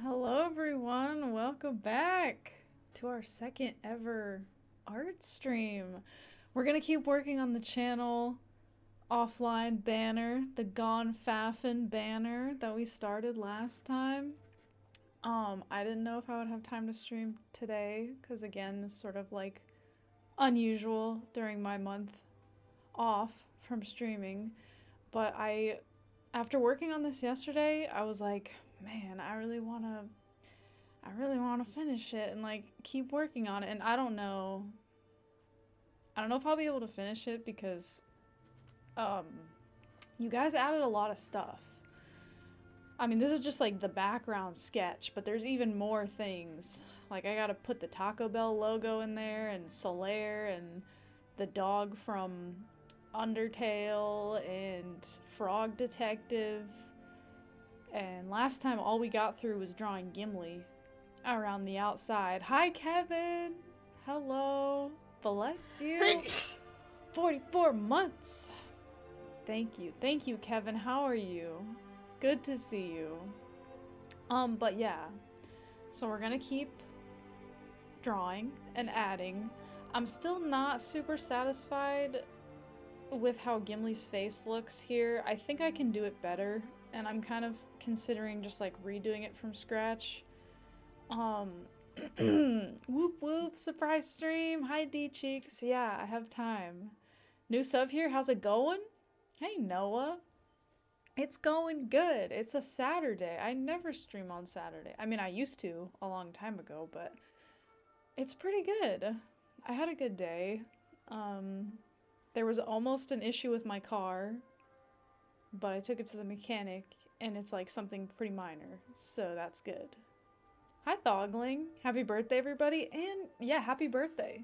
Hello, everyone. Welcome back to our second ever art stream. We're going to keep working on the channel offline banner, the Gone Faffin banner that we started last time. I didn't know if I would have time to stream today because, again, this is sort of like unusual during my month off from streaming. But after working on this yesterday, I was like, man, I really want to finish it and like keep working on it. And I don't know if I'll be able to finish it because um you guys added a lot of stuff. I mean, this is just like the background sketch, but there's even more things. Like I got to put the Taco Bell logo in there and Solaire and the dog from Undertale and Frog Detective. And last time all we got through was drawing Gimli around the outside. Hi, Kevin. Hello. Bless you. 44 months. Thank you. Thank you, Kevin. How are you? Good to see you. But yeah. So we're gonna keep drawing and adding. I'm still not super satisfied with how Gimli's face looks here. I think I can do it better, and I'm kind of considering just like redoing it from scratch. Whoop whoop, surprise stream. Hi D Cheeks. Yeah, I have time. New sub here, how's it going? Hey Noah. It's going good. It's a Saturday. I never stream on Saturday. I mean, I used to a long time ago, but it's pretty good. I had a good day. There was almost an issue with my car, but I took it to the mechanic, and it's like something pretty minor, so that's good. Hi, Thogling. Happy birthday, everybody. And yeah, happy birthday,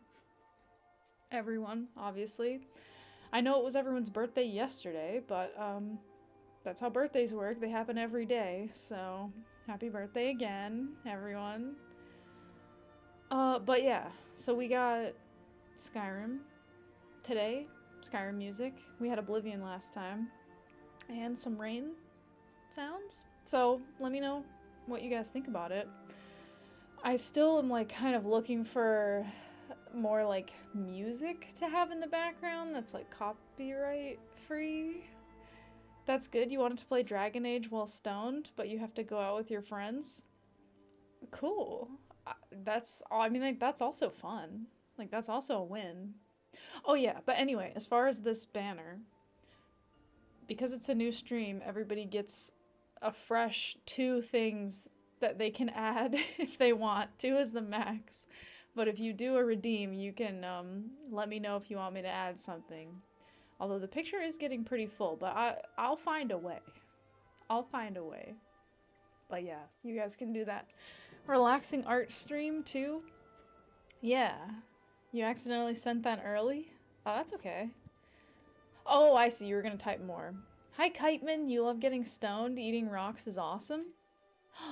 everyone, obviously. I know it was everyone's birthday yesterday, but that's how birthdays work. They happen every day, so happy birthday again, everyone. But yeah, so we got Skyrim today, Skyrim music. We had Oblivion last time, and some rain sounds. So let me know what you guys think about it. I still am like kind of looking for more like music to have in the background that's like copyright free. That's good. You wanted to play Dragon Age while stoned, but you have to go out with your friends. Cool. I mean, like, that's also fun. Like, that's also a win. Oh, yeah. But anyway, as far as this banner, because it's a new stream, everybody gets a fresh 2 things that they can add if they want. 2 is the max. But if you do a redeem, you can let me know if you want me to add something. Although the picture is getting pretty full, but I'll find a way. I'll find a way. But yeah, you guys can do that. Relaxing art stream too. Yeah. You accidentally sent that early? Oh, that's okay. Oh, I see. You were gonna type more. Hi, Kiteman. You love getting stoned. Eating rocks is awesome.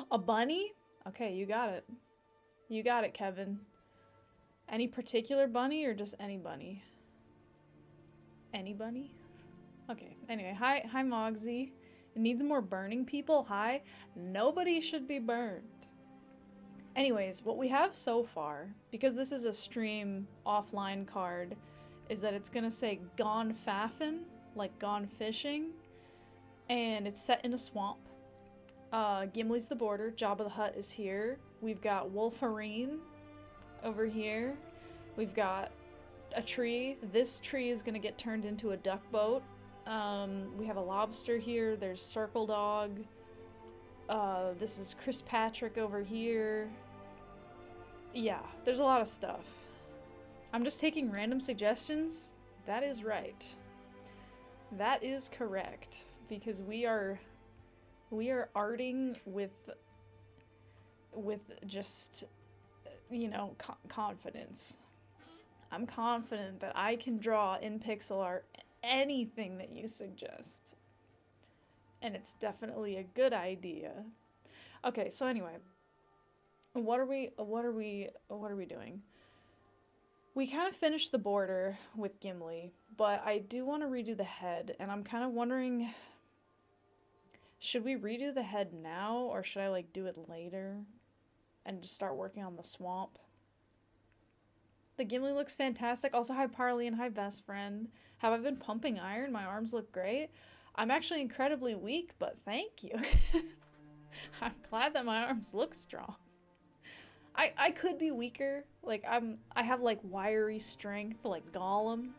A bunny? Okay, you got it. You got it, Kevin. Any particular bunny or just any bunny? Any bunny? Okay, anyway. Hi, Mogsy. It needs more burning people. Hi. Nobody should be burned. Anyways, what we have so far, because this is a stream offline card, is that it's gonna say Gone Faffin, like gone fishing, and it's set in a swamp. Gimli's the border, Jabba the Hutt is here. We've got Wolverine over here. We've got a tree. This tree is gonna get turned into a duck boat. We have a lobster here. There's Circle Dog. This is Chris Patrick over here. Yeah, there's a lot of stuff. I'm just taking random suggestions. That is right. That is correct. Because we are arting with just, you know, confidence. I'm confident that I can draw in pixel art anything that you suggest. And it's definitely a good idea. Okay, so anyway, what are we doing? We kind of finished the border with Gimli, but I do want to redo the head, and I'm kind of wondering Should we redo the head now, or should I like do it later and just start working on the swamp? The Gimli looks fantastic. Also, hi Parley and hi best friend. Have I been pumping iron? My arms look great. I'm actually incredibly weak, but thank you. I'm glad that my arms look strong. I could be weaker. Like I have like wiry strength like Gollum,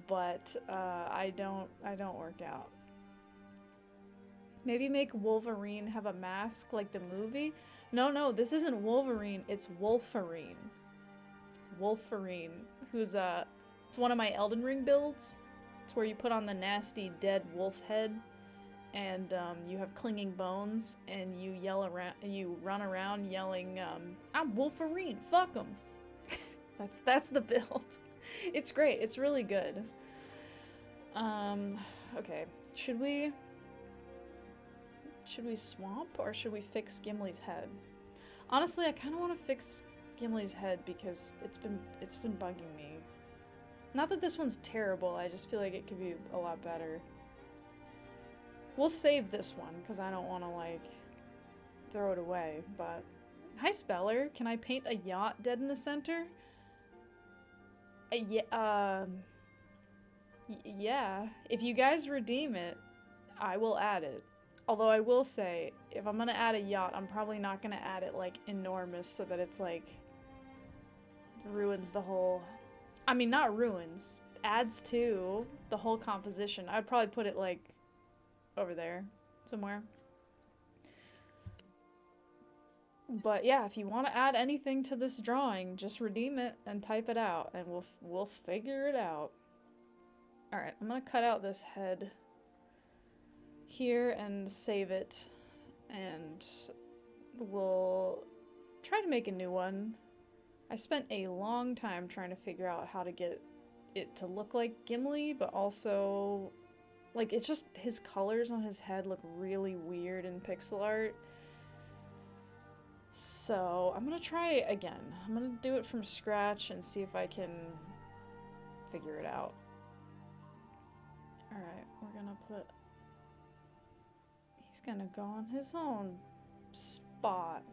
but I don't work out. Maybe make Wolverine have a mask like the movie? No, this isn't Wolverine, it's Wolferine. Wolferine, who's it's one of my Elden Ring builds. It's where you put on the nasty dead wolf head, and you have clinging bones, and you yell around, you run around yelling, "I'm Wolferine, fuck 'em." That's the build. It's great. It's really good. Okay. Should we swamp or should we fix Gimli's head? Honestly, I kind of want to fix Gimli's head because it's been bugging me. Not that this one's terrible, I just feel like it could be a lot better. We'll save this one because I don't want to like throw it away, but hi Speller, can I paint a yacht dead in the center? Yeah, yeah, if you guys redeem it, I will add it. Although I will say, if I'm gonna add a yacht, I'm probably not gonna add it like enormous so that it's like ruins the whole, I mean not ruins, adds to the whole composition. I'd probably put it like over there somewhere. But yeah, if you want to add anything to this drawing, just redeem it and type it out and we'll figure it out. All right, I'm gonna cut out this head here and save it, and we'll try to make a new one. I spent a long time trying to figure out how to get it to look like Gimli, but also like it's just his colors on his head look really weird in pixel art. So I'm gonna try again. I'm gonna do it from scratch and see if I can figure it out. Alright, we're gonna put, he's gonna go on his own spot.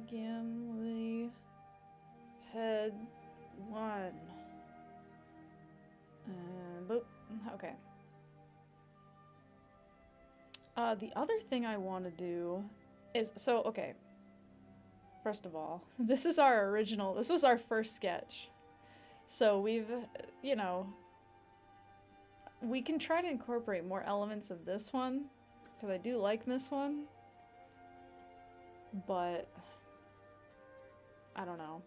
Gimli head 1. And boop. Okay. The other thing I want to do is, so, okay. First of all, this is our original, this was our first sketch. So we've, you know, we can try to incorporate more elements of this one, because I do like this one. But I don't know.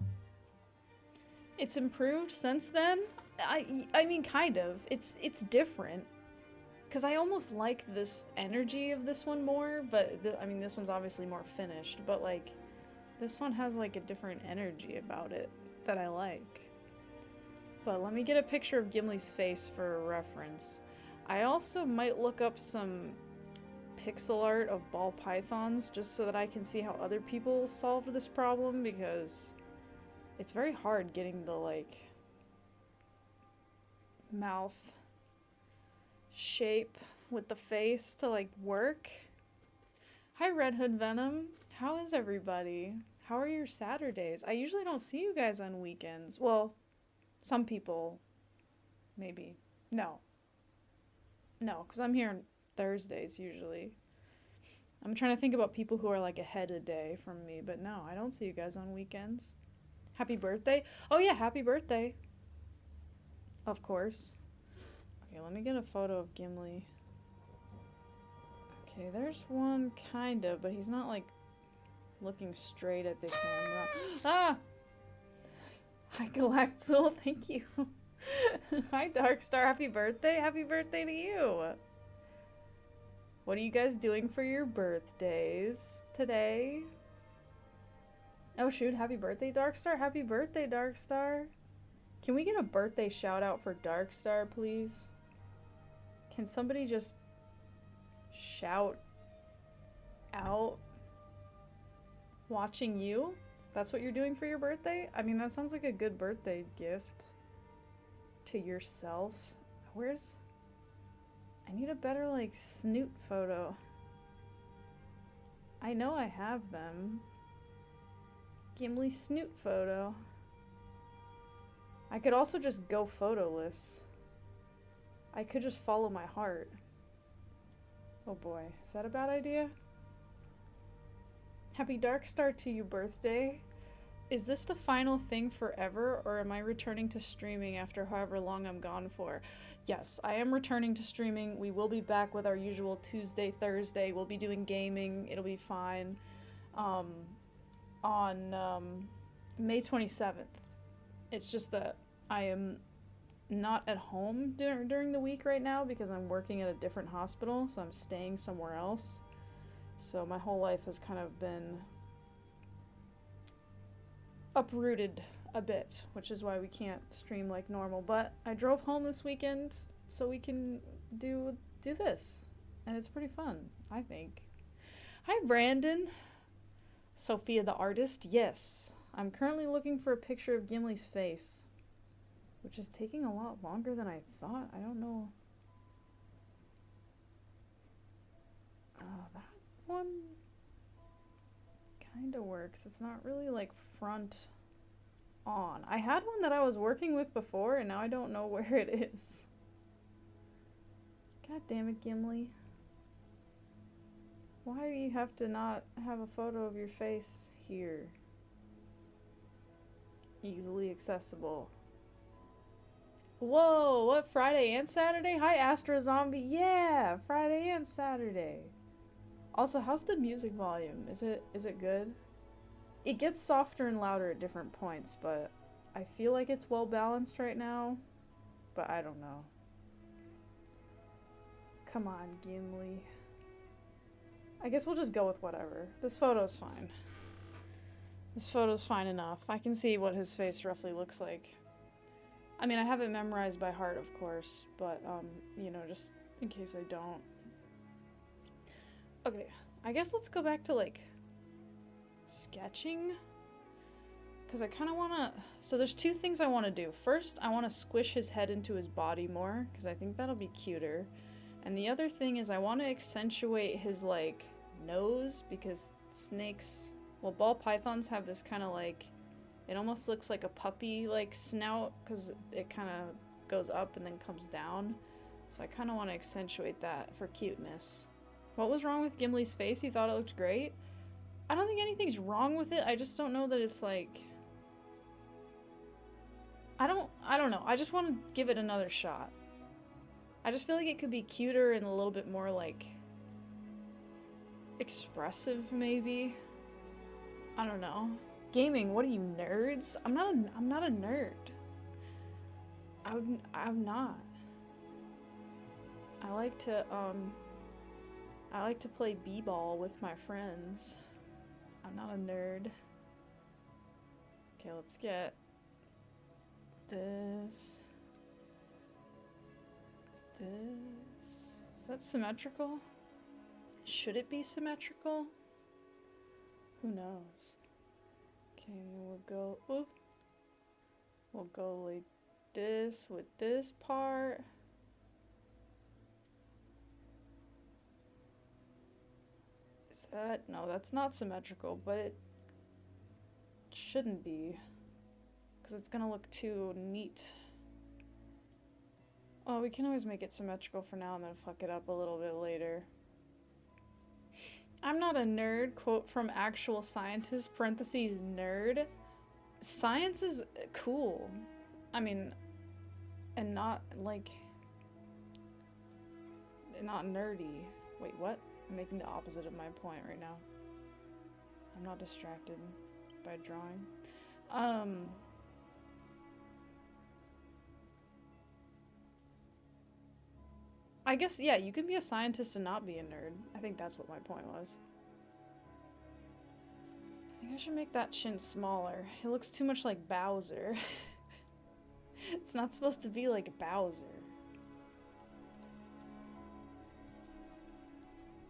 It's improved since then. I mean, kind of. It's different. Because I almost like this energy of this one more, but I mean, this one's obviously more finished, but like, this one has like a different energy about it that I like. But let me get a picture of Gimli's face for reference. I also might look up some pixel art of ball pythons just so that I can see how other people solved this problem, because it's very hard getting the like mouth shape with the face to like work. Hi Red Hood Venom, how is everybody? How are your Saturdays? I usually don't see you guys on weekends. Well, some people maybe. No, because I'm here on Thursdays usually. I'm trying to think about people who are like ahead a day from me, but no, I don't see you guys on weekends. Happy birthday. Oh yeah, happy birthday. Of course. Okay, let me get a photo of Gimli. Okay, there's one kind of, but he's not like looking straight at the camera. Ah! Hi Galactzel, thank you. Hi Darkstar, happy birthday. Happy birthday to you. What are you guys doing for your birthdays today? Oh shoot, happy birthday Darkstar. Happy birthday Darkstar. Can we get a birthday shout out for Darkstar, please? Can somebody just shout out watching you? That's what you're doing for your birthday? I mean, that sounds like a good birthday gift to yourself. Where's I need a better, like, snoot photo. I know I have them. Gimli snoot photo. I could also just go photoless. I could just follow my heart. Oh boy, is that a bad idea? Happy dark start to you, birthday. Is this the final thing forever, or am I returning to streaming after however long I'm gone for? Yes, I am returning to streaming. We will be back with our usual Tuesday, Thursday. We'll be doing gaming. It'll be fine. On May 27th. It's just that I am not at home during the week right now because I'm working at a different hospital, so I'm staying somewhere else. So my whole life has kind of been uprooted a bit, which is why we can't stream like normal. But I drove home this weekend so we can do this, and it's pretty fun, I think. Hi, Brandon. Sophia the artist, yes. I'm currently looking for a picture of Gimli's face, which is taking a lot longer than I thought. I don't know. That one kind of works. It's not really like front on. I had one that I was working with before, and now I don't know where it is. God damn it, Gimli. Why do you have to not have a photo of your face here? Easily accessible. Whoa, what, Friday and Saturday? Hi, Astro Zombie. Yeah, Friday and Saturday. Also, how's the music volume? Is it good? It gets softer and louder at different points, but I feel like it's well balanced right now, but I don't know. Come on, Gimli. I guess we'll just go with whatever. This photo's fine. This photo's fine enough. I can see what his face roughly looks like. I mean, I have it memorized by heart, of course, but, you know, just in case I don't. Okay, I guess let's go back to, like, sketching. Because I kind of want to... So there's two things I want to do. First, I want to squish his head into his body more, because I think that'll be cuter. And the other thing is I want to accentuate his, like, nose, because snakes... Well, ball pythons have this kind of, like... It almost looks like a puppy, like, snout, because it kind of goes up and then comes down. So I kind of want to accentuate that for cuteness. What was wrong with Gimli's face? You thought it looked great? I don't think anything's wrong with it. I just don't know that it's, like... I don't know. I just want to give it another shot. I just feel like it could be cuter and a little bit more, like... expressive, maybe? I don't know. Gaming, what are you, nerds? I'm not a nerd. I'm not. I like to play b-ball with my friends. I'm not a nerd. Okay, let's get this. Is that symmetrical? Should it be symmetrical? Who knows? Okay, and then we'll go like this with this part. Is that? No, that's not symmetrical, but it shouldn't be, because it's gonna look too neat. Oh, we can always make it symmetrical for now and then fuck it up a little bit later. I'm not a nerd, quote from actual scientist, parentheses, nerd. Science is cool. I mean, and not, like, not nerdy. Wait, what? I'm making the opposite of my point right now. I'm not distracted by drawing. I guess, yeah, you can be a scientist and not be a nerd. I think that's what my point was. I think I should make that chin smaller. It looks too much like Bowser. It's not supposed to be like Bowser.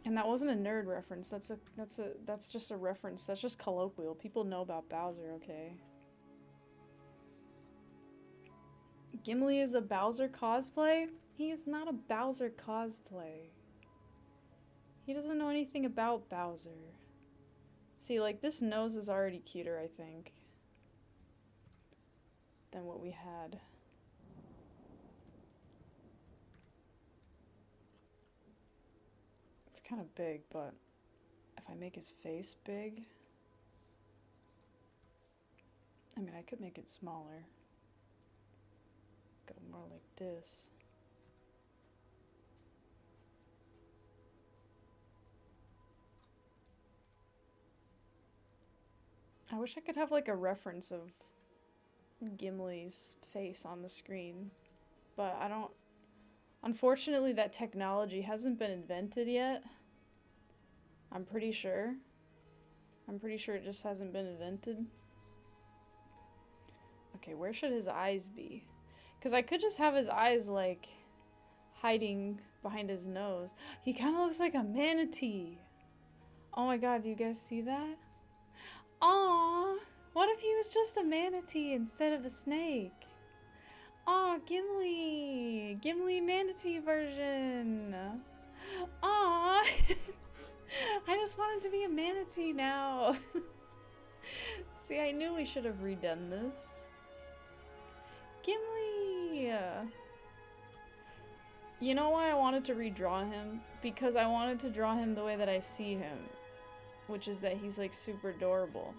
And that wasn't a nerd reference. That's just a reference. That's just colloquial. People know about Bowser, okay? Gimli is a Bowser cosplay? He is not a Bowser cosplay. He doesn't know anything about Bowser. See, like, this nose is already cuter, I think, than what we had. It's kind of big, but if I make his face big... I mean, I could make it smaller. Go more like this. I wish I could have like a reference of Gimli's face on the screen, but I don't. Unfortunately, that technology hasn't been invented yet. I'm pretty sure. I'm pretty sure it just hasn't been invented. Okay, where should his eyes be? Because I could just have his eyes like hiding behind his nose. He kind of looks like a manatee. Oh my god, do you guys see that? Aww, what if he was just a manatee instead of a snake? Aw, Gimli! Gimli manatee version! Aw! I just wanted to be a manatee now. See, I knew we should have redone this. Gimli! You know why I wanted to redraw him? Because I wanted to draw him the way that I see him. Which is that he's like super adorable.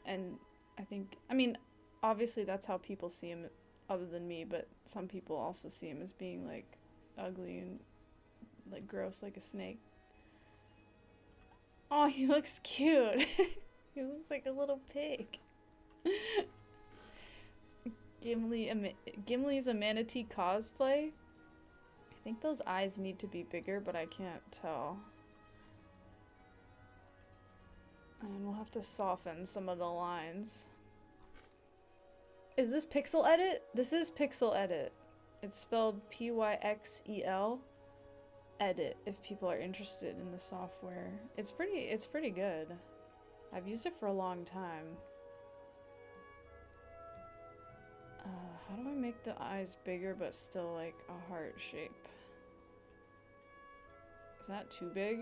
And I think, I mean, obviously that's how people see him other than me, but some people also see him as being like ugly and like gross like a snake. Oh, he looks cute. He looks like a little pig. Gimli's a manatee cosplay. I think those eyes need to be bigger, but I can't tell. And we'll have to soften some of the lines. Is this Pixel Edit? This is Pixel Edit. It's spelled P-Y-X-E-L. Edit, if people are interested in the software. It's pretty good. I've used it for a long time. How do I make the eyes bigger but still like a heart shape? Is that too big?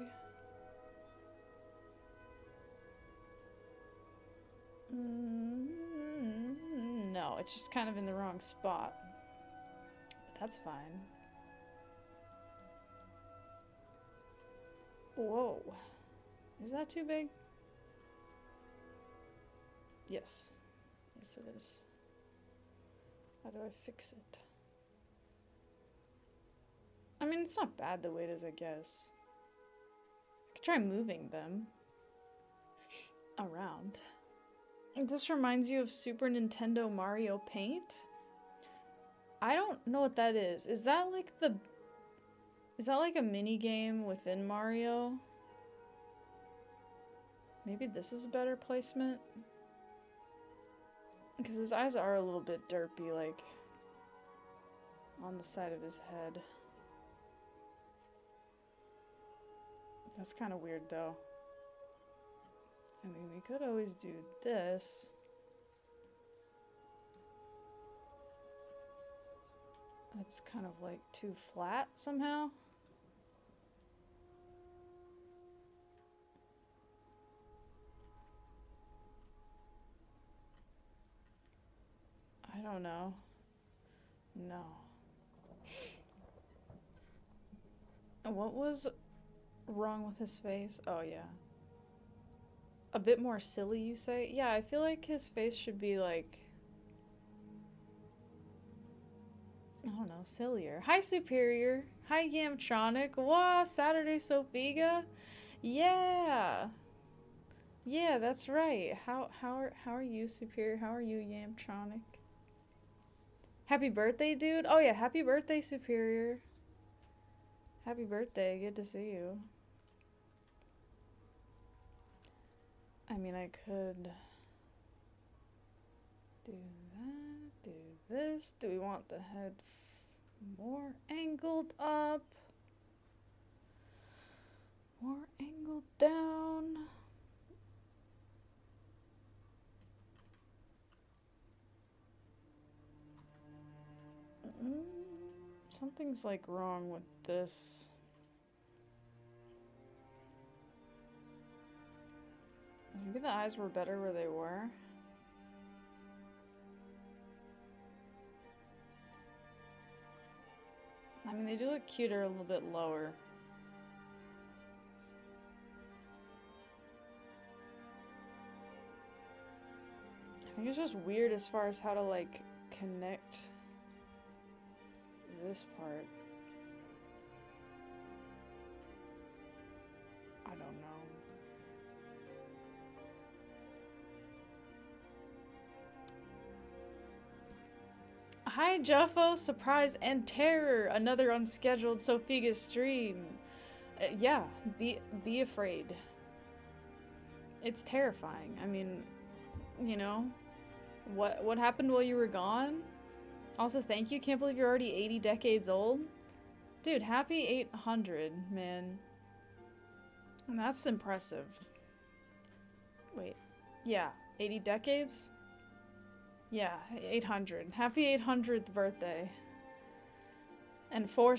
No, it's just kind of in the wrong spot. But that's fine. Whoa. Is that too big? Yes. Yes, it is. How do I fix it? I mean, it's not bad the way it is, I guess. I could try moving them around. This reminds you of Super Nintendo Mario Paint? I don't know what that is. Is that like a mini game within Mario? Maybe this is a better placement? Because his eyes are a little bit derpy, like on the side of his head. That's kind of weird though. I mean, we could always do this. That's kind of like too flat somehow. I don't know. No. What was wrong with his face? Oh, yeah. A bit more silly, you say? Yeah, I feel like his face should be like... I don't know, sillier. Hi, Superior. Hi, Yamtronic. Wow, Saturday Sofiga. Yeah. Yeah, that's right. How are you, Superior? How are you, Yamtronic? Happy birthday, dude. Oh, yeah, happy birthday, Superior. Happy birthday. Good to see you. I mean, I could do that, do this. Do we want the head more angled up? More angled down? Something's like wrong with this. Maybe the eyes were better where they were. I mean, they do look cuter a little bit lower. I think it's just weird as far as how to, like, connect this part. I don't know. Hi, Juffo, surprise and terror. Another unscheduled Sophiga stream. Yeah, be afraid. It's terrifying. I mean, you know, what happened while you were gone? Also, thank you. Can't believe you're already 80 decades old. Dude, happy 800, man. And that's impressive. Wait. Yeah, 80 decades? Yeah, 800. Happy 800th birthday. And 4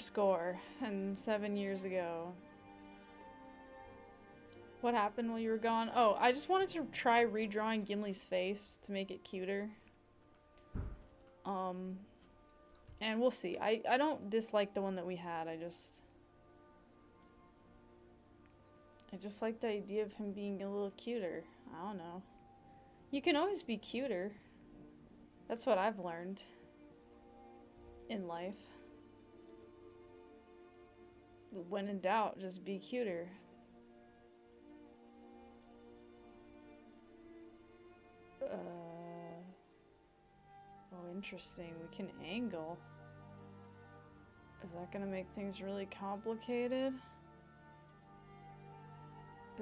and 7 years ago. What happened while you were gone? Oh, I just wanted to try redrawing Gimli's face to make it cuter. And we'll see. I don't dislike the one that we had. I just like the idea of him being a little cuter. I don't know. You can always be cuter. That's what I've learned in life. When in doubt, just be cuter. Oh, interesting. We can angle. Is that gonna make things really complicated?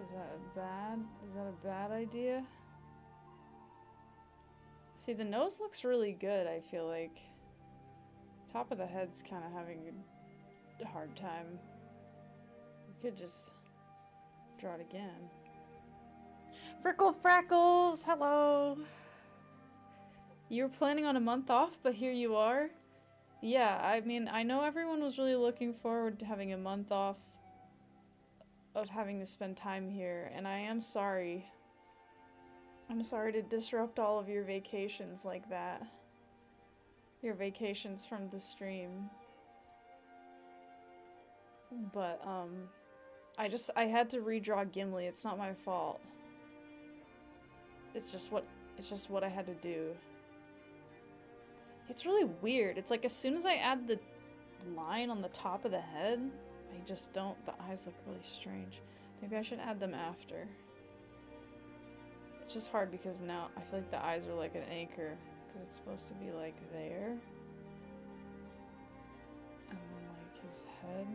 Is that a bad idea? See, the nose looks really good, I feel like. Top of the head's kind of having a hard time. We could just draw it again. Frickle Frackles! Hello! You were planning on a month off, but here you are? Yeah, I mean, I know everyone was really looking forward to having a month off of having to spend time here, and I am sorry. I'm sorry to disrupt all of your vacations like that. Your vacations from the stream. But, I had to redraw Gimli. It's not my fault. It's just what I had to do. It's really weird. It's like as soon as I add the line on the top of the head, I just don't, the eyes look really strange. Maybe I should add them after. It's just hard because now I feel like the eyes are like an anchor because it's supposed to be like there. And then like his head.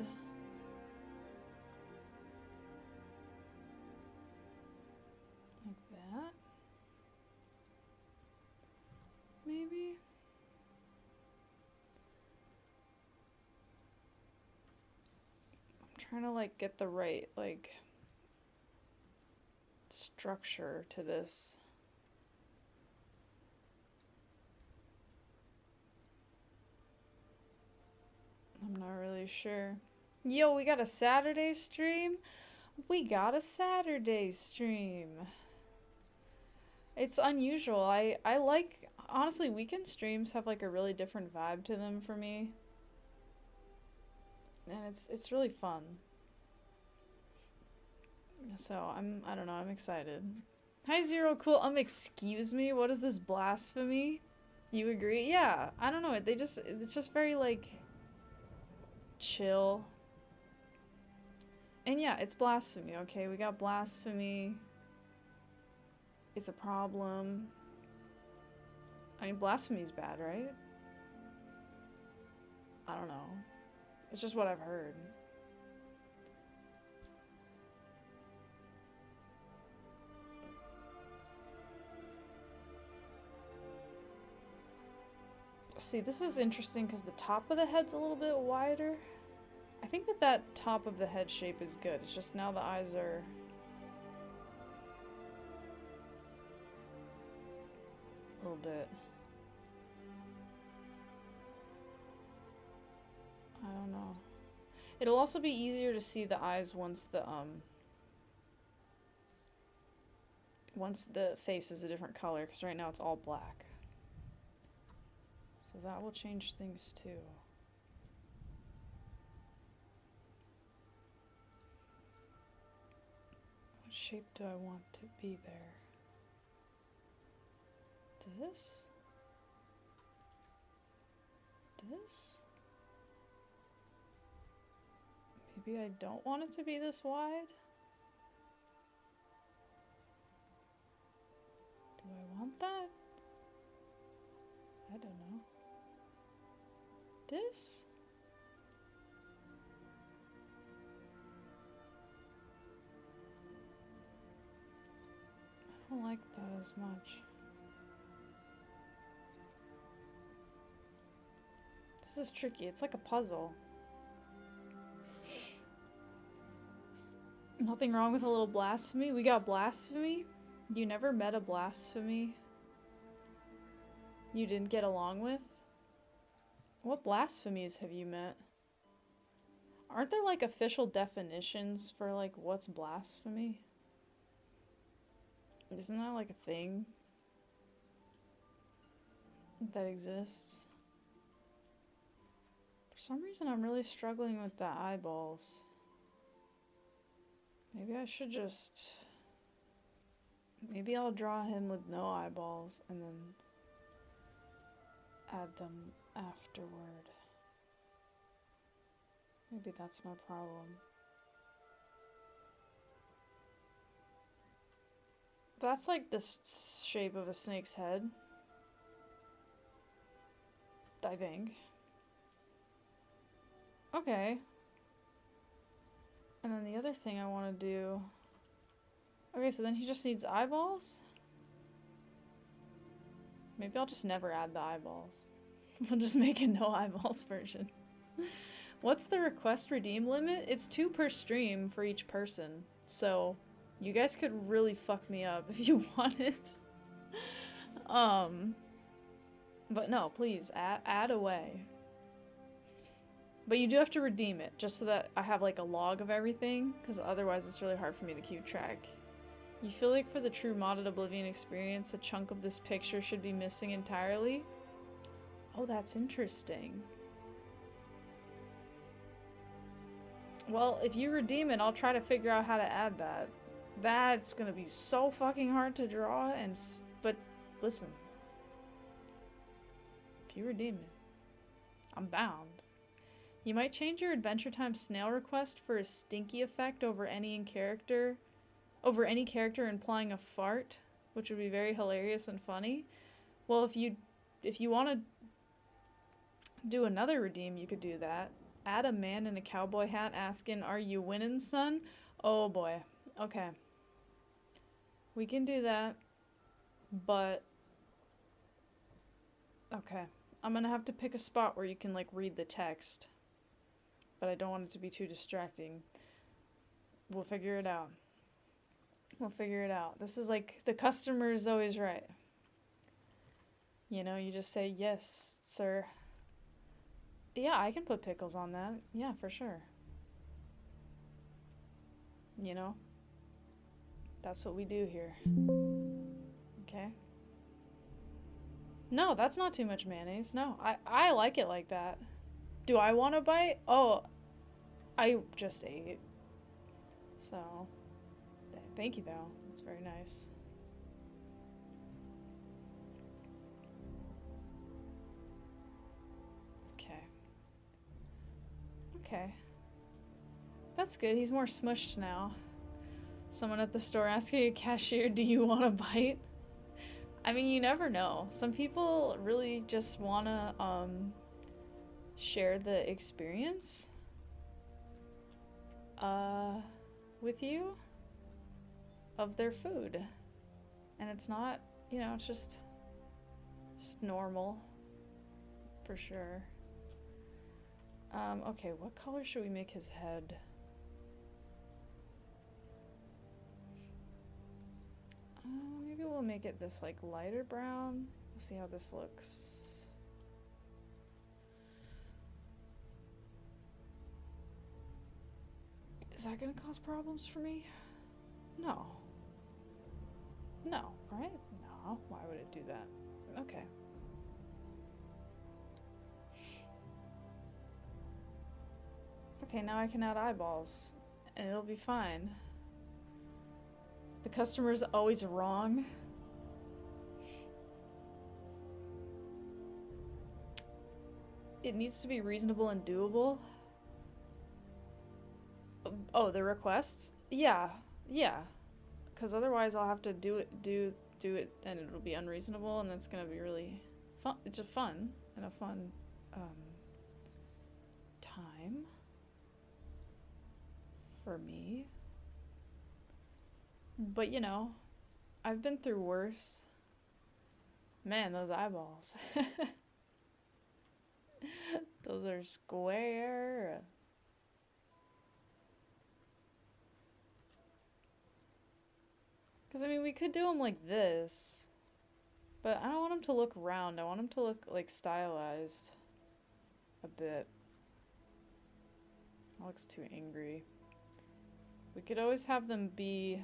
Like that. Maybe. I'm trying to like get the right like structure to this. I'm not really sure. Yo, we got a Saturday stream? We got a Saturday stream. It's unusual. I like, honestly, weekend streams have like a really different vibe to them for me. And it's really fun. So I don't know, I'm excited. Hi Zero Cool, excuse me, what is this blasphemy? You agree? Yeah, I don't know, it's just very like chill. And yeah, it's blasphemy, okay? We got blasphemy. It's a problem. I mean, blasphemy's bad, right? I don't know. It's just what I've heard. See, this is interesting because the top of the head's a little bit wider. I think that top of the head shape is good. It's just now the eyes are a little bit I don't know. It'll also be easier to see the eyes once the face is a different color, because right now it's all black. So that will change things too. What shape do I want to be there? This? This? Maybe I don't want it to be this wide? Do I want that? I don't know. This? I don't like that as much. This is tricky. It's like a puzzle. Nothing wrong with a little blasphemy. We got blasphemy. You never met a blasphemy you didn't get along with? What blasphemies have you met? Aren't there like official definitions for like what's blasphemy? Isn't that like a thing that exists? For some reason I'm really struggling with the eyeballs. Maybe I should just... Maybe I'll draw him with no eyeballs and then add them afterward. Maybe that's my problem. That's like the shape of a snake's head, I think. Okay. And then the other thing I want to do... Okay, so then he just needs eyeballs? Maybe I'll just never add the eyeballs. We'll just make a no eyeballs version. What's the request redeem limit? It's 2 per stream for each person. So, you guys could really fuck me up if you want it. But no, please, add away. But you do have to redeem it, just so that I have like a log of everything, because otherwise it's really hard for me to keep track. You feel like for the true modded Oblivion experience, a chunk of this picture should be missing entirely? Oh, that's interesting. Well, if you redeem it, I'll try to figure out how to add that. That's gonna be so fucking hard to draw, but listen. If you redeem it, I'm bound. You might change your Adventure Time snail request for a stinky effect over any character implying a fart, which would be very hilarious and funny. Well, if you want to do another redeem, you could do that. Add a man in a cowboy hat asking, "Are you winning, son?" Oh boy. Okay. We can do that, but okay. I'm gonna have to pick a spot where you can like read the text, but I don't want it to be too distracting. We'll figure it out. We'll figure it out. This is like, the customer is always right. You know, you just say, "Yes, sir." Yeah, I can put pickles on that. Yeah, for sure. You know? That's what we do here. Okay? No, that's not too much mayonnaise. No, I like it like that. Do I want to bite? Oh, I just ate. So, thank you though. That's very nice. Okay. Okay. That's good. He's more smushed now. Someone at the store asking a cashier, "Do you want a bite?" I mean, you never know. Some people really just want to share the experience with you of their food. And it's not, you know, it's just normal for sure. Okay, what color should we make his head? Maybe we'll make it this like lighter brown. We'll see how this looks. Is that gonna cause problems for me? No. No, right? No, why would it do that? Okay. Okay, now I can add eyeballs, and it'll be fine. The customer's always wrong. It needs to be reasonable and doable. Oh, the requests? Yeah, yeah. Because otherwise I'll have to do it, and it'll be unreasonable, and that's gonna be really fun. It's a fun time for me. But you know, I've been through worse. Man, those eyeballs. Those are square. Because, I mean, we could do them like this. But I don't want them to look round. I want them to look, like, stylized. A bit. That looks too angry. We could always have them be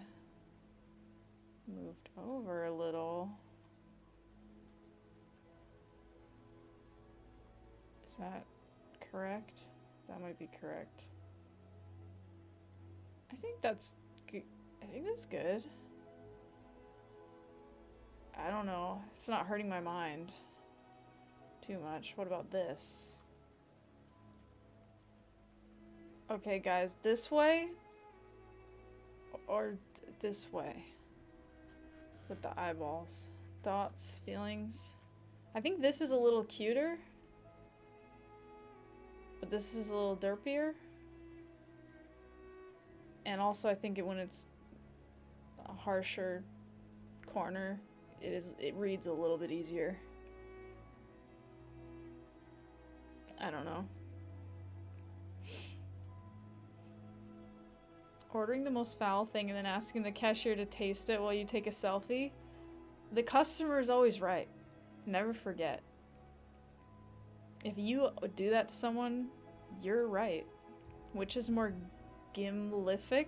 moved over a little. Is that correct? That might be correct. I think that's good. I think that's good. I don't know. It's not hurting my mind too much. What about this? Okay, guys, this way or this way with the eyeballs. Thoughts, feelings. I think this is a little cuter, but this is a little derpier. And also I think when it's a harsher corner, it reads a little bit easier. I don't know. Ordering the most foul thing and then asking the cashier to taste it while you take a selfie. The customer is always right. Never forget. If you do that to someone, you're right. Which is more gimlific?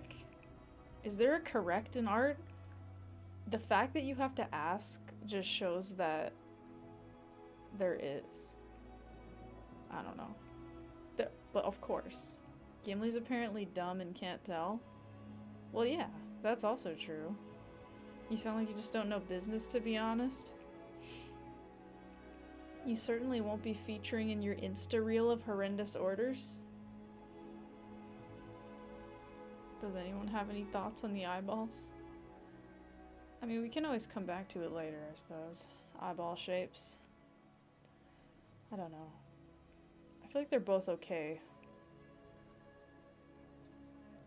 Is there a correct in art? The fact that you have to ask just shows that there is. I don't know. But of course. Gimli's apparently dumb and can't tell. Well, yeah, that's also true. You sound like you just don't know business, to be honest. You certainly won't be featuring in your Insta reel of horrendous orders. Does anyone have any thoughts on the eyeballs? I mean, we can always come back to it later, I suppose. Eyeball shapes. I don't know. I feel like they're both okay.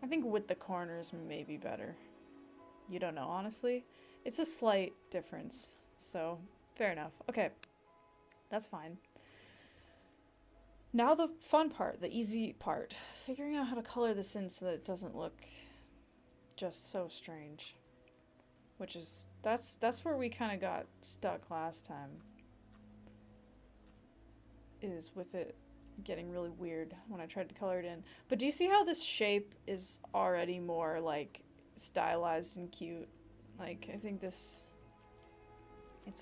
I think with the corners may be better. You don't know, honestly. It's a slight difference, so fair enough. Okay, that's fine. Now the fun part, the easy part. Figuring out how to color this in so that it doesn't look just so strange. Which is, that's where we kind of got stuck last time. Is with it getting really weird when I tried to color it in. But do you see how this shape is already more like stylized and cute? Like, I think it's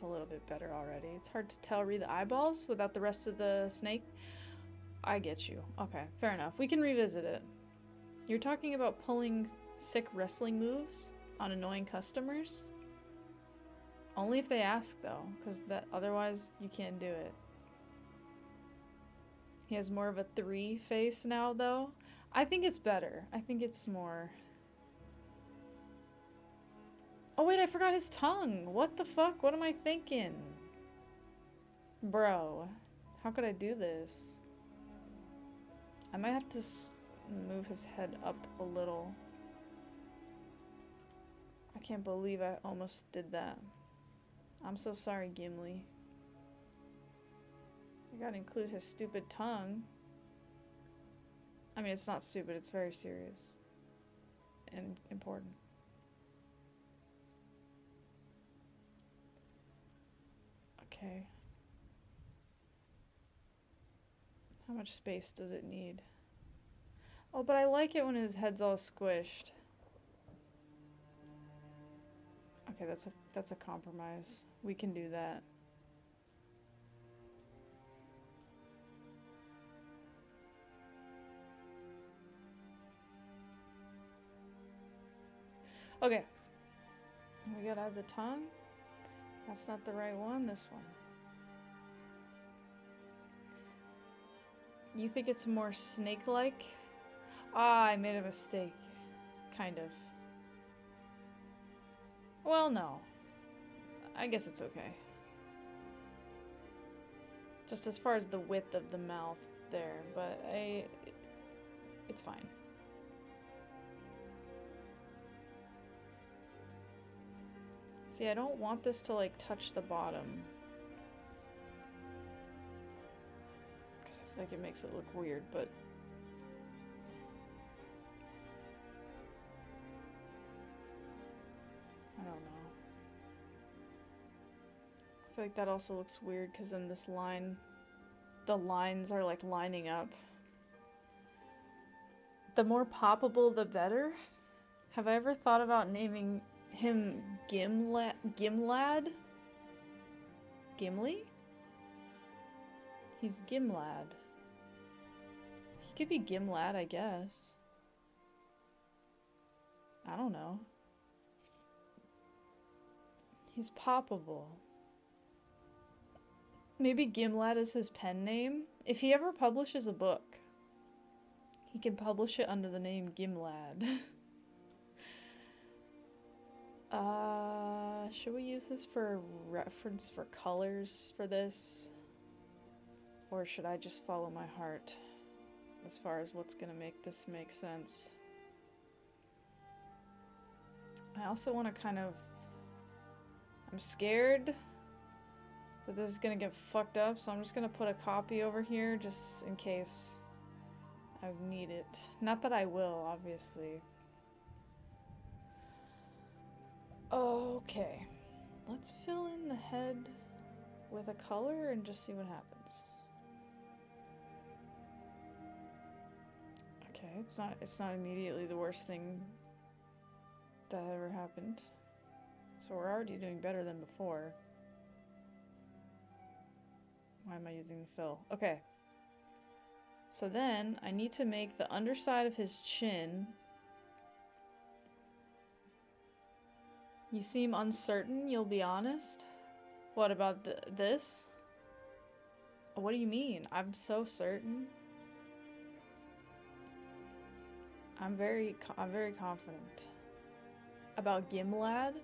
a little bit better already. It's hard to read the eyeballs without the rest of the snake. I get you. Okay, fair enough. We can revisit it. You're talking about pulling sick wrestling moves on annoying customers? Only if they ask, though, because otherwise you can't do it. He has more of a 3 face now, though. I think it's better. I think it's more... Oh, wait, I forgot his tongue. What the fuck? What am I thinking? Bro, how could I do this? I might have to move his head up a little. I can't believe I almost did that. I'm so sorry, Gimli. I gotta include his stupid tongue. I mean, it's not stupid, it's very serious. And important. Okay. How much space does it need? Oh, but I like it when his head's all squished. Okay, that's a compromise. We can do that. Okay. We gotta add the tongue. That's not the right one, this one. You think it's more snake-like? Ah, I made a mistake. Kind of. Well, no. I guess it's okay. Just as far as the width of the mouth there, but it's fine. See, I don't want this to like touch the bottom. Because I feel like it makes it look weird, but I don't know. I feel like that also looks weird because then this line, the lines are like lining up. The more poppable, the better. Have I ever thought about naming him Gimlad? Gimli? He's Gimlad. He could be Gimlad, I guess. I don't know. He's poppable. Maybe Gimlad is his pen name? If he ever publishes a book, he can publish it under the name Gimlad. Should we use this for reference for colors for this? Or should I just follow my heart as far as what's gonna make this make sense? I also want to kind of... I'm scared that this is gonna get fucked up, so I'm just gonna put a copy over here just in case I need it. Not that I will, obviously. Okay, let's fill in the head with a color and just see what happens. Okay, it's not immediately the worst thing that ever happened. So we're already doing better than before. Why am I using the fill? Okay. So then I need to make the underside of his chin. You seem uncertain, you'll be honest. What about this? What do you mean? I'm so certain. I'm very confident. About Gimlad?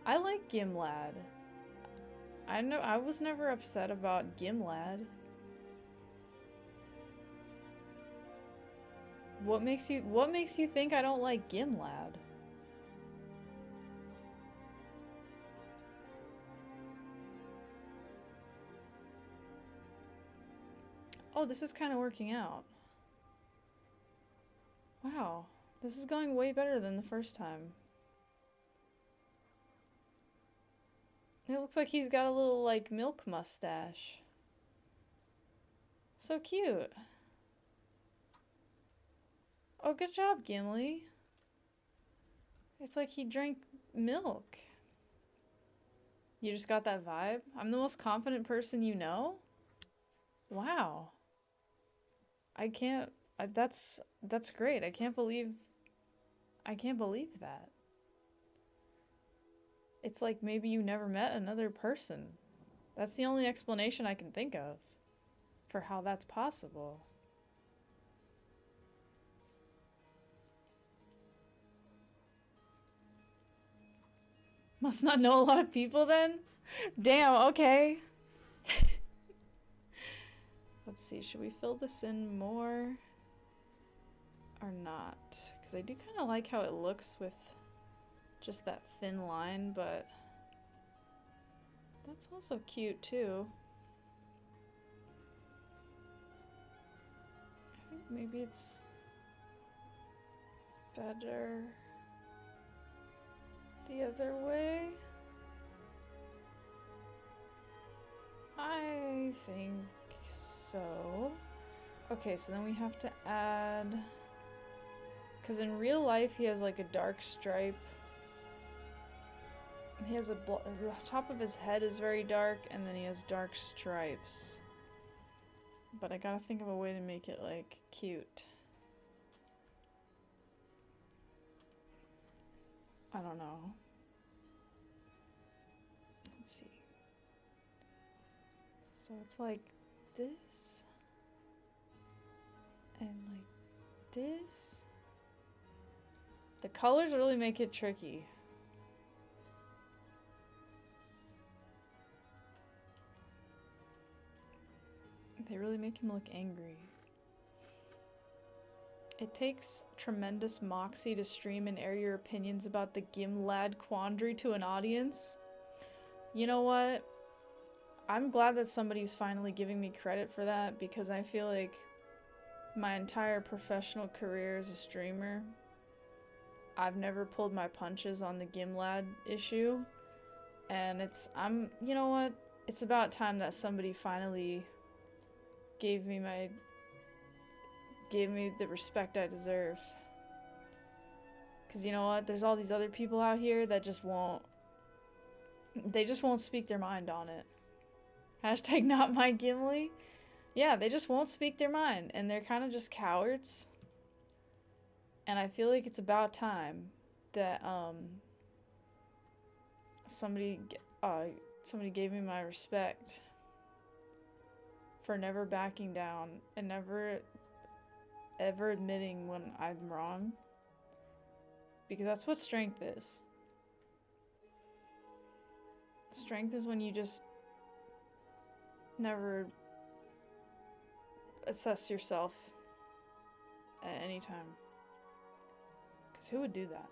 I like Gimlad. I was never upset about Gimlad. What makes you think I don't like Gimlad? Oh, this is kind of working out. Wow, this is going way better than the first time. It looks like he's got a little, like, milk mustache. So cute. Oh, good job, Gimli. It's like he drank milk. You just got that vibe? I'm the most confident person you know? Wow. That's great. I can't believe that. It's like maybe you never met another person. That's the only explanation I can think of for how that's possible. Must not know a lot of people then? Damn, okay. Let's see, should we fill this in more or not? Because I do kind of like how it looks with just that thin line, but that's also cute too. I think maybe it's better the other way. I think so. Okay, so then we have to add... Because in real life, he has like a dark stripe. He has the top of his head is very dark, and then he has dark stripes. But I gotta think of a way to make it, like, cute. I don't know. Let's see. So it's like this. And like this. The colors really make it tricky. They really make him look angry. It takes tremendous moxie to stream and air your opinions about the Gimlad quandary to an audience. You know what? I'm glad that somebody's finally giving me credit for that, because I feel like my entire professional career as a streamer, I've never pulled my punches on the Gimlad issue. And you know what? It's about time that somebody finally gave me the respect I deserve. Because you know what? There's all these other people out here that just won't speak their mind on it. Hashtag not my Gimli. Yeah, they just won't speak their mind, and they're kind of just cowards. And I feel like it's about time that somebody gave me my respect for never backing down and never ever admitting when I'm wrong. Because that's what strength is. Strength is when you just never assess yourself at any time. Because who would do that?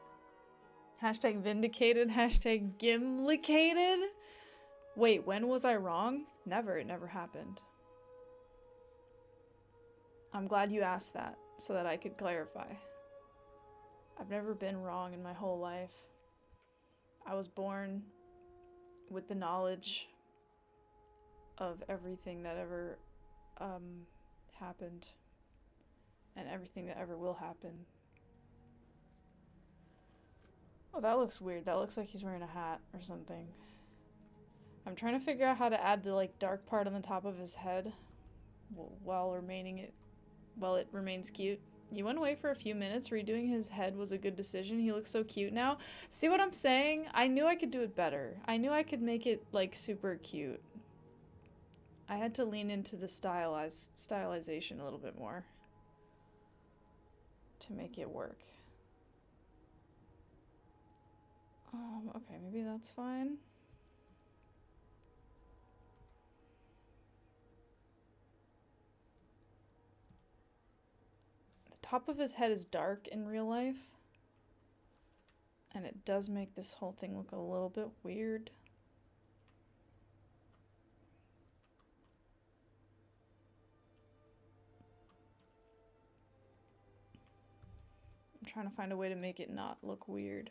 Hashtag vindicated, hashtag gimlicated. Wait, when was I wrong? Never, it never happened. I'm glad you asked that so that I could clarify. I've never been wrong in my whole life. I was born with the knowledge of everything that ever happened and everything that ever will happen. Oh, that looks weird. That looks like he's wearing a hat or something. I'm trying to figure out how to add the like dark part on the top of his head while it remains cute. He went away for a few minutes. Redoing his head was a good decision. He looks so cute now. See what I'm saying? I knew I could do it better. I knew I could make it like super cute. I had to lean into the stylization a little bit more to make it work. Okay, maybe that's fine. The top of his head is dark in real life, and it does make this whole thing look a little bit weird. I'm trying to find a way to make it not look weird.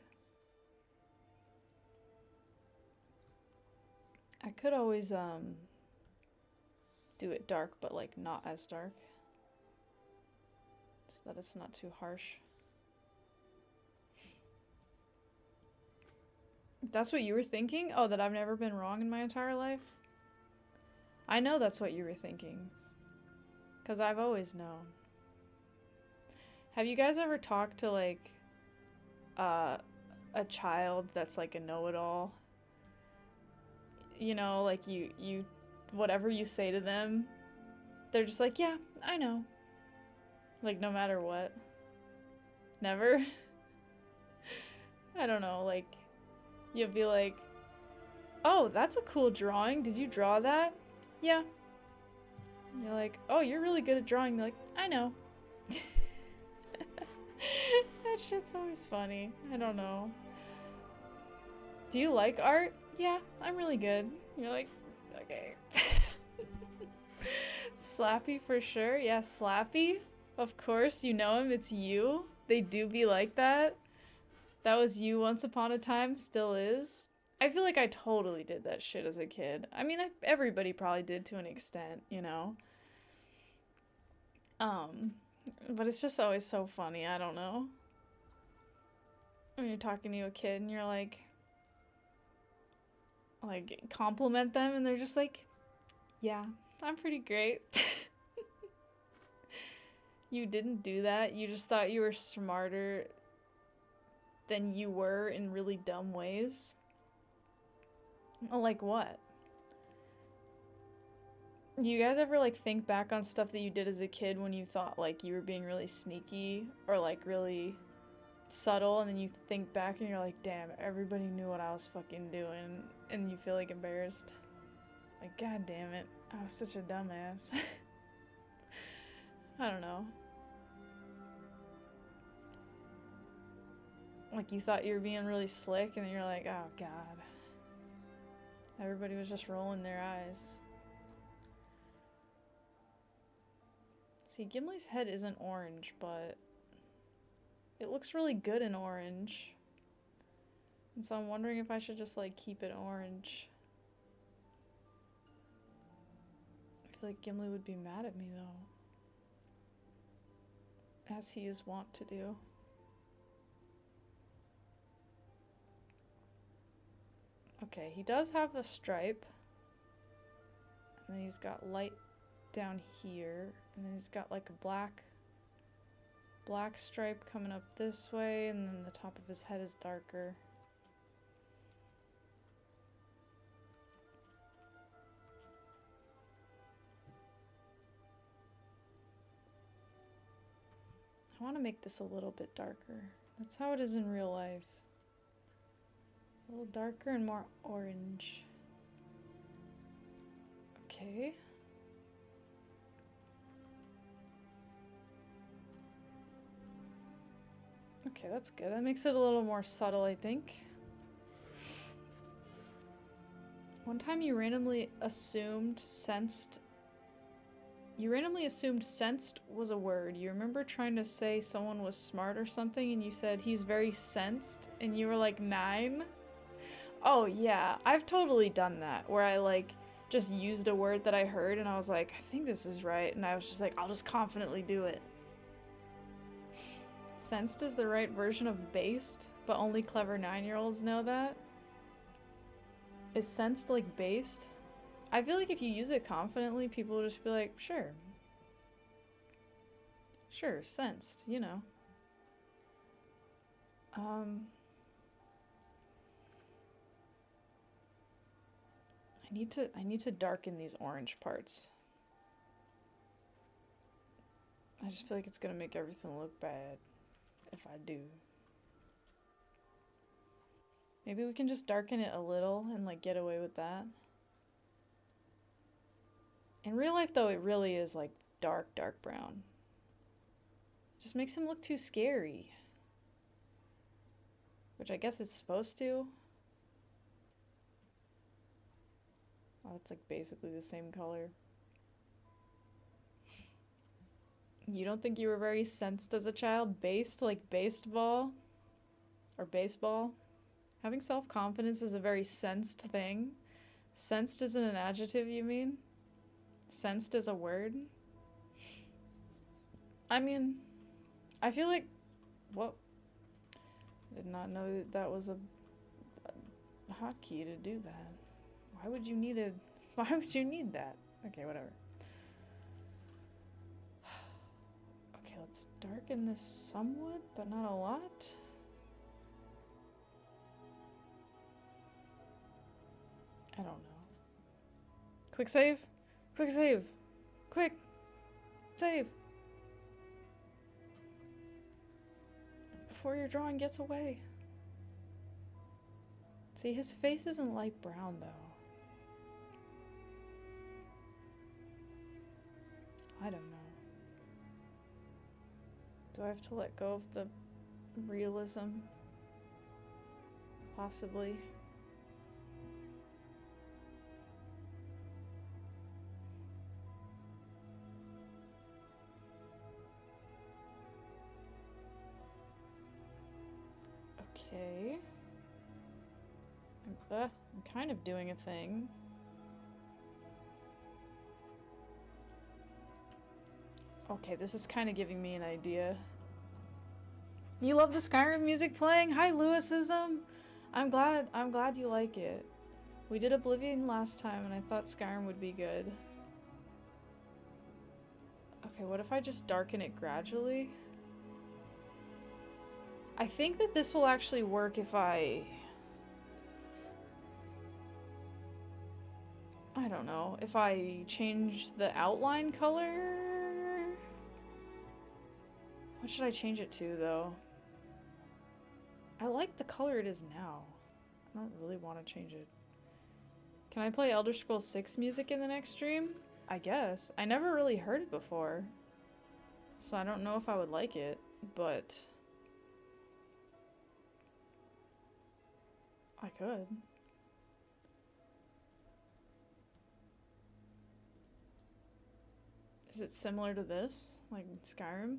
I could always do it dark, but like not as dark, so that it's not too harsh. That's what you were thinking? Oh, that I've never been wrong in my entire life? I know that's what you were thinking, because I've always known. Have you guys ever talked to like a child that's like a know-it-all? You know, like you whatever you say to them, they're just like, yeah, I know. Like, no matter what. Never? I don't know, like, you'll be like, oh, that's a cool drawing. Did you draw that? Yeah. And you're like, oh, you're really good at drawing. They're like, I know. That shit's always funny. I don't know. Do you like art? Yeah, I'm really good. You're like, okay. Slappy for sure. Yeah, Slappy. Of course, you know him. It's you. They do be like that. That was you once upon a time. Still is. I feel like I totally did that shit as a kid. I mean, everybody probably did to an extent, you know? Um, but it's just always so funny. I don't know. When you're talking to a kid and you're like compliment them and they're just like, yeah, I'm pretty great. You didn't do that. You just thought you were smarter than you were in really dumb ways. Like what? Do you guys ever like think back on stuff that you did as a kid when you thought like you were being really sneaky or like really subtle, and then you think back and you're like, damn, everybody knew what I was fucking doing, and you feel like embarrassed? Like, god damn it, I was such a dumbass. I don't know. Like you thought you were being really slick and then you're like, oh god. Everybody was just rolling their eyes. See, Gimli's head isn't orange, but it looks really good in orange. And so I'm wondering if I should just like keep it orange. I feel like Gimli would be mad at me though. As he is wont to do. Okay, he does have a stripe. And then he's got light down here. And then he's got like a black stripe coming up this way. And then the top of his head is darker. I want to make this a little bit darker. That's how it is in real life. A little darker and more orange. Okay. Okay, that's good. That makes it a little more subtle, I think. One time you randomly assumed sensed was a word. You remember trying to say someone was smart or something and you said he's very sensed and you were like 9? Oh yeah, I've totally done that where I like just used a word that I heard and I was like, I think this is right, and I was just like, I'll just confidently do it. Sensed is the right version of based, but only clever 9-year-olds know that. Is sensed like based? I feel like if you use it confidently, people will just be like, sure. Sure, sensed, you know. I need to darken these orange parts. I just feel like it's gonna make everything look bad if I do. Maybe we can just darken it a little and like get away with that. In real life though, it really is like dark brown. It just makes him look too scary. Which I guess it's supposed to. Oh, it's like basically the same color. You don't think you were very sensed as a child? Based, like baseball? Or baseball? Having self-confidence is a very sensed thing. Sensed isn't an adjective, you mean? Sensed is a word? I mean, I feel like... Whoa. I did not know that was a hotkey to do that. Why would you need that? Okay, whatever. Okay, let's darken this somewhat, but not a lot. I don't know. Quick save! Quick save! Quick! Save! Before your drawing gets away. See, his face isn't light brown though. I don't know. Do I have to let go of the realism? Possibly. Okay. I'm kind of doing a thing. Okay, this is kind of giving me an idea. You love the Skyrim music playing? Hi, Lewisism. I'm glad you like it. We did Oblivion last time and I thought Skyrim would be good. Okay, what if I just darken it gradually? I think that this will actually work if I don't know, if I change the outline color? What should I change it to, though? I like the color it is now. I don't really want to change it. Can I play Elder Scrolls 6 music in the next stream? I guess. I never really heard it before. So I don't know if I would like it, but I could. Is it similar to this? Like Skyrim?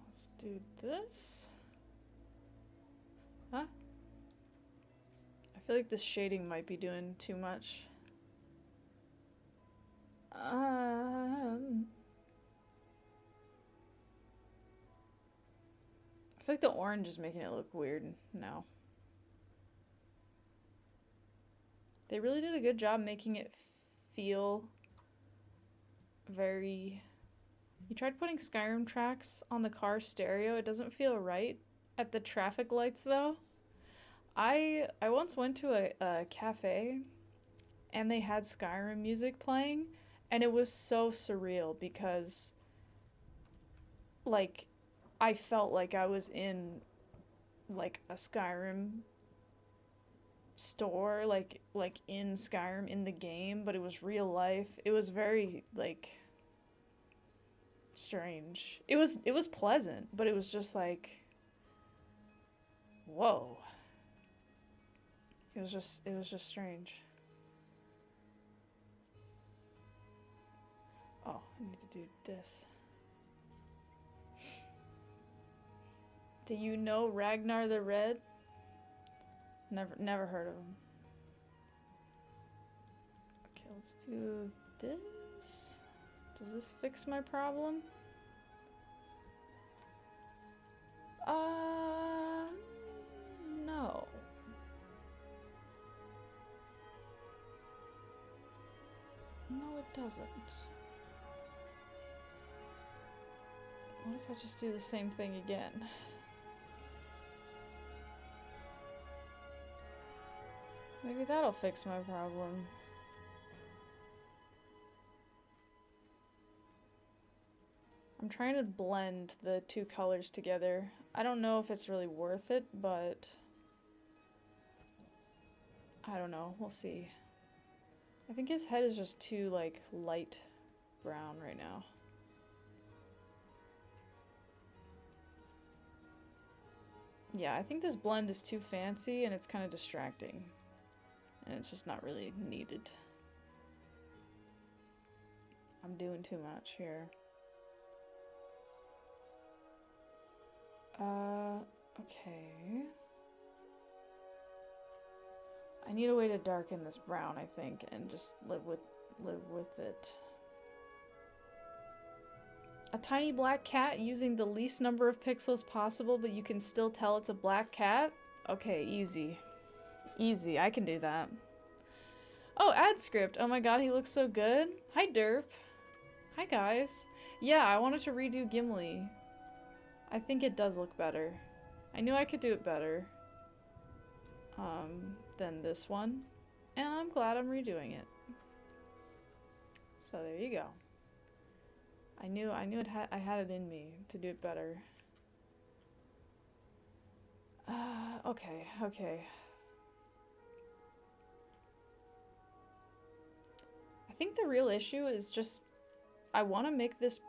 Let's do this. Huh? I feel like this shading might be doing too much. I feel like the orange is making it look weird now. They really did a good job making it feel very... You tried putting Skyrim tracks on the car stereo. It doesn't feel right at the traffic lights, though. I once went to a cafe, and they had Skyrim music playing, and it was so surreal because, like, I felt like I was in, like, a Skyrim store, like in Skyrim, in the game, but it was real life. It was very, like... strange. It was pleasant, but it was just like, whoa. It was just strange. Oh, I need to do this. Do you know Ragnar the Red? Never heard of him. Okay, let's do this. Does this fix my problem? No. No, it doesn't. What if I just do the same thing again? Maybe that'll fix my problem. I'm trying to blend the two colors together. I don't know if it's really worth it, but I don't know. We'll see. I think his head is just too, like, light brown right now. Yeah, I think this blend is too fancy and it's kind of distracting. And it's just not really needed. I'm doing too much here. Okay. I need a way to darken this brown, I think, and just live with it. A tiny black cat using the least number of pixels possible, but you can still tell it's a black cat? Okay, easy. Easy, I can do that. Oh, ad script. Oh my god, he looks so good. Hi, Derp. Hi, guys. Yeah, I wanted to redo Gimli. I think it does look better. I knew I could do it better than this one, and I'm glad I'm redoing it. So there you go. I knew I had it in me to do it better. Okay. I think the real issue is just I want to make this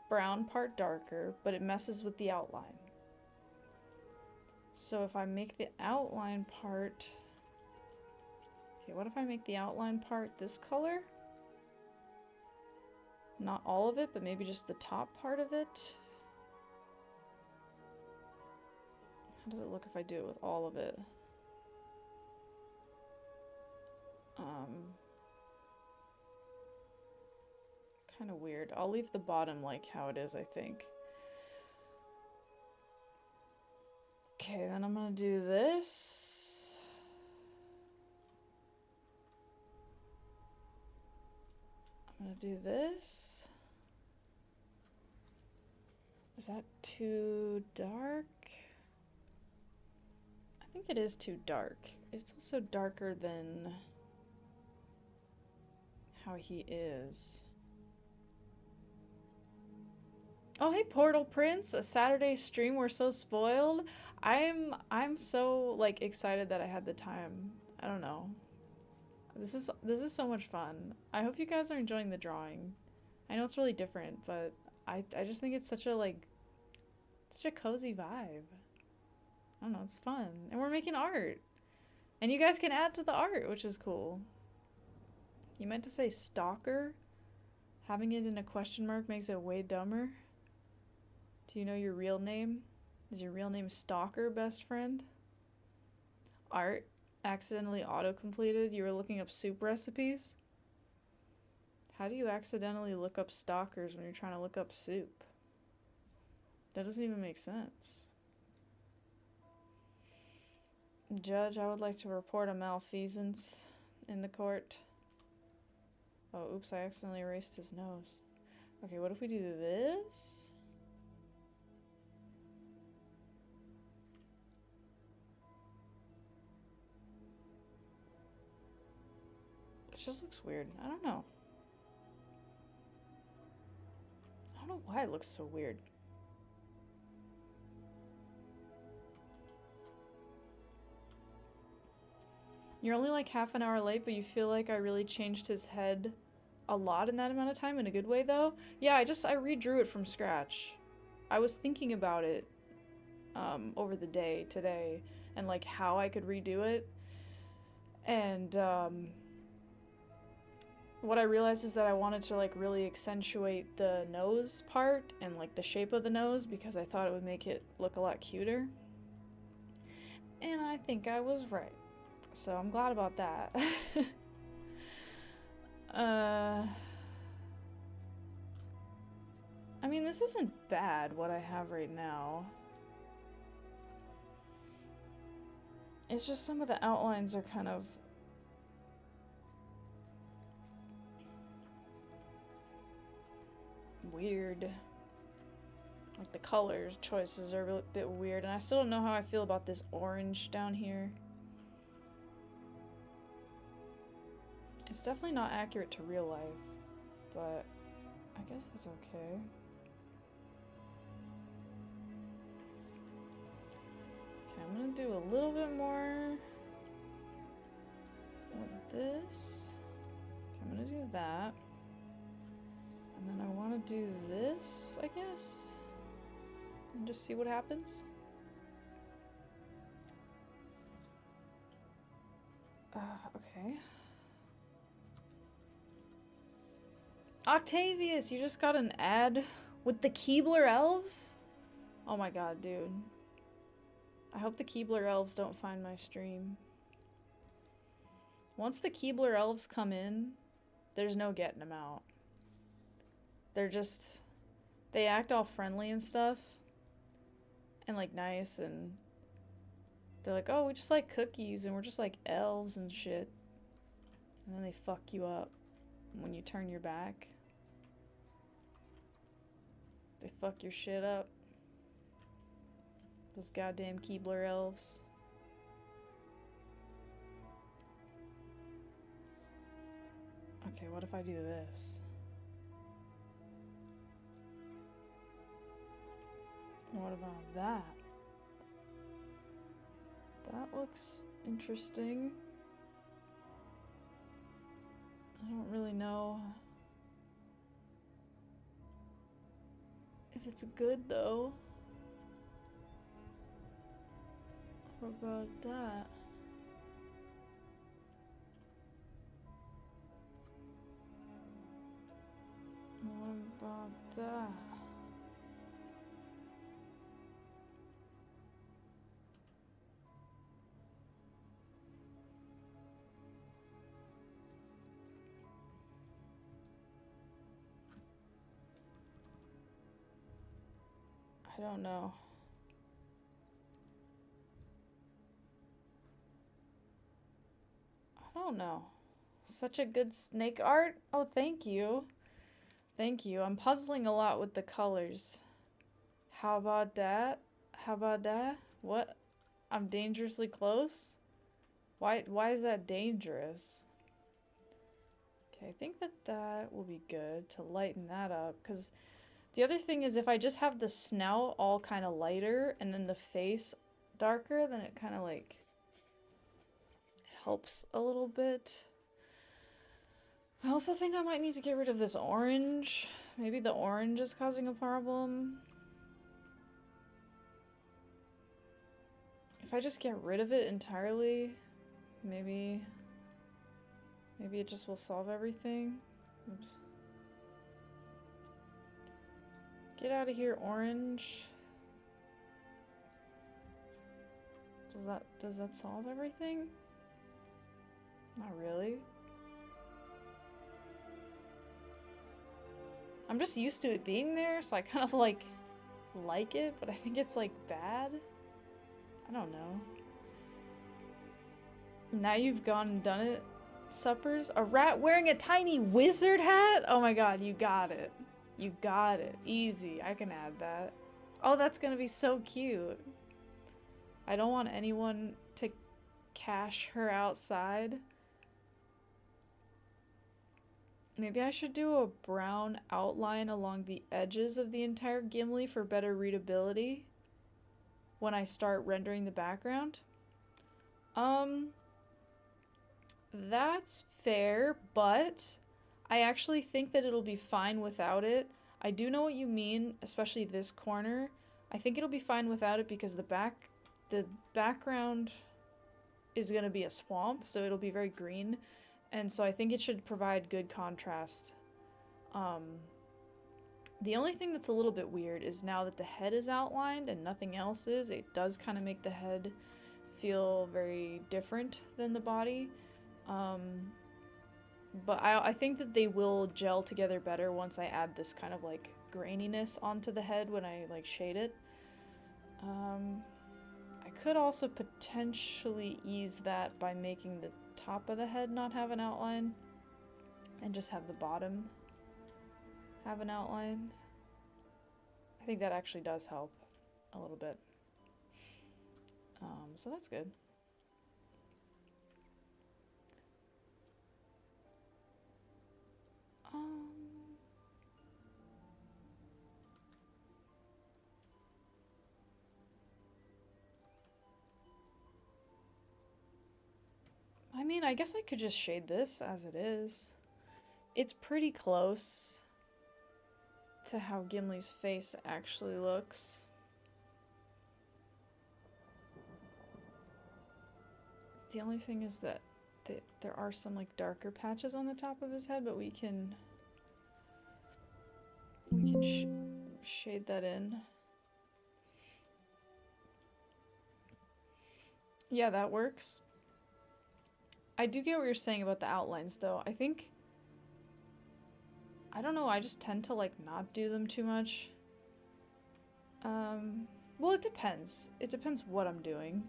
brown part darker, but it messes with the outline. So if I make the outline part... Okay, what if I make the outline part this color? Not all of it, but maybe just the top part of it. How does it look if I do it with all of it? Kind of weird. I'll leave the bottom like how it is, I think. Okay, then I'm gonna do this. I'm gonna do this. Is that too dark? I think it is too dark. It's also darker than how he is. Oh, hey Portal Prince, a Saturday stream. We're so spoiled. I'm so like excited that I had the time. I don't know. This is so much fun. I hope you guys are enjoying the drawing. I know it's really different, but I just think it's such a cozy vibe. I don't know, it's fun. And we're making art. And you guys can add to the art, which is cool. You meant to say stalker? Having it in a question mark makes it way dumber. Do you know your real name? Is your real name Stalker, best friend? Art accidentally auto-completed. You were looking up soup recipes? How do you accidentally look up stalkers when you're trying to look up soup? That doesn't even make sense. Judge, I would like to report a malfeasance in the court. Oh, oops, I accidentally erased his nose. Okay, what if we do this? It just looks weird. I don't know. I don't know why it looks so weird. You're only like half an hour late, but you feel like I really changed his head a lot in that amount of time, in a good way though. Yeah, I redrew it from scratch. I was thinking about it over the day today and like how I could redo it. And what I realized is that I wanted to like really accentuate the nose part and like the shape of the nose because I thought it would make it look a lot cuter. And I think I was right. So I'm glad about that. I mean, this isn't bad, what I have right now. It's just some of the outlines are kind of weird. Like the colors choices are a bit weird, and I still don't know how I feel about this orange down here. It's definitely not accurate to real life, but I guess that's okay. Okay, I'm gonna do a little bit more with this. Okay, I'm gonna do that. And then I want to do this, I guess, and just see what happens. Okay. Octavius, you just got an ad with the Keebler elves? Oh my god, dude. I hope the Keebler elves don't find my stream. Once the Keebler elves come in, there's no getting them out. They're just... They act all friendly and stuff. And like nice, and... They're like, oh, we just like cookies, and we're just like elves and shit. And then they fuck you up when you turn your back. They fuck your shit up. Those goddamn Keebler elves. Okay, what if I do this? What about that? That looks interesting. I don't really know if it's good though. What about that? What about that? I don't know. I don't know. Such a good snake art. Oh, thank you. Thank you. I'm puzzling a lot with the colors. How about that? How about that? What? I'm dangerously close? Why is that dangerous? Okay, I think that will be good to lighten that up, because the other thing is if I just have the snout all kind of lighter and then the face darker, then it kind of like helps a little bit. I also think I might need to get rid of this orange. Maybe the orange is causing a problem. If I just get rid of it entirely, maybe it just will solve everything. Oops. Get out of here, orange. Does that solve everything? Not really. I'm just used to it being there, so I kind of like it, but I think it's like bad. I don't know. Now you've gone and done it, Suppers. A rat wearing a tiny wizard hat? Oh my god, you got it. You got it. Easy. I can add that. Oh, that's gonna be so cute. I don't want anyone to cash her outside. Maybe I should do a brown outline along the edges of the entire Gimli for better readability when I start rendering the background. That's fair, but I actually think that it'll be fine without it. I do know what you mean, especially this corner. I think it'll be fine without it because the background is gonna be a swamp, so it'll be very green. And so I think it should provide good contrast. The only thing that's a little bit weird is now that the head is outlined and nothing else is, it does kind of make the head feel very different than the body. But I think that they will gel together better once I add this kind of like graininess onto the head when I like shade it. I could also potentially ease that by making the top of the head not have an outline and just have the bottom have an outline. I think that actually does help a little bit. So that's good. I mean, I guess I could just shade this as it is. It's pretty close to how Gimli's face actually looks. The only thing is that there are some like darker patches on the top of his head, but we can shade that in. Yeah, that works. I do get what you're saying about the outlines though. I don't know, I just tend to like not do them too much. Well, it depends. It depends what I'm doing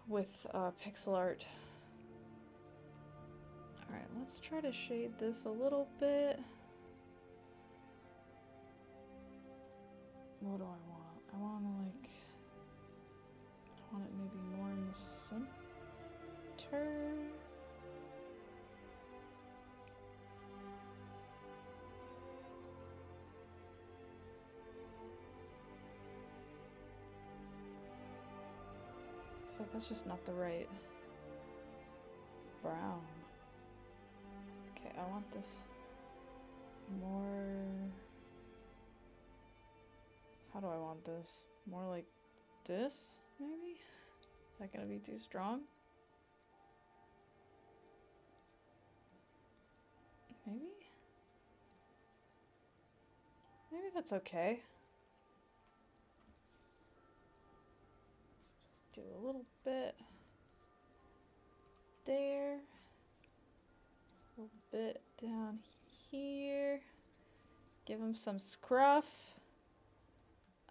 with pixel art. Alright, let's try to shade this a little bit. What do I want? I want it maybe more in the center. I feel like that's just not the right brown. Okay, I want this more... How do I want this? More like this, maybe? Is that gonna be too strong? Maybe? Maybe that's okay. Just do a little bit there. A little bit down here. Give him some scruff.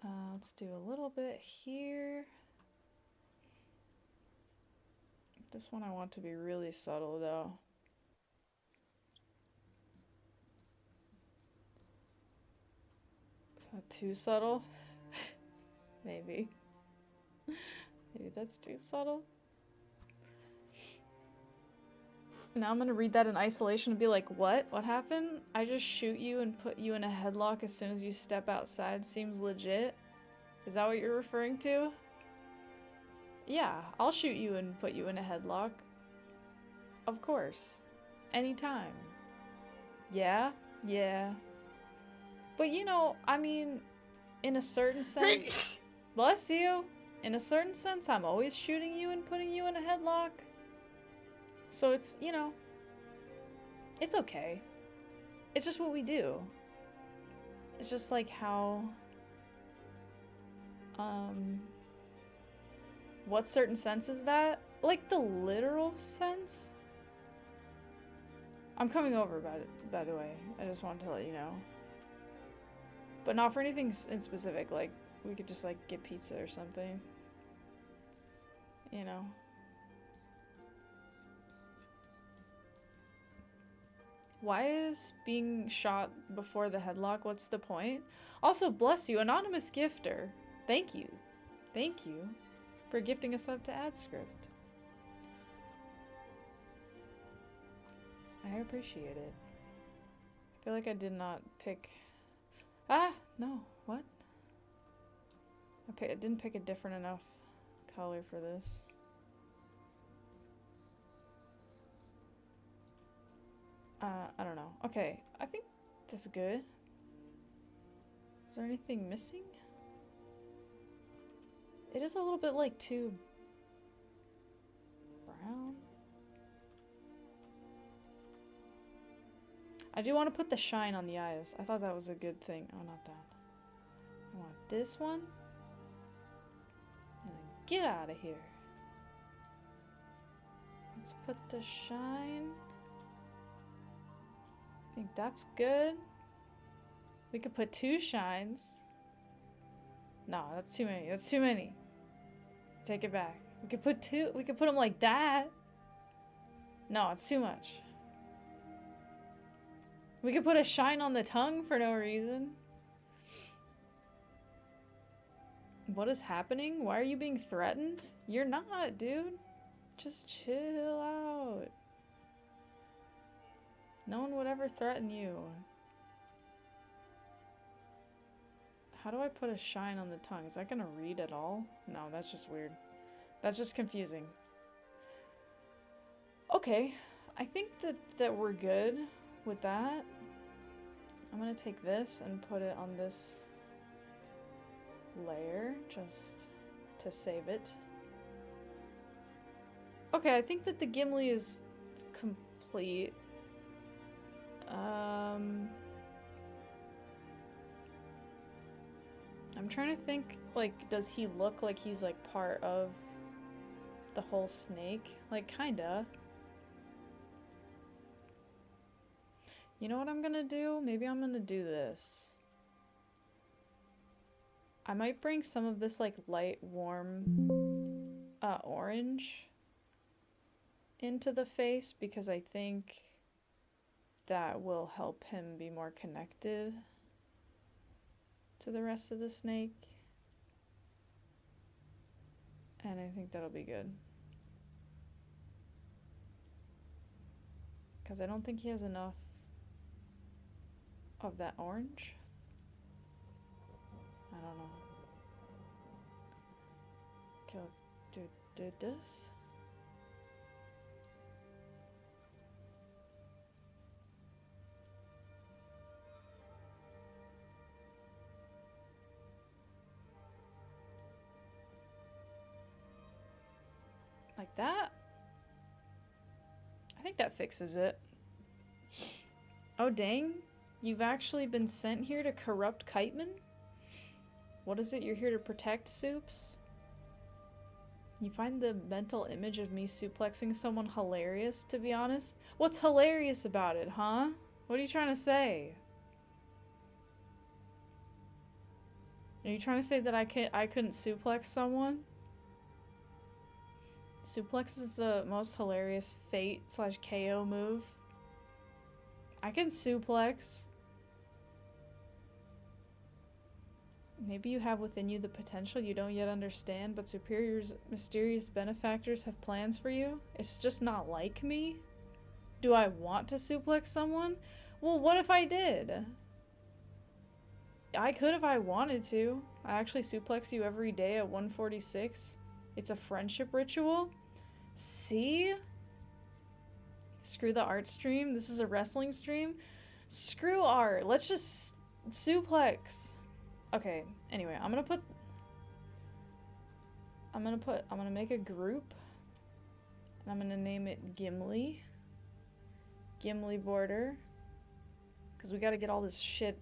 Let's do a little bit here. This one I want to be really subtle though. Is that too subtle? Maybe. Maybe that's too subtle. Now I'm gonna read that in isolation and be like, what? What happened? I just shoot you and put you in a headlock as soon as you step outside. Seems legit. Is that what you're referring to? Yeah, I'll shoot you and put you in a headlock. Of course. Anytime. Yeah? Yeah. But you know, I mean, in a certain sense... Bless you! In a certain sense, I'm always shooting you and putting you in a headlock. So it's, you know, it's okay. It's just what we do. It's just like how, what certain sense is that? Like the literal sense? I'm coming over, by the way. I just wanted to let you know. But not for anything in specific, like, we could just, like, get pizza or something. You know? Why is being shot before the headlock? What's the point? Also, bless you, anonymous gifter. Thank you. Thank you for gifting us up to AdScript. I appreciate it. I feel like I did not pick... Ah! No. What? I didn't pick a different enough color for this. I don't know. Okay, I think this is good. Is there anything missing? It is a little bit like too brown. I do want to put the shine on the eyes. I thought that was a good thing. Oh, not that. I want this one. And then get out of here. Let's put the shine. I think that's good. We could put 2 shines. No, that's too many. That's too many. Take it back. We could put 2. We could put them like that. No, it's too much. We could put a shine on the tongue for no reason. What is happening? Why are you being threatened? You're not, dude. Just chill out. No one would ever threaten you. How do I put a shine on the tongue? Is that gonna read at all? No, that's just weird. That's just confusing. Okay, I think that we're good with that. I'm gonna take this and put it on this layer just to save it. Okay, I think that the Gimli is complete. I'm trying to think, like, does he look like he's, like, part of the whole snake? Like, kinda. You know what I'm gonna do? Maybe I'm gonna do this. I might bring some of this, like, light, warm, orange into the face because I think that will help him be more connected to the rest of the snake. And I think that'll be good. Because I don't think he has enough of that orange. I don't know. Okay, let's do this. Like that? I think that fixes it. Oh dang, you've actually been sent here to corrupt Kiteman? What is it you're here to protect, Soups? You find the mental image of me suplexing someone hilarious, to be honest? What's hilarious about it, huh? What are you trying to say? Are you trying to say that I couldn't suplex someone? Suplex is the most hilarious fate/KO move. I can suplex. Maybe you have within you the potential you don't yet understand, but superior's mysterious benefactors have plans for you. It's just not like me. Do I want to suplex someone? Well, what if I did? I could if I wanted to. I actually suplex you every day at 146. It's a friendship ritual. See? Screw the art stream. This is a wrestling stream. Screw art. Let's just suplex. Okay, anyway, I'm gonna make a group. And I'm gonna name it Gimli. Gimli border. Because we gotta get all this shit.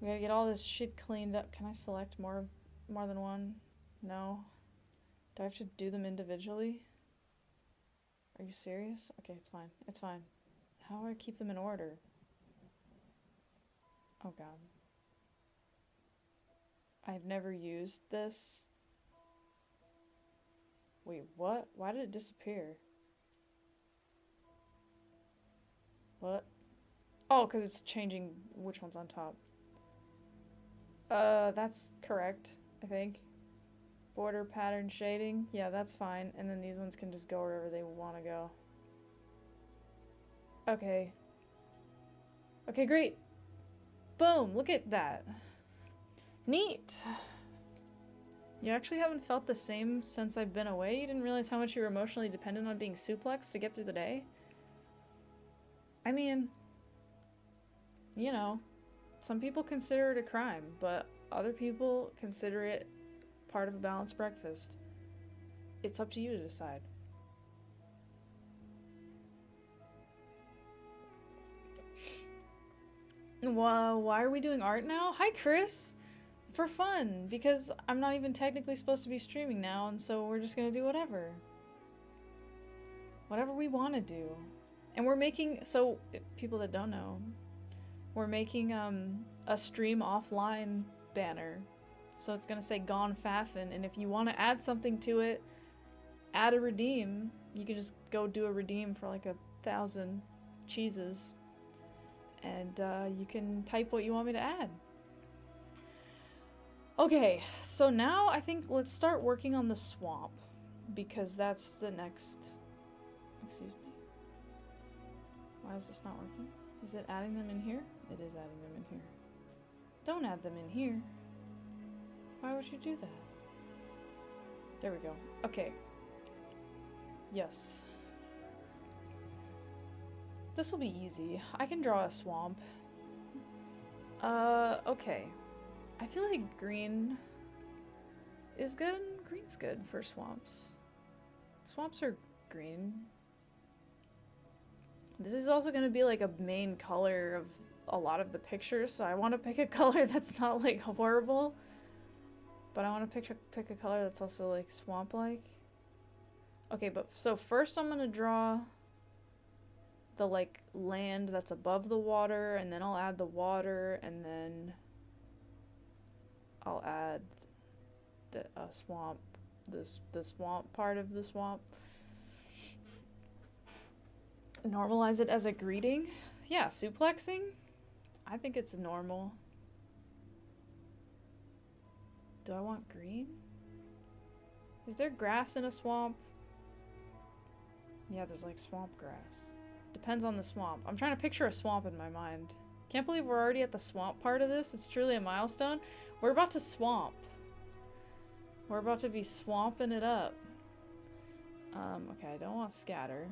We gotta get all this shit cleaned up. Can I select more than one? No. Do I have to do them individually? Are you serious? Okay, it's fine. It's fine. How do I keep them in order? Oh god. I've never used this. Wait, what? Why did it disappear? What? Oh, because it's changing which one's on top. That's correct, I think. Border pattern shading. Yeah, that's fine. And then these ones can just go wherever they want to go. Okay. Okay, great. Boom, look at that. Neat. You actually haven't felt the same since I've been away? You didn't realize how much you were emotionally dependent on being suplexed to get through the day? I mean, you know, some people consider it a crime, but other people consider it part of a balanced breakfast. It's up to you to decide. Well, why are we doing art now? Hi, Chris! For fun, because I'm not even technically supposed to be streaming now, and so we're just gonna do whatever. Whatever we want to do. And we're making, so, people that don't know, we're making a stream offline banner. So it's gonna say Gone Faffin, and if you want to add something to it, add a redeem. You can just go do a redeem for like 1,000 cheeses. And you can type what you want me to add. Okay, so now I think let's start working on the swamp, because that's the next... Excuse me. Why is this not working? Is it adding them in here? It is adding them in here. Don't add them in here. Why would you do that? There we go. Okay. Yes. This will be easy. I can draw a swamp. Okay. I feel like green is good. Green's good for swamps. Swamps are green. This is also going to be like a main color of a lot of the pictures, so I want to pick a color that's not like horrible. But I want to pick a color that's also like swamp-like. Okay, but so first I'm going to draw the like land that's above the water, and then I'll add the water, and then I'll add the swamp, the swamp part of the swamp. Normalize it as a greeting. Yeah, suplexing. I think it's normal. Do I want green? Is there grass in a swamp? Yeah, there's like swamp grass. Depends on the swamp. I'm trying to picture a swamp in my mind. Can't believe we're already at the swamp part of this. It's truly a milestone. We're about to swamp. We're about to be swamping it up. Okay, I don't want scatter.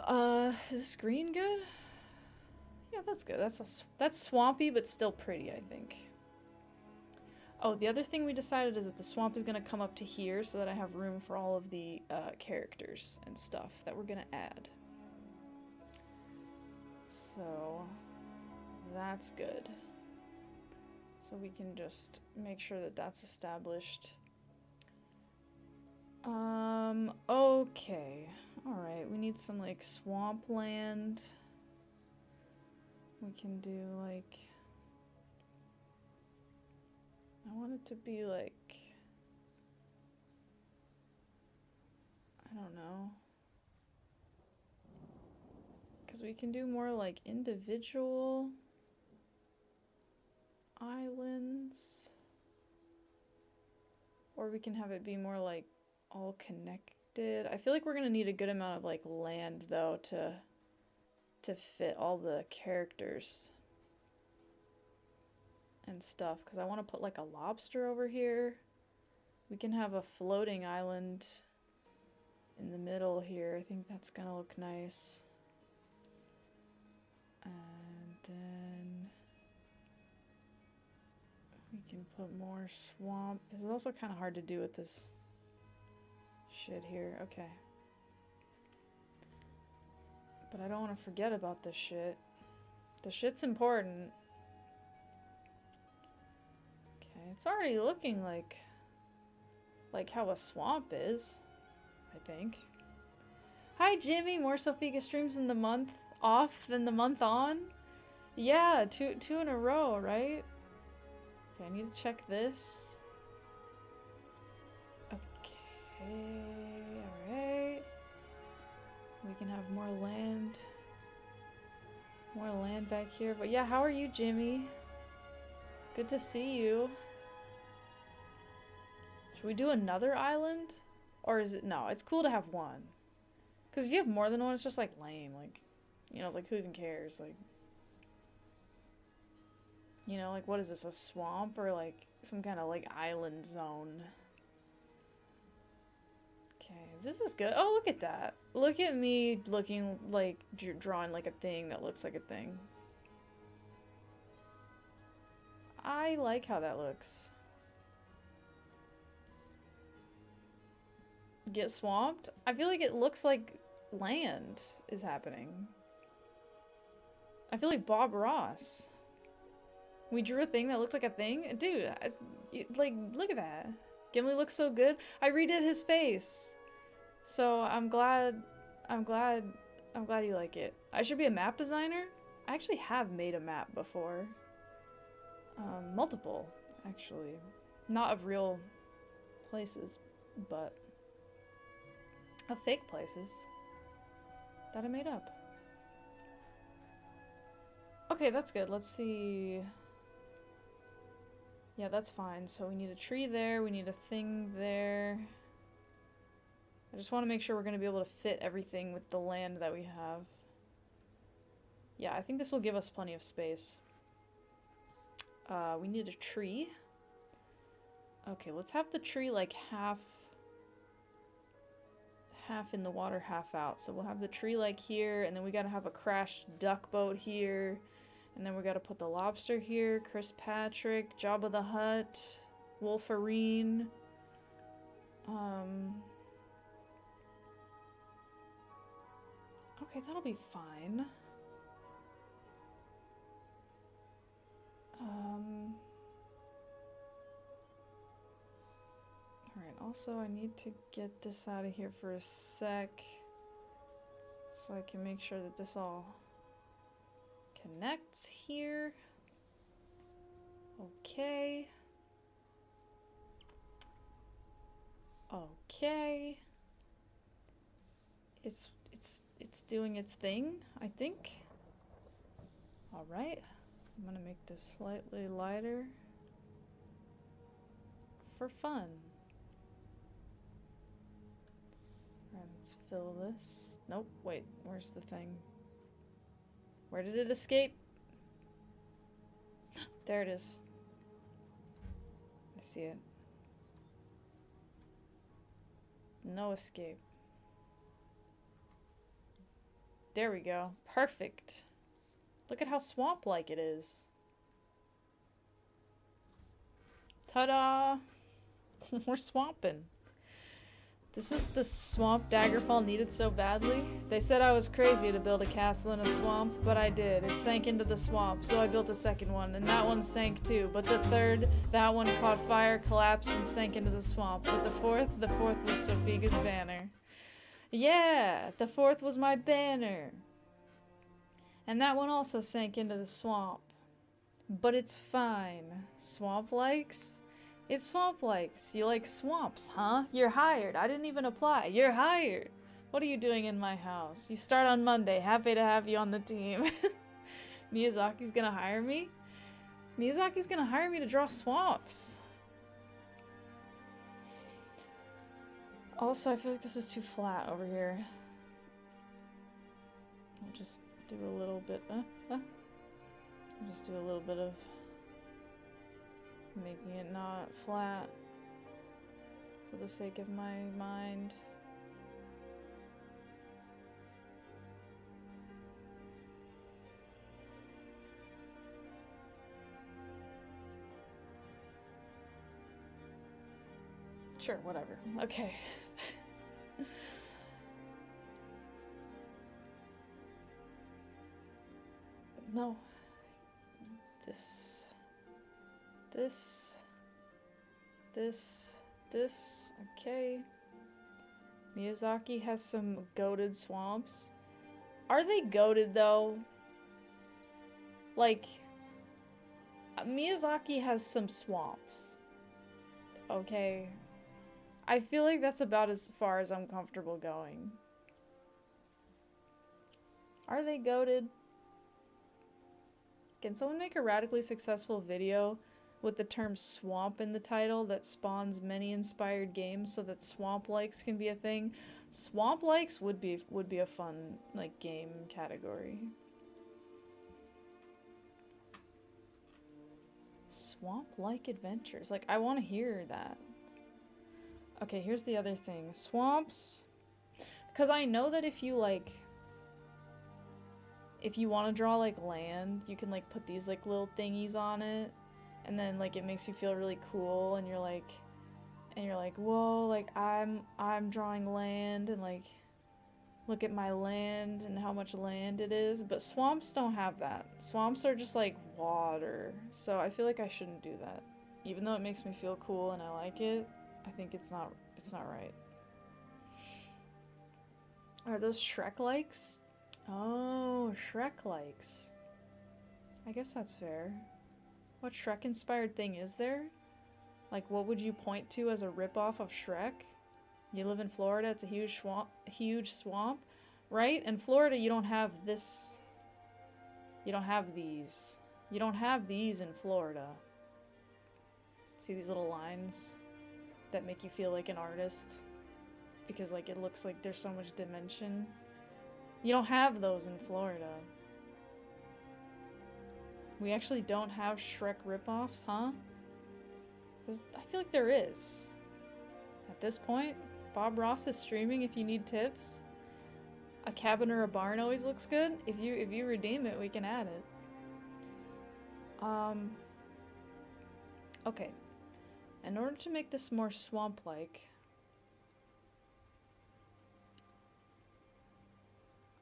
Is this green good? Yeah, that's good. That's swampy, but still pretty, I think. Oh, the other thing we decided is that the swamp is going to come up to here so that I have room for all of the characters and stuff that we're going to add. So, that's good. So we can just make sure that that's established. Okay. Alright, we need some, like, swampland. We can do, like... want it to be like, I don't know. Because we can do more like individual islands. Or we can have it be more like all connected. I feel like we're gonna need a good amount of like land though to fit all the characters and stuff, because I want to put like a lobster over here. We can have a floating island in the middle here. I think that's gonna look nice. And then we can put more swamp. This is also kind of hard to do with this shit here. Okay. But I don't want to forget about this shit. The shit's important. Okay, it's already looking like how a swamp is, I think. Hi Jimmy, more Sofika streams in the month off than the month on? Yeah, two in a row, right? Okay, I need to check this. Okay, alright. We can have more land. More land back here. But yeah, how are you, Jimmy? Good to see you. Should we do another island? Or is it... No, it's cool to have one. Because if you have more than one, it's just like lame. Like, you know, like who even cares? Like, you know, like what is this? A swamp or like some kind of like island zone? Okay, this is good. Oh, look at that. Look at me looking like drawing like a thing that looks like a thing. I like how that looks. Get swamped? I feel like it looks like land is happening. I feel like Bob Ross. We drew a thing that looked like a thing? Dude, like, look at that. Gimli looks so good. I redid his face. So I'm glad you like it. I should be a map designer? I actually have made a map before. Multiple, actually. Not of real places, but of fake places that I made up. Okay, that's good. Let's see. Yeah, that's fine. So we need a tree there. We need a thing there. I just want to make sure we're going to be able to fit everything with the land that we have. Yeah, I think this will give us plenty of space. We need a tree. Okay, let's have the tree like half in the water, half out. So we'll have the tree like here, and then we gotta have a crashed duck boat here. And then we gotta put the lobster here, Chris Patrick, Jabba the Hutt, Wolverine. Okay, that'll be fine. Alright, also I need to get this out of here for a sec so I can make sure that this all connects here. Okay. Okay. It's doing its thing, I think. Alright. I'm gonna make this slightly lighter for fun. Alright, let's fill this. Nope, wait, where's the thing? Where did it escape? There it is. I see it. No escape. There we go. Perfect. Look at how swamp-like it is. Ta-da! We're swamping. This is the swamp Daggerfall needed so badly. They said I was crazy to build a castle in a swamp, but I did. It sank into the swamp, so I built a second one, and that one sank too. But the third, that one caught fire, collapsed, and sank into the swamp. But the fourth was Sophia's banner. Yeah, the fourth was my banner. And that one also sank into the swamp. But it's fine. Swamp likes? It's swamp likes. You like swamps, huh? You're hired. I didn't even apply. You're hired. What are you doing in my house? You start on Monday. Happy to have you on the team. Miyazaki's gonna hire me? Miyazaki's gonna hire me to draw swamps. Also, I feel like this is too flat over here. I'll just do a little bit, I'll just do a little bit of making it not flat for the sake of my mind. Sure, whatever. Okay. No. This. Okay. Miyazaki has some goated swamps. Are they goated though? Like, Miyazaki has some swamps. Okay. I feel like that's about as far as I'm comfortable going. Are they goated? Can someone make a radically successful video with the term swamp in the title that spawns many inspired games so that swamp likes can be a thing? Swamp likes would be a fun like game category. Swamp like adventures. Like I want to hear that. Okay, here's the other thing. Swamps, because I know that if you like if you want to draw like land, you can like put these like little thingies on it, and then like it makes you feel really cool, and you're like whoa, like I'm drawing land, and like look at my land and how much land it is. But swamps don't have that. Swamps are just like water, so I feel like I shouldn't do that. Even though it makes me feel cool and I like it, I think it's not right. Are those Shrek likes? Oh, Shrek likes. I guess that's fair. What Shrek inspired thing is there? Like, what would you point to as a ripoff of Shrek? You live in Florida, it's a huge swamp, right? In Florida, you don't have this. You don't have these. You don't have these in Florida. See these little lines that make you feel like an artist? Because, like, it looks like there's so much dimension. You don't have those in Florida. We actually don't have Shrek ripoffs, huh? I feel like there is. At this point, Bob Ross is streaming if you need tips. A cabin or a barn always looks good. If you redeem it, we can add it. Okay. In order to make this more swamp-like,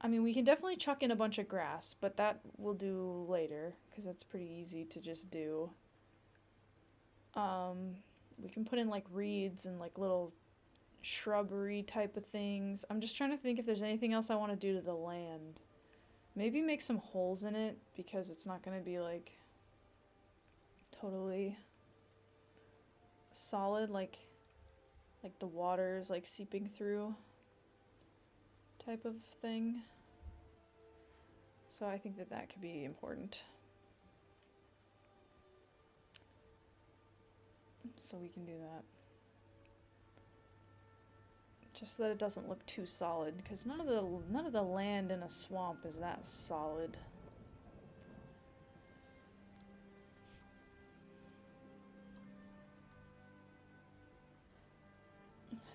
I mean, we can definitely chuck in a bunch of grass, but that we'll do later, because that's pretty easy to just do. We can put in, like, reeds and, like, little shrubbery type of things. I'm just trying to think if there's anything else I want to do to the land. Maybe make some holes in it, because it's not going to be, like, totally solid, like the water is, like, seeping through type of thing. So I think that could be important. So we can do that. Just so that it doesn't look too solid, because none of the land in a swamp is that solid.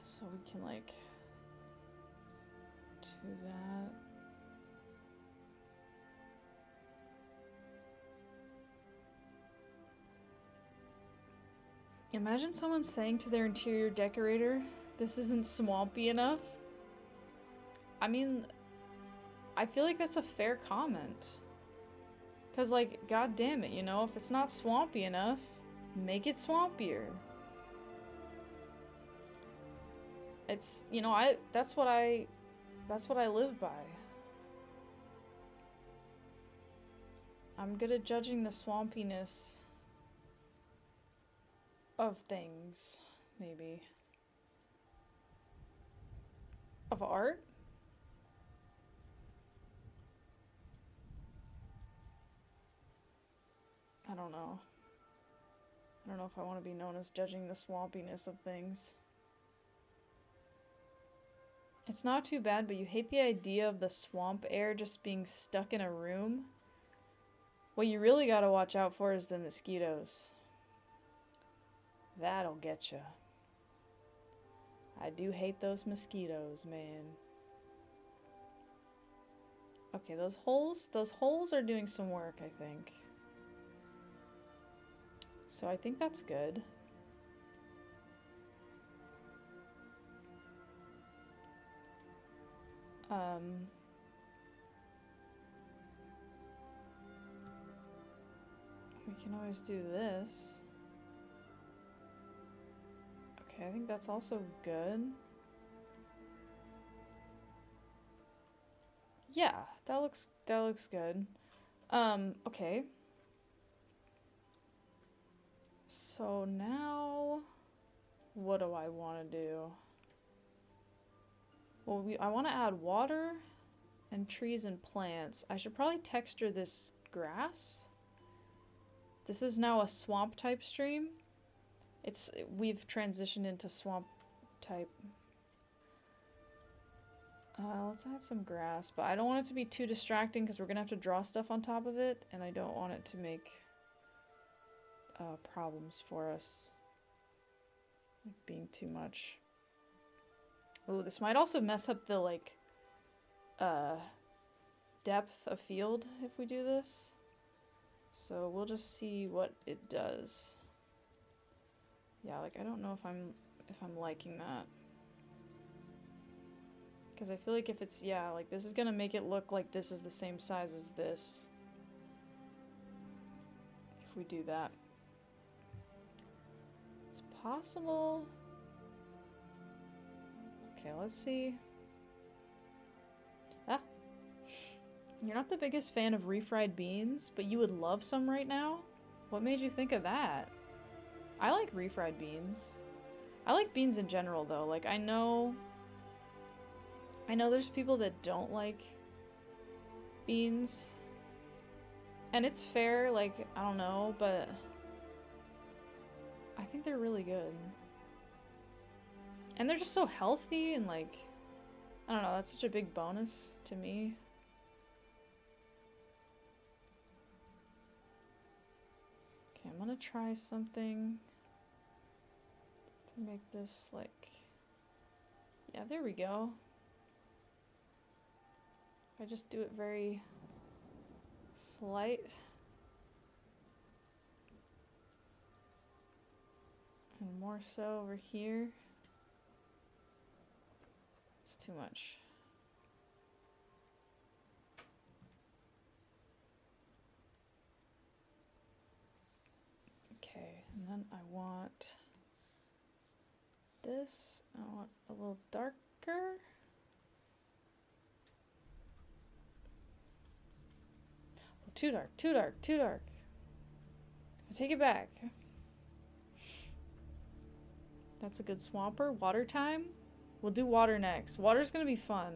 So we can like do that. Imagine someone saying to their interior decorator, "This isn't swampy enough." I mean, I feel like that's a fair comment. Cause like, god damn it, you know, if it's not swampy enough, make it swampier. It's, you know, that's what I live by. I'm good at judging the swampiness of things, maybe. Of art? I don't know. I don't know if I want to be known as judging the swampiness of things. It's not too bad, but you hate the idea of the swamp air just being stuck in a room. What you really gotta watch out for is the mosquitoes. That'll get you. I do hate those mosquitoes, man. Okay, those holes are doing some work, I think. So I think that's good. We can always do this. Okay, I think that's also good. Yeah, that looks good. Okay. So now, what do I want to do? Well, I want to add water and trees and plants. I should probably texture this grass. This is now a swamp type stream. We've transitioned into swamp type. Let's add some grass, but I don't want it to be too distracting because we're gonna have to draw stuff on top of it, and I don't want it to make problems for us. Like being too much. Oh, this might also mess up the like depth of field if we do this. So we'll just see what it does. Yeah, like I don't know if I'm liking that. Because I feel like if it's, yeah, like this is gonna make it look like this is the same size as this. If we do that. It's possible. Okay, let's see. Ah! You're not the biggest fan of refried beans, but you would love some right now? What made you think of that? I like refried beans. I like beans in general though. Like I know there's people that don't like beans. And it's fair, like, I don't know, but I think they're really good. And they're just so healthy and like, I don't know, that's such a big bonus to me. Okay, I'm gonna try something to make this like, yeah, there we go. I just do it very slight. And more so over here. It's too much. Okay, and then I want this. I want a little darker. Too dark, too dark, too dark. I take it back. That's a good swamper. Water time? We'll do water next. Water's gonna be fun.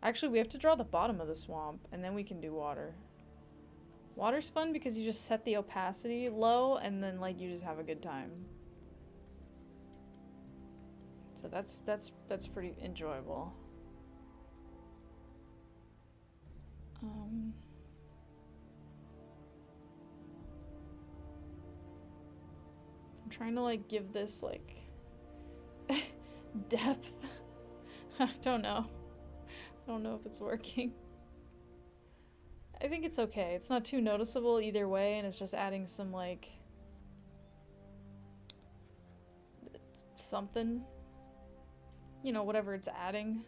Actually, we have to draw the bottom of the swamp, and then we can do water. Water's fun because you just set the opacity low, and then like you just have a good time. So that's pretty enjoyable. I'm trying to like give this like depth. I don't know. I don't know if it's working. I think it's okay. It's not too noticeable either way, and it's just adding some like something. You know, whatever it's adding.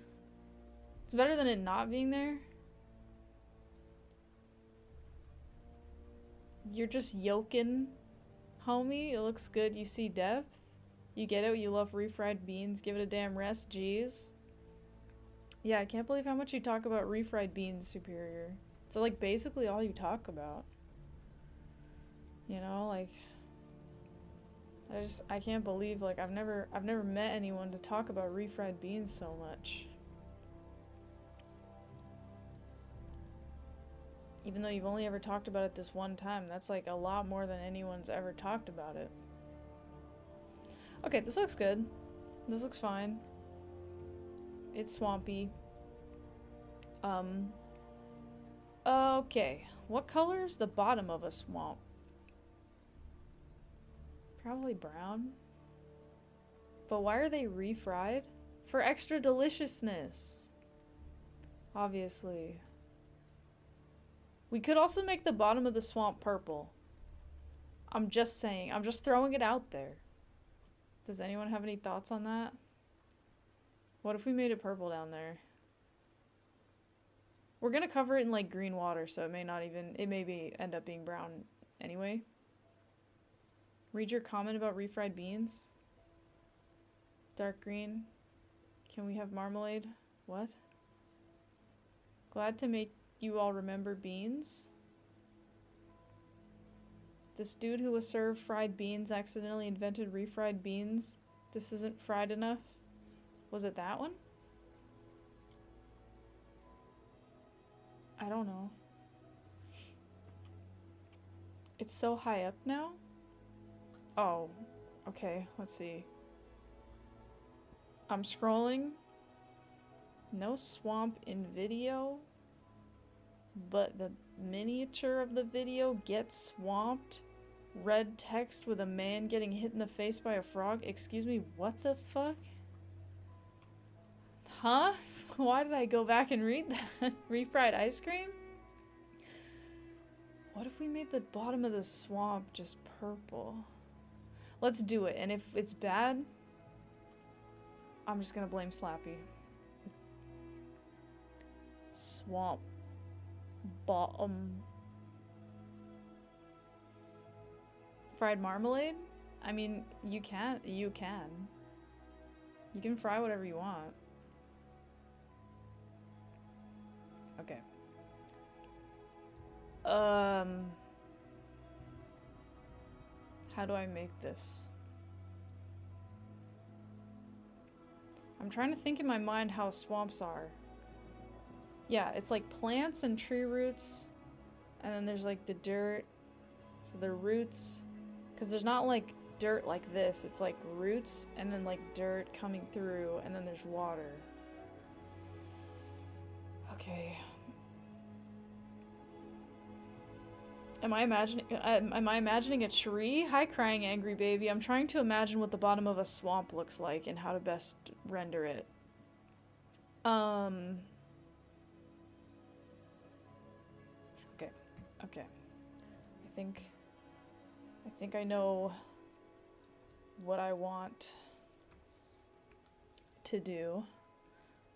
It's better than it not being there. You're just yoking, homie. It looks good. You see depth. You get it. You love refried beans. Give it a damn rest. Jeez. Yeah, I can't believe how much you talk about refried beans, Superior. It's like basically all you talk about. You know, like I can't believe, like, I've never met anyone to talk about refried beans so much. Even though you've only ever talked about it this one time, that's like a lot more than anyone's ever talked about it. Okay, this looks good. This looks fine. It's swampy. Okay. What color is the bottom of a swamp? Probably brown. But why are they refried? For extra deliciousness. Obviously. We could also make the bottom of the swamp purple. I'm just saying. I'm just throwing it out there. Does anyone have any thoughts on that? What if we made it purple down there? We're gonna cover it in like green water, so it may not even, it may end up being brown anyway. Read your comment about refried beans. Dark green. Can we have marmalade? What? Glad to make you all remember beans. This dude who was served fried beans accidentally invented refried beans. This isn't fried enough. Was it that one? I don't know. It's so high up now? Oh, okay, let's see. I'm scrolling. No swamp in video, but the miniature of the video gets swamped. Red text with a man getting hit in the face by a frog. Excuse me, what the fuck? Huh? Why did I go back and read that? Refried ice cream? What if we made the bottom of the swamp just purple? Let's do it, and if it's bad, I'm just gonna blame Slappy. Swamp bottom. Fried marmalade? I mean, you can. You can fry whatever you want. Okay. How do I make this? I'm trying to think in my mind how swamps are. Yeah, it's like plants and tree roots, and then there's like the dirt. So the roots, because there's not like dirt like this, it's like roots and then like dirt coming through, and then there's water. Okay. Am I imagining a tree? Hi, crying angry baby. I'm trying to imagine what the bottom of a swamp looks like and how to best render it. Okay. I think I know what I want to do.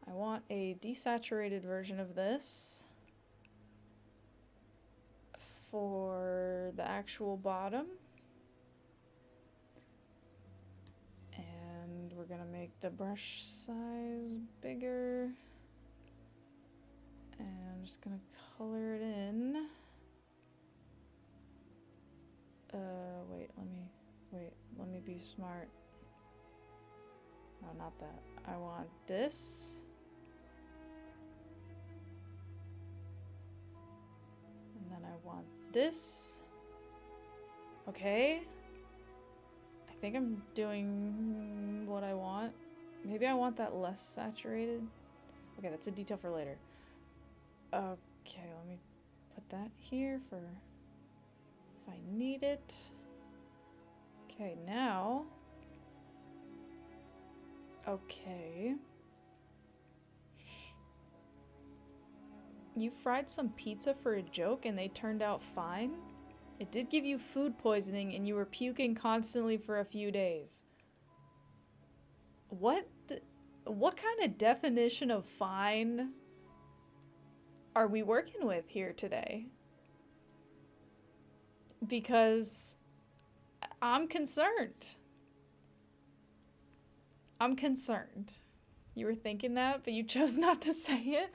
I want a desaturated version of this for the actual bottom. And we're gonna make the brush size bigger. And I'm just gonna color it in. Let me be smart. No, not that. I want this. And then I want this. Okay. I think I'm doing what I want. Maybe I want that less saturated. Okay, that's a detail for later. Okay, let me put that here for if I need it. Okay, now. Okay. You fried some pizza for a joke and they turned out fine? It did give you food poisoning and you were puking constantly for a few days. What kind of definition of fine are we working with here today? Because I'm concerned. I'm concerned. You were thinking that, but you chose not to say it.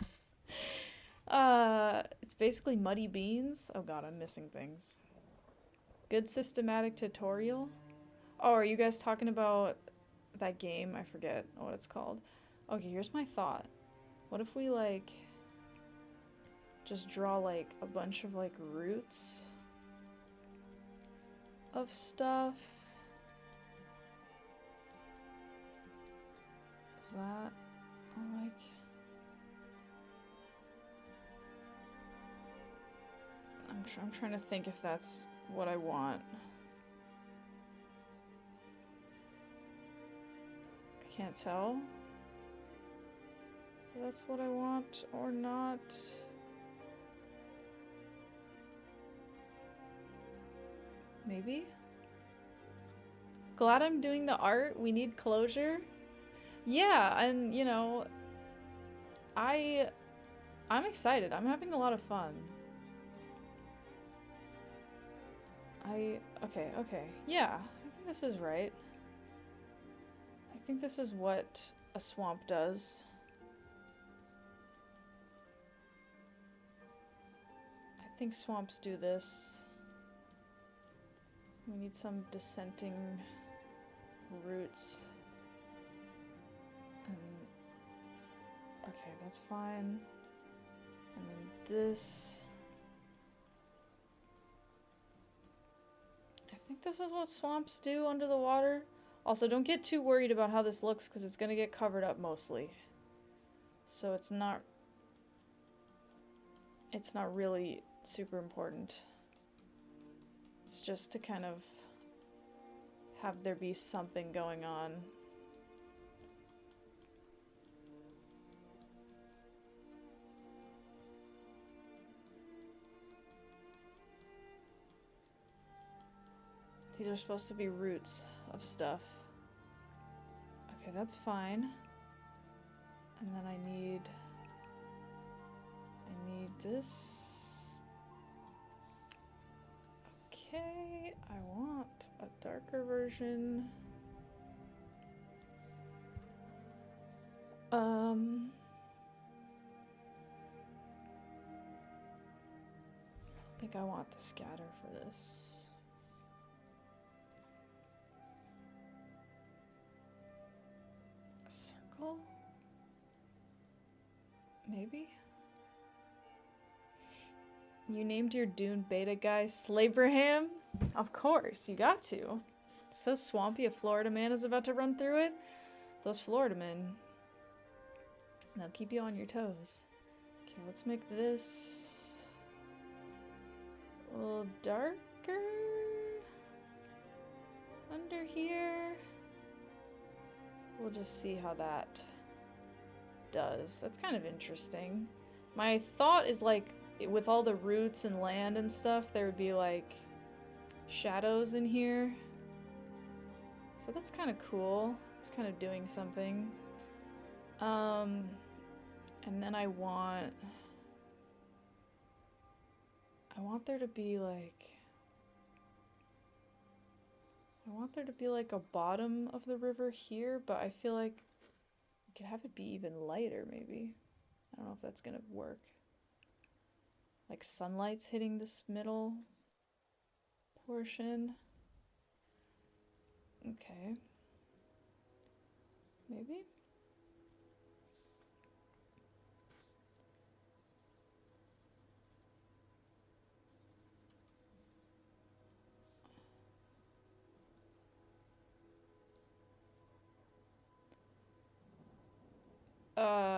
It's basically muddy beans. Oh god, I'm missing things. Good systematic tutorial. Oh, are you guys talking about that game? I forget what it's called. Okay, here's my thought. What if we like just draw like a bunch of like roots of stuff? Is that like I'm trying to think if that's what I want. I can't tell if that's what I want or not. Maybe? Glad I'm doing the art. We need closure. Yeah, and you know, I'm excited. I'm having a lot of fun. Okay. Yeah, I think this is right. I think this is what a swamp does. I think swamps do this. We need some dissenting roots. Okay, that's fine. And then this. I think this is what swamps do under the water. Also, don't get too worried about how this looks because it's going to get covered up mostly. So it's not really super important. It's just to kind of have there be something going on. These are supposed to be roots of stuff. Okay, that's fine. And then I need this. Okay, I want a darker version. I think I want the scatter for this. A circle? Maybe? You named your Dune beta guy Slabraham? Of course, you got to. It's so swampy a Florida man is about to run through it. Those Florida men, they'll keep you on your toes. Okay, let's make this a little darker under here. We'll just see how that does. That's kind of interesting. My thought is like, with all the roots and land and stuff, there would be like shadows in here. So that's kind of cool. It's kind of doing something. And then I want there to be like a bottom of the river here, but I feel like we could have it be even lighter maybe. I don't know if that's gonna work. Like sunlight's hitting this middle portion. Okay. Maybe?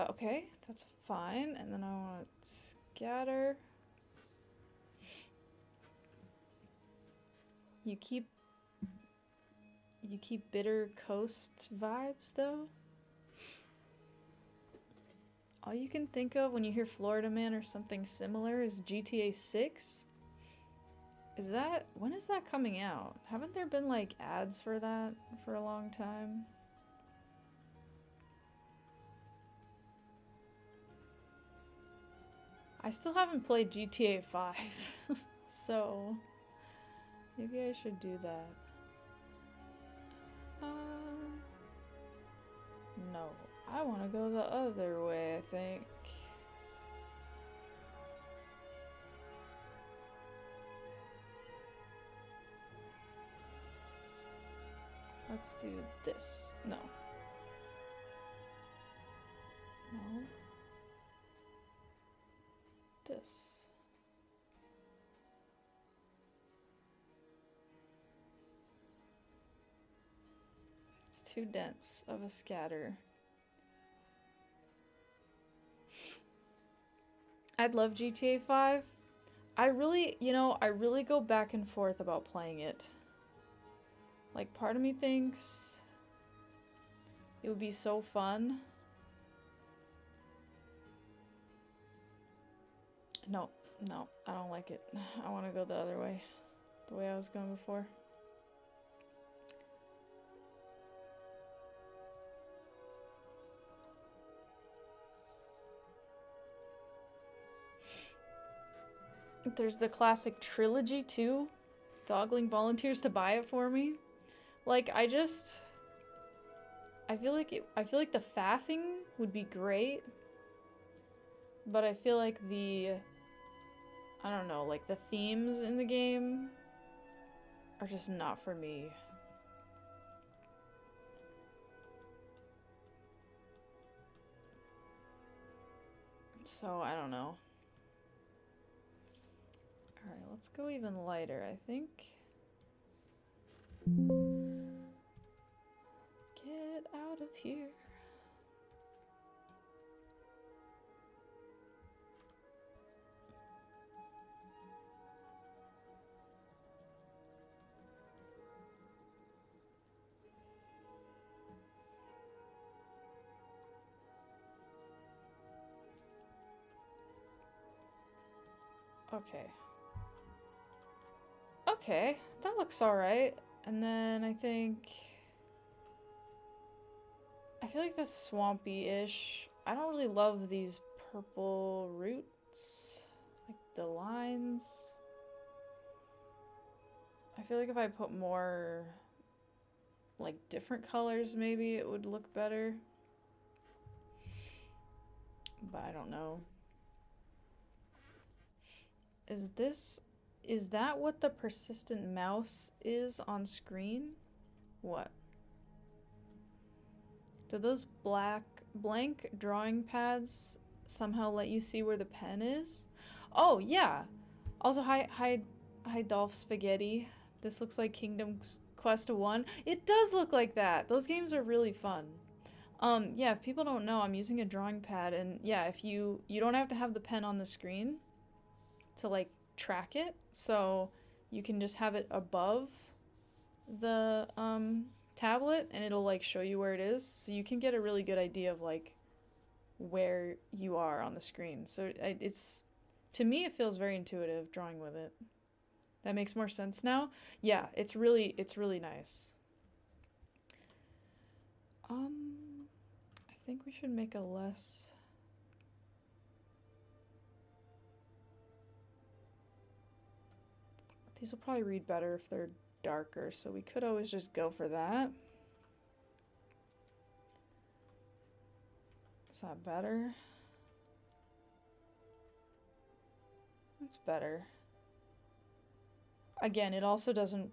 Okay, that's fine. And then I want to scatter. You keep Bitter Coast vibes though? All you can think of when you hear Florida Man or something similar is GTA 6? When is that coming out? Haven't there been like ads for that for a long time? I still haven't played GTA 5, so maybe I should do that. No, I want to go the other way, I think. Let's do this. No. No. This. It's too dense of a scatter. I'd love GTA 5. I really go back and forth about playing it. Like, part of me thinks it would be so fun. No, I don't like it. I want to go the other way. The way I was going before. There's the classic trilogy too. Goggling volunteers to buy it for me. Like, I feel like the faffing would be great. But I feel like I don't know, like the themes in the game are just not for me. So, I don't know. Alright, let's go even lighter, I think. Get out of here. Okay. Okay, that looks alright. And then I feel like that's swampy-ish. I don't really love these purple roots. Like the lines. I feel like if I put more like different colors maybe it would look better. But I don't know. Is that what the persistent mouse is on screen? What? Do those blank drawing pads somehow let you see where the pen is? Oh, yeah. Also, hi Dolph Spaghetti. This looks like Kingdom Quest 1. It does look like that. Those games are really fun. Yeah, if people don't know, I'm using a drawing pad, and yeah, if you don't have to have the pen on the screen to like track it, so you can just have it above the tablet and it'll like show you where it is, so you can get a really good idea of like where you are on the screen. So it's, to me, it feels very intuitive drawing with it. That makes more sense now. Yeah, it's really nice. I think we should make a less. These will probably read better if they're darker, so we could always just go for that. Is that better? That's better. Again, it also doesn't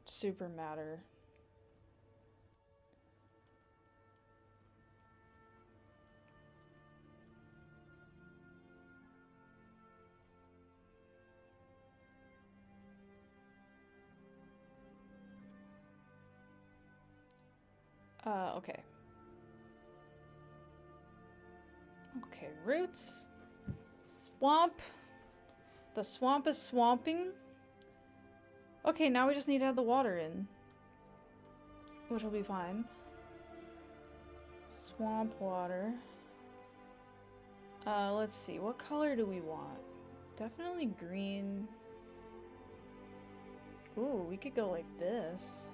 super matter. Okay. Okay, roots. Swamp. The swamp is swamping. Okay, now we just need to add the water in, which will be fine. Swamp water. Let's see. What color do we want? Definitely green. Ooh, we could go like this.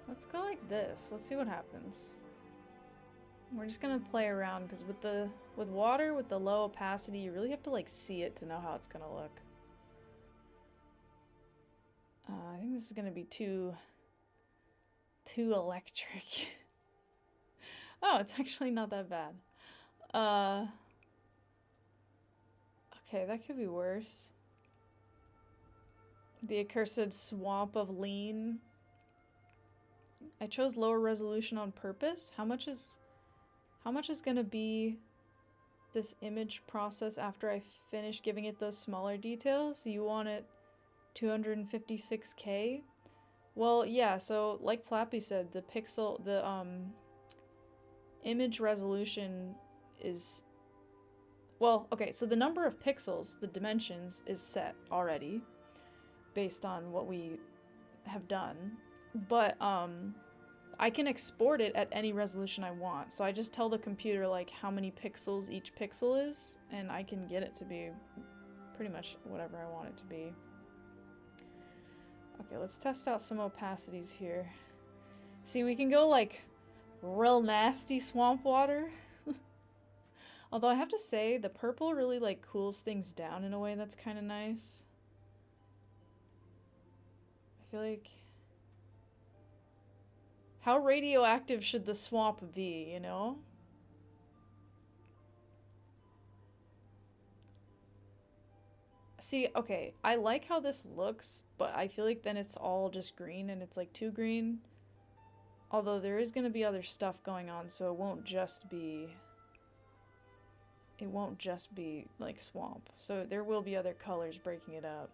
Let's go like this. Let's see what happens. We're just gonna play around because with water with the low opacity, you really have to like see it to know how it's gonna look. I think this is gonna be too electric. Oh, it's actually not that bad. Okay, that could be worse. The accursed swamp of lean. I chose lower resolution on purpose. How much is gonna be this image process after I finish giving it those smaller details? You want it 256K? Well, yeah, so like Slappy said, the image resolution is, well, okay, so the number of pixels, the dimensions, is set already based on what we have done, but I can export it at any resolution I want. So I just tell the computer like how many pixels each pixel is, and I can get it to be pretty much whatever I want it to be. Okay, let's test out some opacities here. See, we can go like real nasty swamp water. Although I have to say, the purple really like cools things down in a way that's kind of nice. I feel like... How radioactive should the swamp be, you know? See, okay, I like how this looks, but I feel like then it's all just green and it's like too green. Although there is going to be other stuff going on, so it won't just be like swamp. So there will be other colors breaking it up.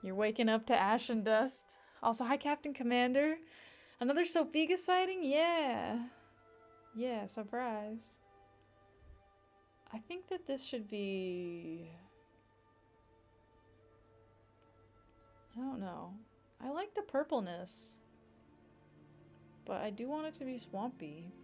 You're waking up to ash and dust. Also, hi Captain Commander. Another Sophiga sighting? Yeah. Yeah, surprise. I think that this should be... I don't know. I like the purpleness. But I do want it to be swampy.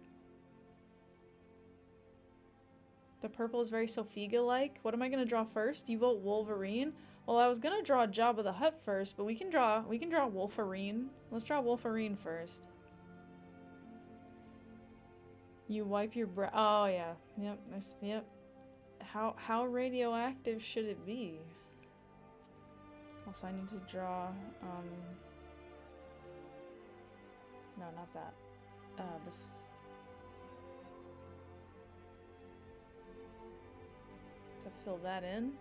The purple is very Sophiga-like. What am I gonna draw first? You vote Wolverine? Well, I was gonna draw Jabba the Hutt first, but we can draw Wolverine. Let's draw Wolverine first. You wipe your brow. Oh yeah. Yep. Yep. How radioactive should it be? Also, I need to draw. No, not that. This. To fill that in.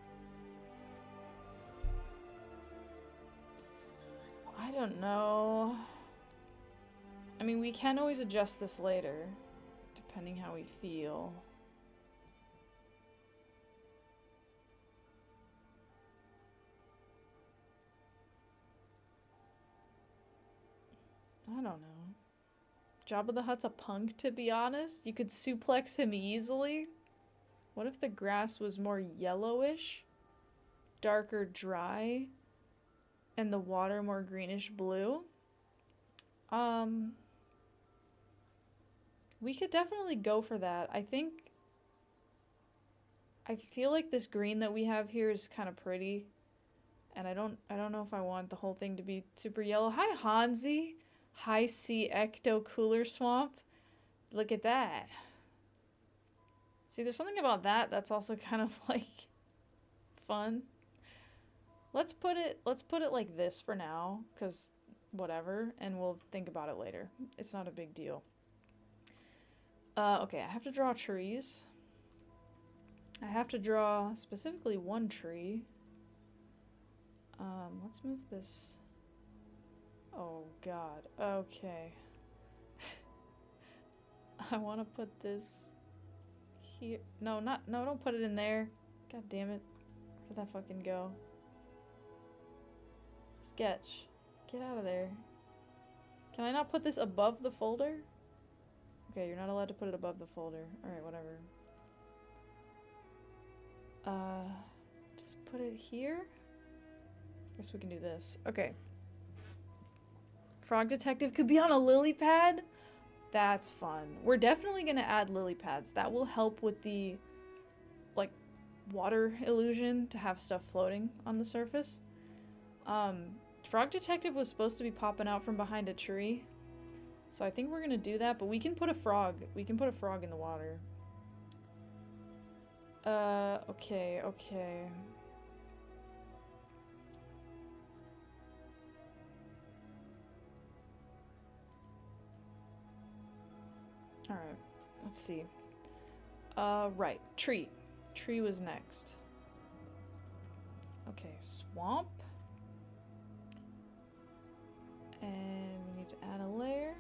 I don't know. I mean, we can always adjust this later, depending how we feel. I don't know. Jabba the Hutt's a punk, to be honest. You could suplex him easily. What if the grass was more yellowish, darker dry, and the water more greenish blue? We could definitely go for that. I feel like this green that we have here is kind of pretty, and I don't know if I want the whole thing to be super yellow. Hi Hansi, High Sea Ecto Cooler Swamp. Look at that. See, there's something about that that's also kind of like fun. Let's put it like this for now, cause whatever, and we'll think about it later. It's not a big deal. Okay, I have to draw trees. I have to draw specifically one tree. Let's move this. Oh God. Okay. I want to put this here. No, don't put it in there. God damn it. Where'd that fucking go? Sketch. Get out of there. Can I not put this above the folder? Okay, you're not allowed to put it above the folder. Alright, whatever. Just put it here? Guess we can do this. Okay. Frog Detective could be on a lily pad? That's fun. We're definitely gonna add lily pads. That will help with the, like, water illusion to have stuff floating on the surface. Frog Detective was supposed to be popping out from behind a tree. So I think we're gonna do that, but we can put a frog. We can put a frog in the water. Okay. Alright, let's see. Right, tree. Tree was next. Okay, swamp. And we need to add a layer.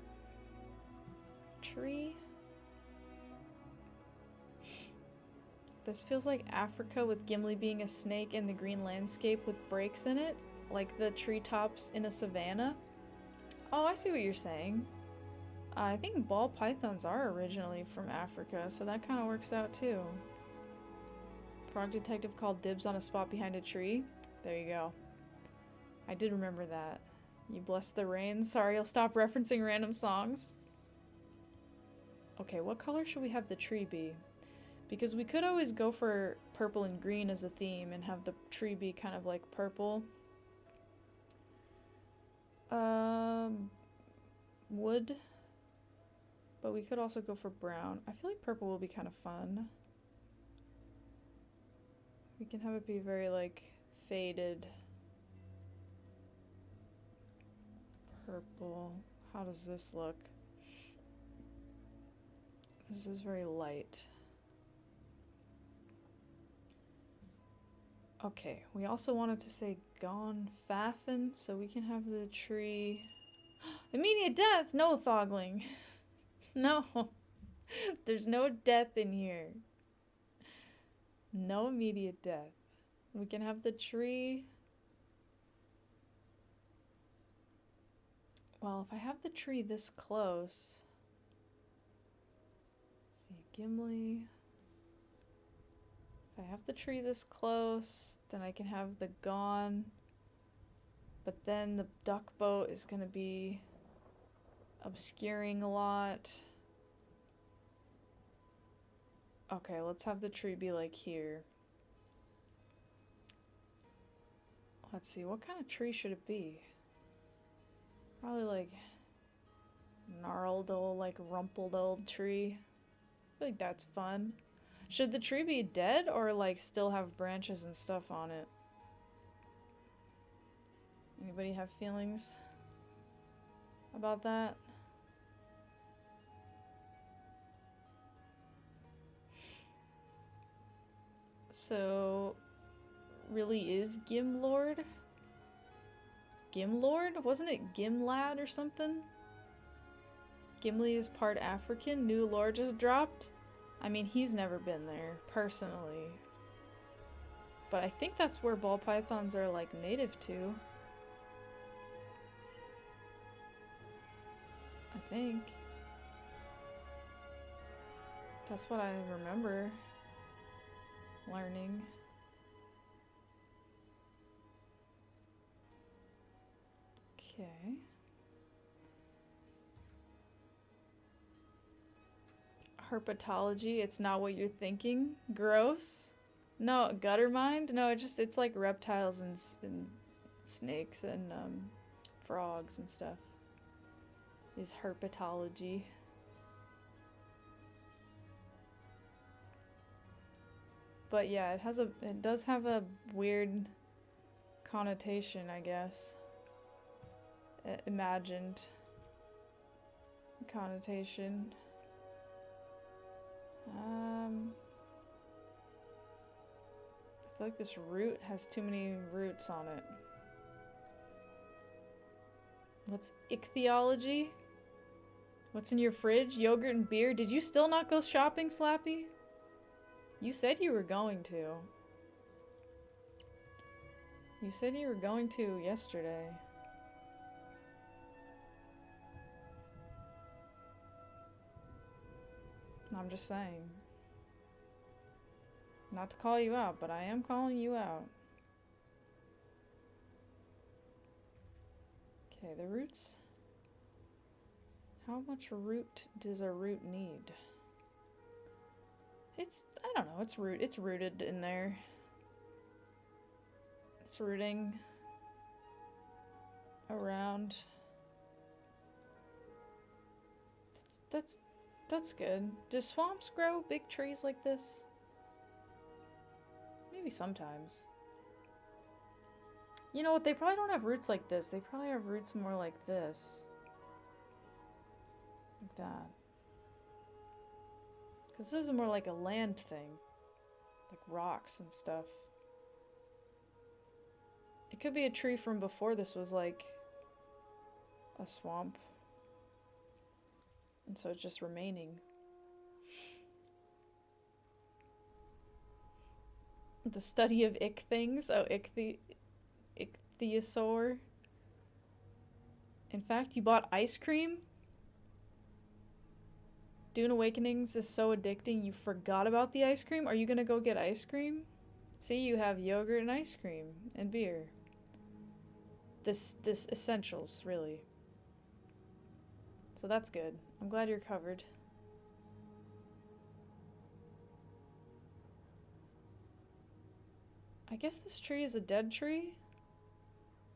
This feels like Africa with Gimli being a snake and the green landscape with breaks in it. Like the treetops in a savanna. Oh, I see what you're saying. I think ball pythons are originally from Africa, so that kind of works out too. Frog detective called dibs on a spot behind a tree. There you go. I did remember that. You bless the rain. Sorry, I'll stop referencing random songs. Okay, what color should we have the tree be? Because we could always go for purple and green as a theme and have the tree be kind of like purple. Wood. But we could also go for brown. I feel like purple will be kind of fun. We can have it be very like faded. Purple. How does this look? This is very light. Okay, we also wanted to say gone faffin, so we can have the tree... Immediate death! No, Thogling. No. There's no death in here. No immediate death. We can have the tree... Well, if I have the tree this close... Let's see, Gimli... If I have the tree this close, then I can have the gone. But then the duck boat is going to be obscuring a lot. Okay, let's have the tree be like here. Let's see, what kind of tree should it be? Probably like gnarled old, like rumpled old tree. I think that's fun. Should the tree be dead or like still have branches and stuff on it? Anybody have feelings about that? So, really is Gimlord? Gimlord? Wasn't it Gimlad or something? Gimli is part African. New lore just dropped. I mean, he's never been there, personally. But I think that's where ball pythons are, like, native to. I think. That's what I remember learning. Okay. Herpetology, it's not what you're thinking. Gross. No, gutter mind? No, it's like reptiles and snakes and frogs and stuff. Is herpetology. But yeah, it does have a weird connotation, I guess. Imagined connotation. I feel like this root has too many roots on it. What's ichthyology? What's in your fridge? Yogurt and beer? Did you still not go shopping, Slappy? You said you were going to. You said you were going to yesterday. I'm just saying. Not to call you out, but I am calling you out. Okay, the roots. How much root does a root need? I don't know, it's rooted in there. It's rooting around. That's good. Do swamps grow big trees like this? Maybe sometimes. You know what, they probably don't have roots like this. They probably have roots more like this. Like that. Because this is more like a land thing. Like rocks and stuff. It could be a tree from before this was like a swamp. And so it's just remaining. The study of ick things. Oh, ichthyosaur. In fact, you bought ice cream? Dune Awakenings is so addicting you forgot about the ice cream? Are you gonna go get ice cream? See, you have yogurt and ice cream and beer. This essentials, really. So that's good. I'm glad you're covered. I guess this tree is a dead tree?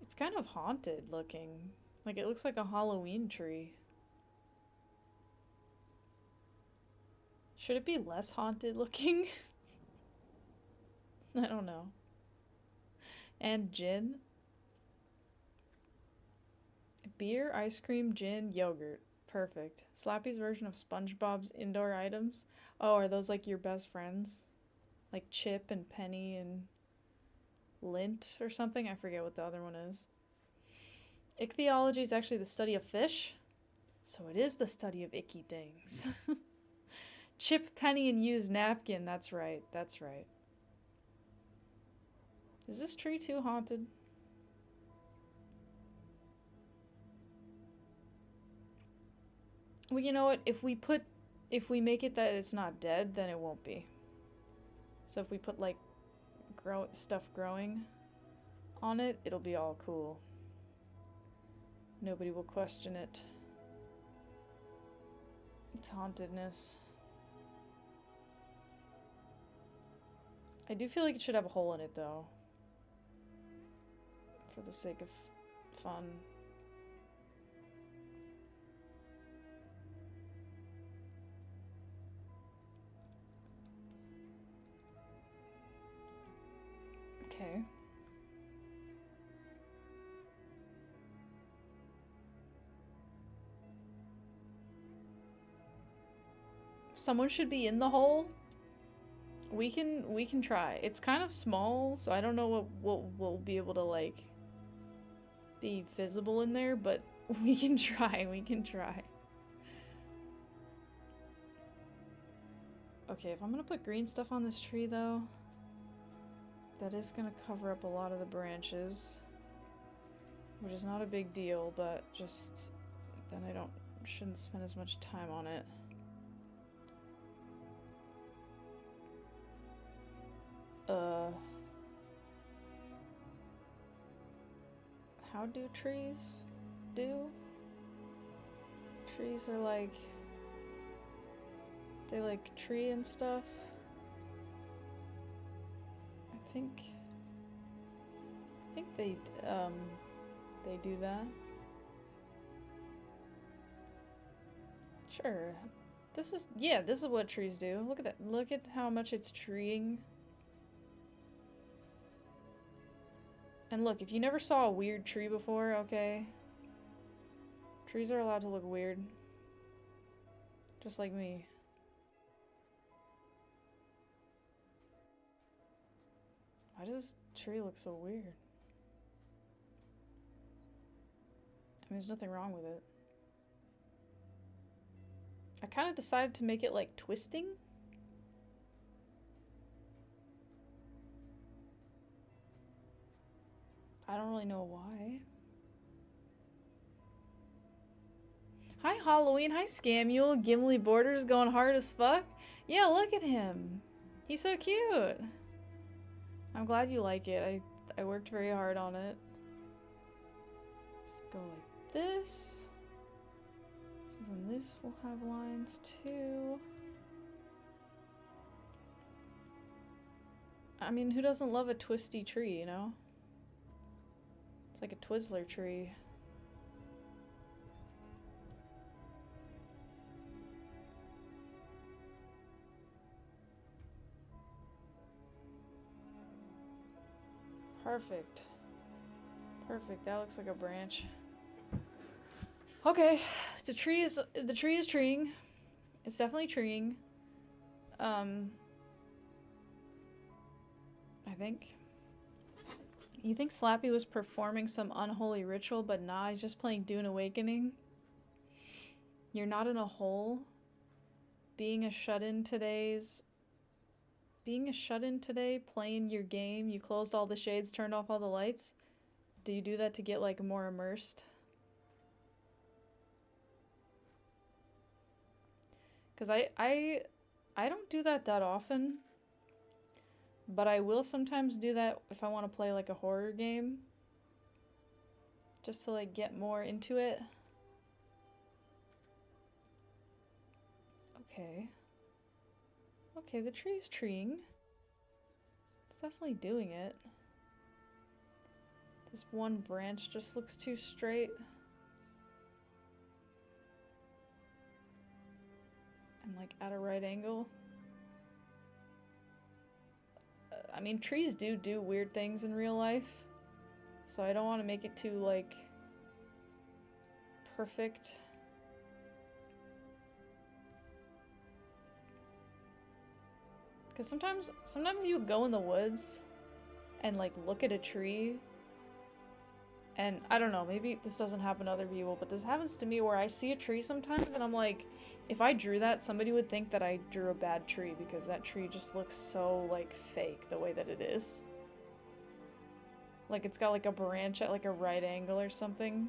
It's kind of haunted looking. Like it looks like a Halloween tree. Should it be less haunted looking? I don't know. And gin? Beer, ice cream, gin, yogurt. Perfect. Slappy's version of SpongeBob's indoor items. Oh, are those like your best friends? Like Chip and Penny and Lint or something? I forget what the other one is. Ichthyology is actually the study of fish. So it is the study of icky things. Chip, Penny, and used napkin. That's right. That's right. Is this tree too haunted? Well, you know what? If we make it that it's not dead, then it won't be. So if we put like stuff growing on it, it'll be all cool. Nobody will question it. It's hauntedness. I do feel like it should have a hole in it though. For the sake of fun. Okay. Someone should be in the hole. We can try. It's kind of small, so I don't know what we'll be able to like be visible in there, but we can try. We can try. Okay, if I'm gonna put green stuff on this tree though, that is gonna cover up a lot of the branches, which is not a big deal, but just then I shouldn't spend as much time on it. How do trees do? Trees are like, they like tree and stuff. I think they do that. Sure. This is what trees do. Look at that. Look at how much it's treeing. And look, if you never saw a weird tree before, okay? Trees are allowed to look weird. Just like me. Why does this tree look so weird? I mean, there's nothing wrong with it. I kind of decided to make it like twisting. I don't really know why. Hi Halloween, hi Scamuel, Gimli Borders going hard as fuck. Yeah, look at him. He's so cute. I'm glad you like it. I worked very hard on it. Let's go like this. So then this will have lines too. I mean, who doesn't love a twisty tree, you know? It's like a Twizzler tree. Perfect. Perfect. That looks like a branch. Okay, the tree is treeing. It's definitely treeing. I think. You think Slappy was performing some unholy ritual, but nah, he's just playing Dune Awakening? You're not in a hole? Being a shut-in today's being a shut-in today, playing your game, you closed all the shades, turned off all the lights. Do you do that to get like more immersed? Because I don't do that often, but I will sometimes do that if I want to play like a horror game, just to like get more into it. Okay. Okay, the tree's treeing. It's definitely doing it. This one branch just looks too straight. And like at a right angle. I mean, trees do weird things in real life. So I don't want to make it too like perfect. Because sometimes you go in the woods and like look at a tree, and I don't know, maybe this doesn't happen to other people, but this happens to me where I see a tree sometimes and I'm like, if I drew that, somebody would think that I drew a bad tree because that tree just looks so like fake the way that it is. Like it's got like a branch at like a right angle or something.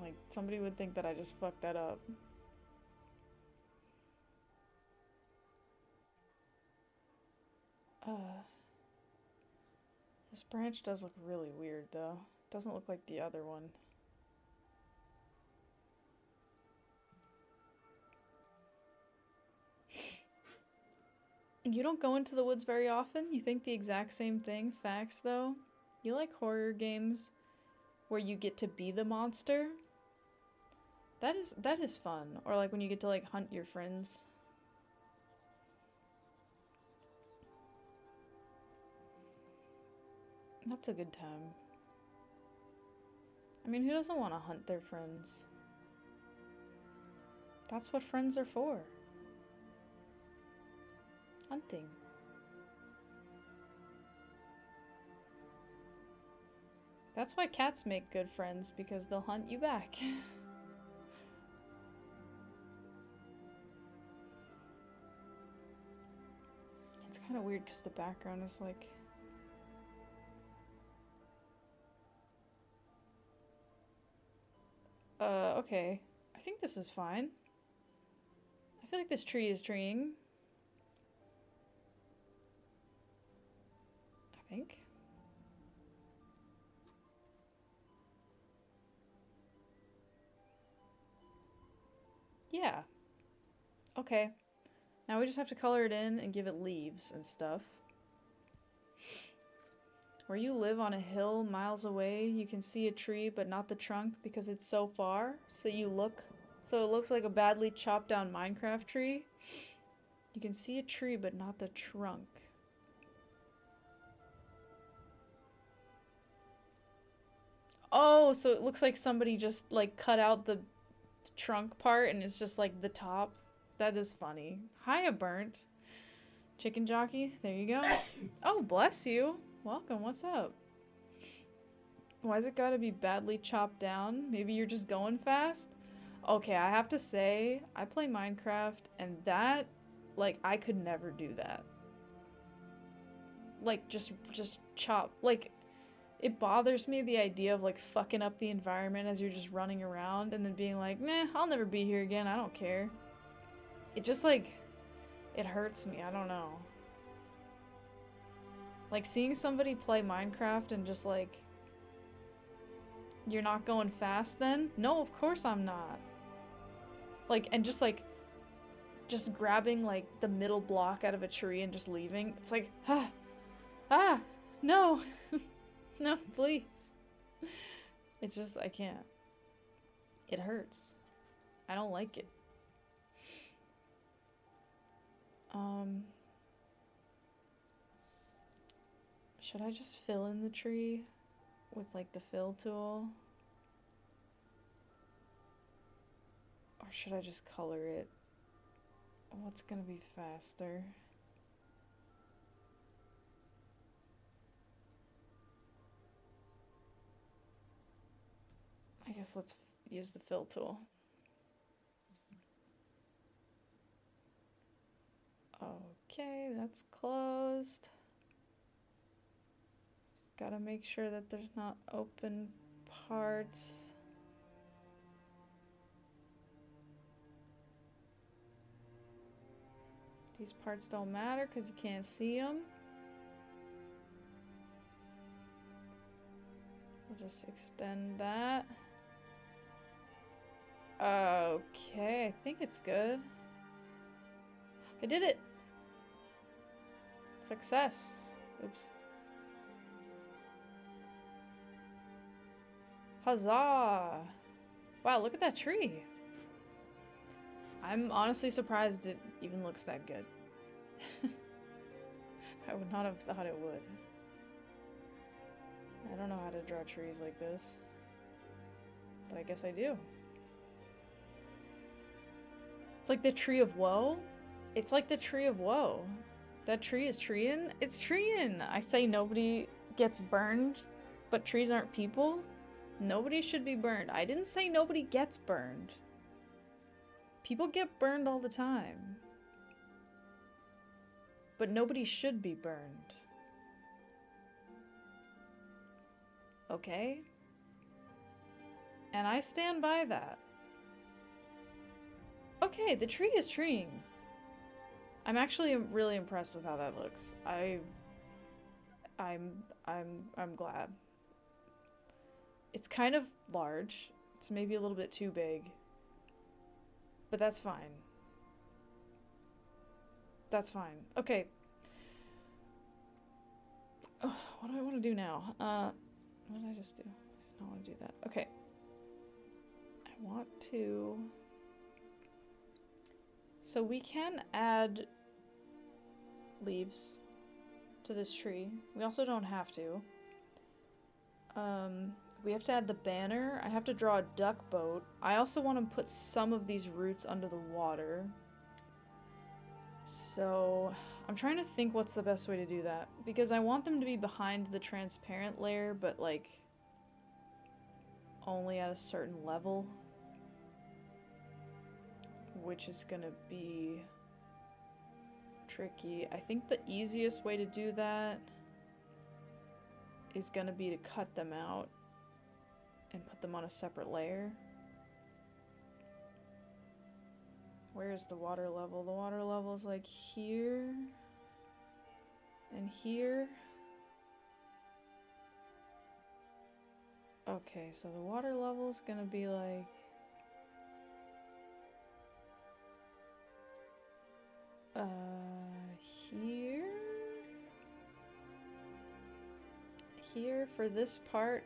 Like somebody would think that I just fucked that up. This branch does look really weird though. Doesn't look like the other one. You don't go into the woods very often? You think the exact same thing? Facts though? You like horror games where you get to be the monster? That is fun. Or like when you get to like hunt your friends. That's a good time. I mean, who doesn't want to hunt their friends? That's what friends are for. Hunting. That's why cats make good friends, because they'll hunt you back. It's kind of weird because the background is like... okay. I think this is fine. I feel like this tree is treeing. I think. Yeah. Okay. Now we just have to color it in and give it leaves and stuff. Where you live on a hill miles away, you can see a tree but not the trunk because it's so far. So it looks like a badly chopped down Minecraft tree. You can see a tree but not the trunk. Oh, so it looks like somebody just like cut out the trunk part and it's just like the top. That is funny. Hiya, Burnt. Chicken jockey, there you go. Oh, bless you. Welcome, what's up? Why's it gotta be badly chopped down? Maybe you're just going fast? Okay, I have to say, I play Minecraft and that, like, I could never do that. Like, just chop. Like, it bothers me the idea of like fucking up the environment as you're just running around and then being like, nah, I'll never be here again, I don't care. It just like, it hurts me, I don't know. Like seeing somebody play Minecraft and just like, you're not going fast then? No, of course I'm not. Like, and just like, just grabbing like the middle block out of a tree and just leaving. It's like, no. No, please. It just, I can't. It hurts. I don't like it. Should I just fill in the tree with like the fill tool? Or should I just color it? What's gonna be faster? I guess let's use the fill tool. Oh Okay, that's closed. Just gotta make sure that there's not open parts. These parts don't matter because you can't see them. We'll just extend that. Okay, I think it's good. I did it! Success. Oops. Huzzah! Wow, look at that tree. I'm honestly surprised it even looks that good. I would not have thought it would. I don't know how to draw trees like this, but I guess I do. It's like the tree of woe. It's like the tree of woe. That tree is treeing. It's treeing. I say nobody gets burned, but trees aren't people. Nobody should be burned. I didn't say nobody gets burned. People get burned all the time. But nobody should be burned. Okay? And I stand by that. Okay, the tree is treeing. I'm actually really impressed with how that looks. I'm glad. It's kind of large. It's maybe a little bit too big. But that's fine. That's fine. Okay. Oh, what do I want to do now? What did I just do? I don't want to do that. Okay. I want to... So we can add leaves to this tree. We also don't have to. We have to add the banner. I have to draw a duck boat. I also want to put some of these roots under the water. So I'm trying to think what's the best way to do that. Because I want them to be behind the transparent layer, but like only at a certain level. Which is gonna be tricky. I think the easiest way to do that is gonna be to cut them out and put them on a separate layer. Where's the water level? The water level is like here and here. Okay, so the water level is gonna be like here. Here for this part.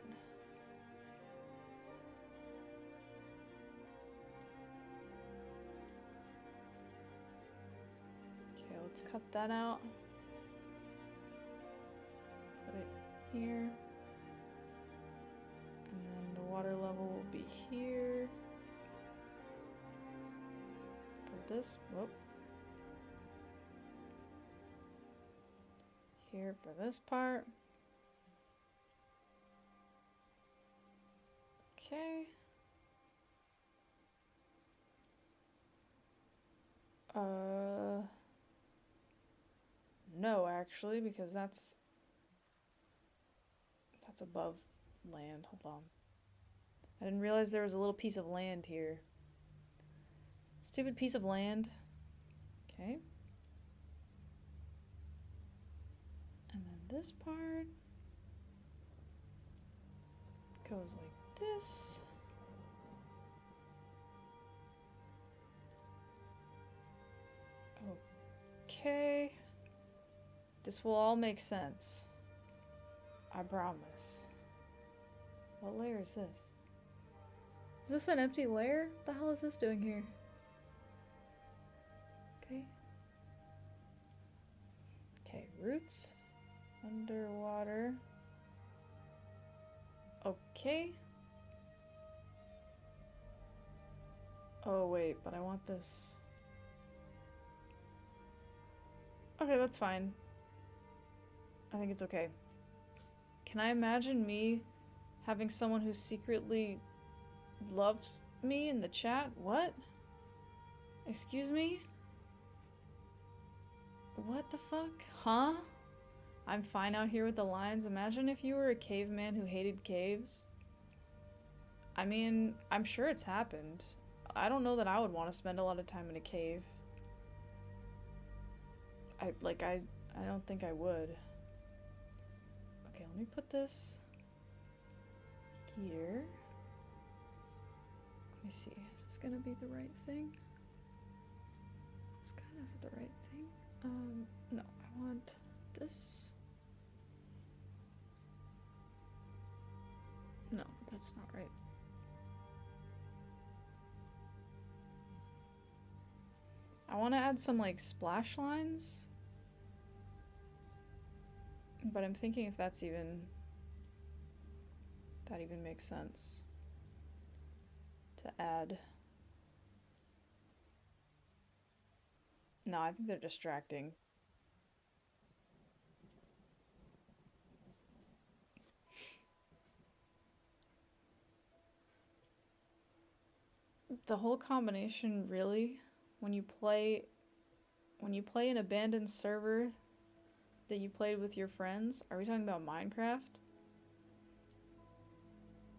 Okay, let's cut that out. Put it here. And then the water level will be here. For this, whoop. Here for this part. Okay. No, actually, because that's above land. Hold on. I didn't realize there was a little piece of land here. Stupid piece of land. Okay. And then this part goes like this. Okay. This will all make sense. I promise. What layer is this? Is this an empty layer? What the hell is this doing here? Okay. Okay, roots. Underwater. Okay. Oh wait, but I want this. Okay, that's fine. I think it's okay. Can I imagine me having someone who secretly loves me in the chat? What? Excuse me? What the fuck? Huh? I'm fine out here with the lines. Imagine if you were a caveman who hated caves. I mean, I'm sure it's happened. I don't know that I would want to spend a lot of time in a cave. I don't think I would. Okay, let me put this here. Let me see. Is this gonna be the right thing? It's kind of the right thing. No, I want this. No, that's not right. I want to add some like splash lines, but I'm thinking if that even makes sense to add. No, I think they're distracting. The whole combination, really, when you play an abandoned server that you played with your friends, are we talking about Minecraft?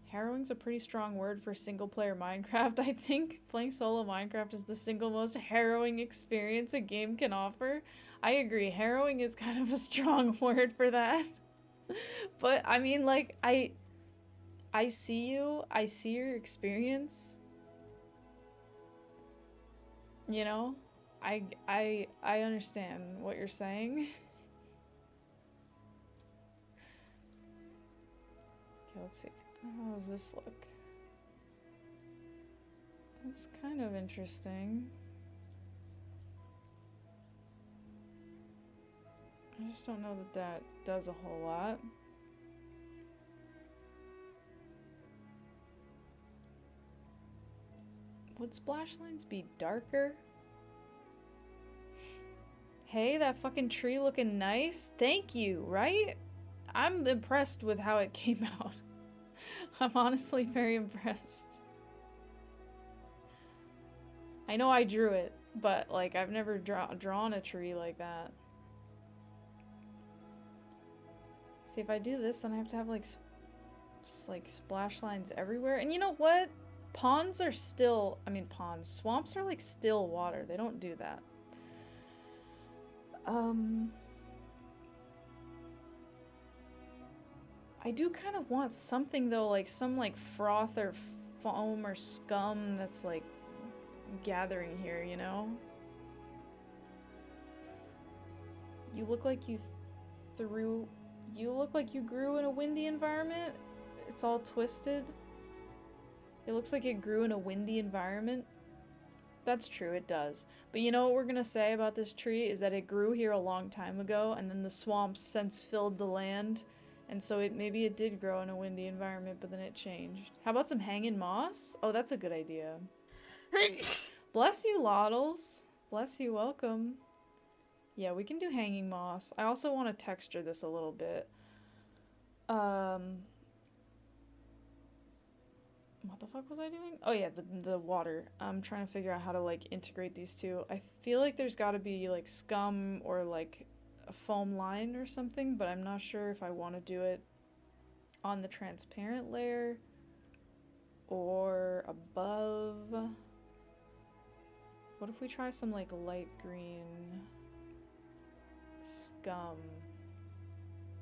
Harrowing's a pretty strong word for single player Minecraft, I think. Playing solo Minecraft is the single most harrowing experience a game can offer. I agree, harrowing is kind of a strong word for that. But I mean, like, I see you, I see your experience. You know? I understand what you're saying. Okay, let's see. How does this look? That's kind of interesting. I just don't know that that does a whole lot. Would splash lines be darker? Hey, that fucking tree looking nice. Thank you, right? I'm impressed with how it came out. I'm honestly very impressed. I know I drew it, but like I've never drawn a tree like that. See, if I do this, then I have to have like splash lines everywhere. And you know what? Ponds are still, I mean ponds, swamps are like still water. They don't do that. I do kind of want something though, like some like froth or foam or scum that's like gathering here, you know? You look like you look like you grew in a windy environment. It's all twisted. It looks like it grew in a windy environment. That's true, it does. But you know what we're gonna say about this tree is that it grew here a long time ago, and then the swamps since filled the land, and so maybe it did grow in a windy environment, but then it changed. How about some hanging moss? Oh, that's a good idea. Bless you, Loddles. Bless you, welcome. Yeah, we can do hanging moss. I also want to texture this a little bit. What the fuck was I doing? Oh yeah, the water. I'm trying to figure out how to like integrate these two. I feel like there's got to be like scum or like a foam line or something, but I'm not sure if I want to do it on the transparent layer or above. What if we try some like light green scum?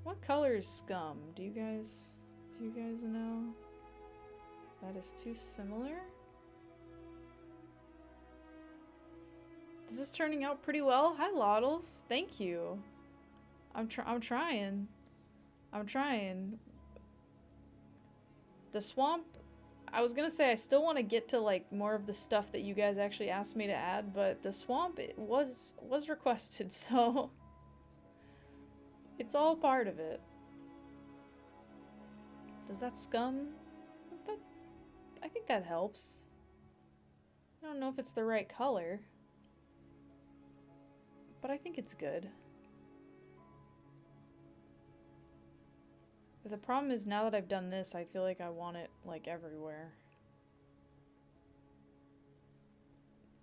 What color is scum? Do you guys know? That is too similar. This is turning out pretty well. Hi, Loddles. Thank you. I'm trying. I'm trying. The swamp, I was gonna say I still want to get to like more of the stuff that you guys actually asked me to add, but the swamp it was requested, so it's all part of it. Does that scum? I think that helps. I don't know if it's the right color, but I think it's good. But the problem is now that I've done this, I feel like I want it like everywhere.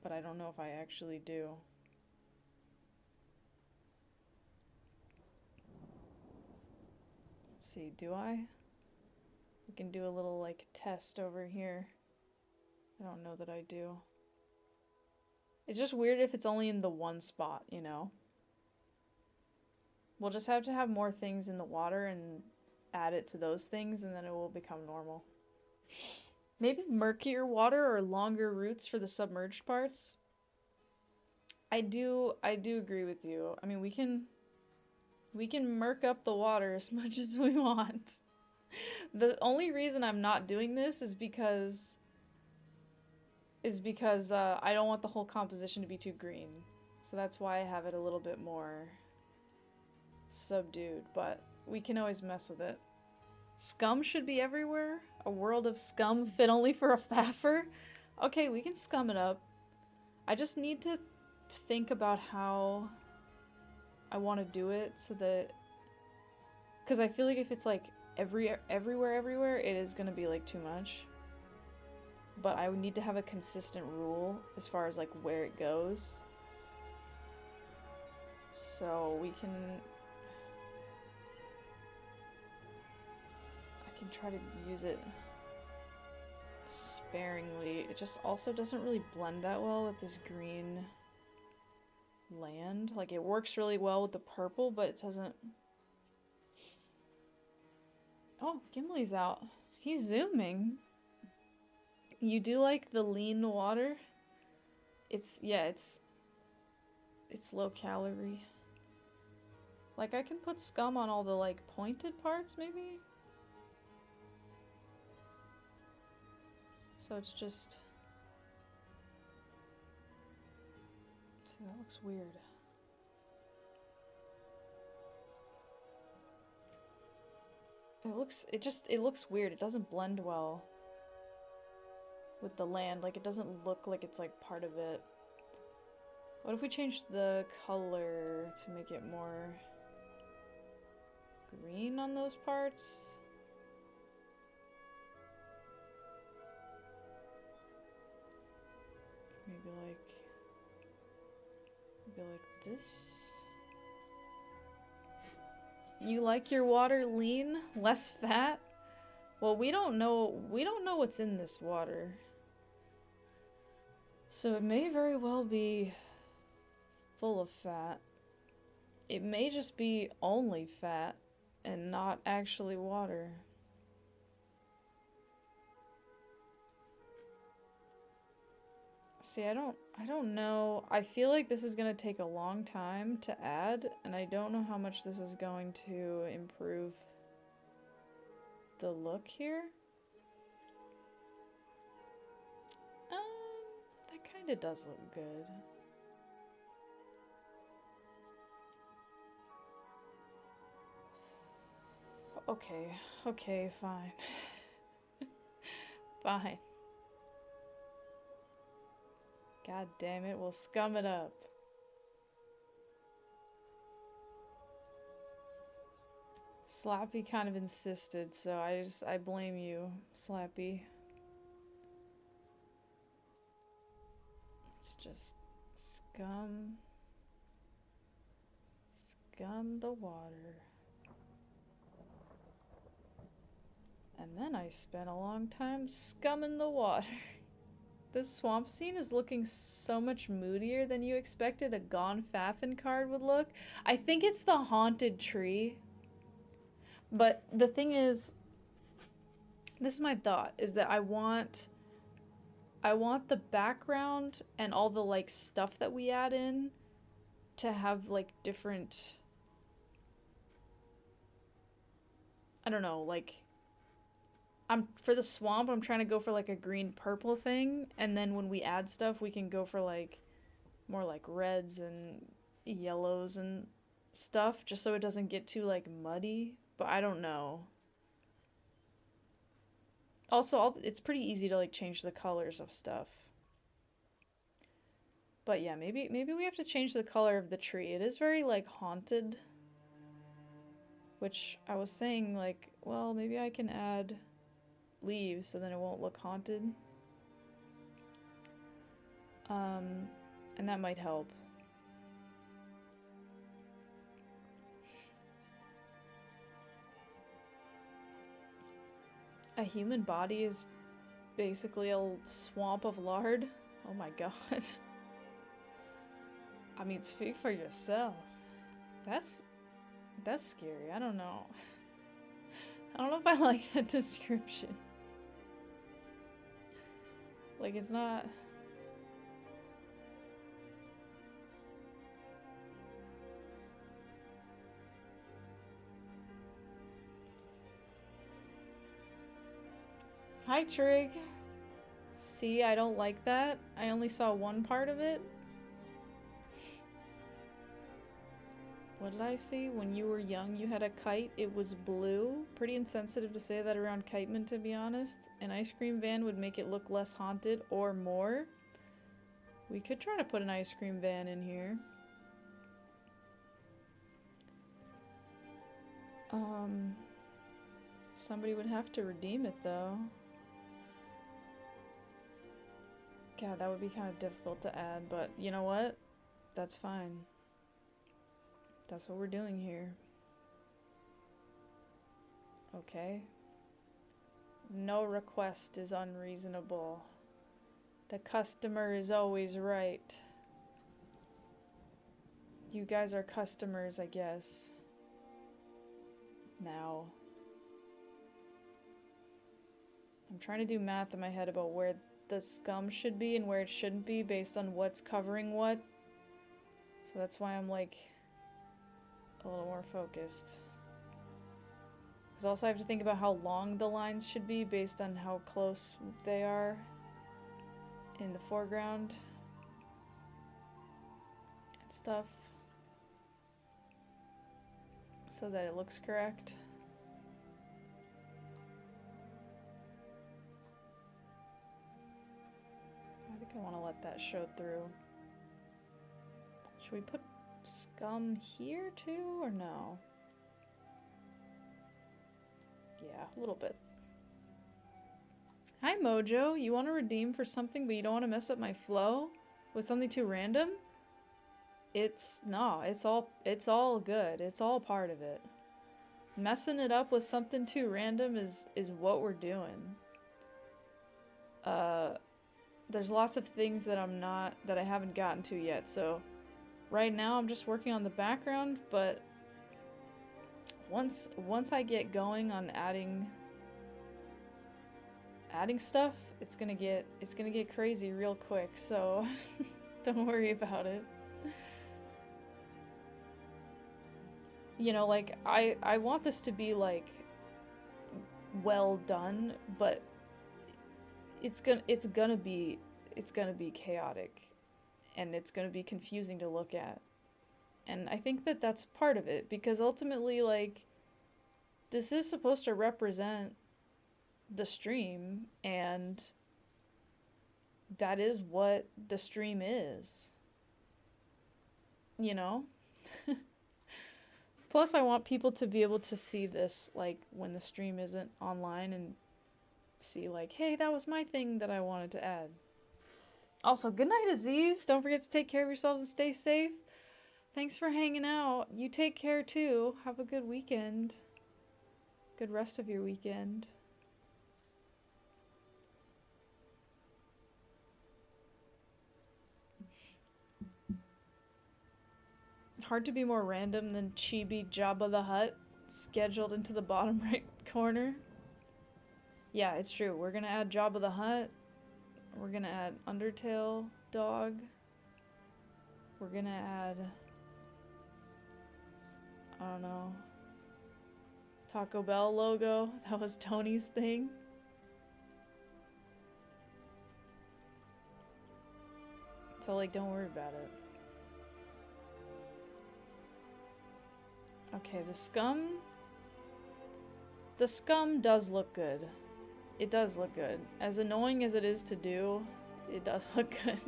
But I don't know if I actually do. see, do I? We can do a little like test over here. I don't know that I do. It's just weird if it's only in the one spot, you know? We'll just have to have more things in the water and add it to those things, and then it will become normal. Maybe murkier water or longer roots for the submerged parts. I do agree with you. I mean, we can murk up the water as much as we want. The only reason I'm not doing this is because I don't want the whole composition to be too green. So that's why I have it a little bit more subdued, but we can always mess with it. Scum should be everywhere. A world of scum fit only for a faffer. Okay, we can scum it up. I just need to think about how I want to do it so that, because I feel like if it's like everywhere, it is gonna be like too much. But I would need to have a consistent rule as far as like where it goes. So we can, I can try to use it sparingly. It just also doesn't really blend that well with this green land. Like, it works really well with the purple, but it doesn't. Oh, Gimli's out. He's zooming. You do like the lean water? It's low calorie. Like, I can put scum on all the like pointed parts maybe? So it's just, see, that looks weird. It looks weird. It doesn't blend well with the land. Like, it doesn't look like it's like part of it. What if we change the color to make it more green on those parts? Maybe like this. You like your water lean, less fat? Well, we don't know what's in this water. So it may very well be full of fat. It may just be only fat and not actually water. See, I don't know. I feel like this is gonna take a long time to add, and I don't know how much this is going to improve the look here. That kinda does look good. Okay, fine. Fine. God damn it, we'll scum it up. Slappy kind of insisted, so I blame you, Slappy. Let's just scum the water. And then I spent a long time scumming the water. This swamp scene is looking so much moodier than you expected a Gone Faffin card would look. I think it's the haunted tree. But the thing is, this is my thought, is that I want the background and all the like stuff that we add in to have like different, I don't know, like, for the swamp, I'm trying to go for like a green purple thing, and then when we add stuff, we can go for like more like reds and yellows and stuff, just so it doesn't get too like muddy. But I don't know. Also, it's pretty easy to like change the colors of stuff. But yeah, maybe we have to change the color of the tree. It is very like haunted, which I was saying like, well, maybe I can add leaves so then it won't look haunted. And that might help. A human body is basically a swamp of lard? Oh my god. I mean, speak for yourself. That's scary. I don't know. I don't know if I like that description. Like, it's not... Hi, Trig. See, I don't like that. I only saw one part of it. What did I see? When you were young, you had a kite. It was blue. Pretty insensitive to say that around Kiteman, to be honest. An ice cream van would make it look less haunted or more. We could try to put an ice cream van in here. Somebody would have to redeem it, though. God, that would be kind of difficult to add, but you know what? That's fine. That's what we're doing here. Okay. No request is unreasonable. The customer is always right. You guys are customers, I guess. Now. I'm trying to do math in my head about where the scum should be and where it shouldn't be based on what's covering what. So that's why I'm like a little more focused. Because also I have to think about how long the lines should be based on how close they are in the foreground and stuff. So that it looks correct. I think I want to let that show through. Should we put scum here too, or no? Yeah, a little bit. Hi Mojo, you want to redeem for something but you don't want to mess up my flow with something too random? It's all good. It's all part of it. Messing it up with something too random is what we're doing. There's lots of things that I haven't gotten to yet, so right now I'm just working on the background, but once I get going on adding stuff, it's gonna get crazy real quick, so don't worry about it. You know, like, I want this to be, like, well done, but it's gonna be chaotic, and it's gonna be confusing to look at. And I think that that's part of it, because ultimately, like, this is supposed to represent the stream, and that is what the stream is. You know? Plus, I want people to be able to see this, like, when the stream isn't online and see, like, hey, that was my thing that I wanted to add. Also, good night, Aziz. Don't forget to take care of yourselves and stay safe. Thanks for hanging out. You take care, too. Have a good weekend. Good rest of your weekend. Hard to be more random than Chibi Jabba the Hutt scheduled into the bottom right corner. Yeah, it's true. We're gonna add Jabba the Hutt. We're gonna add Undertale dog. We're gonna add, I don't know, Taco Bell logo. That was Tony's thing. So, like, don't worry about it. Okay, the scum does look good. It does look good. As annoying as it is to do, it does look good.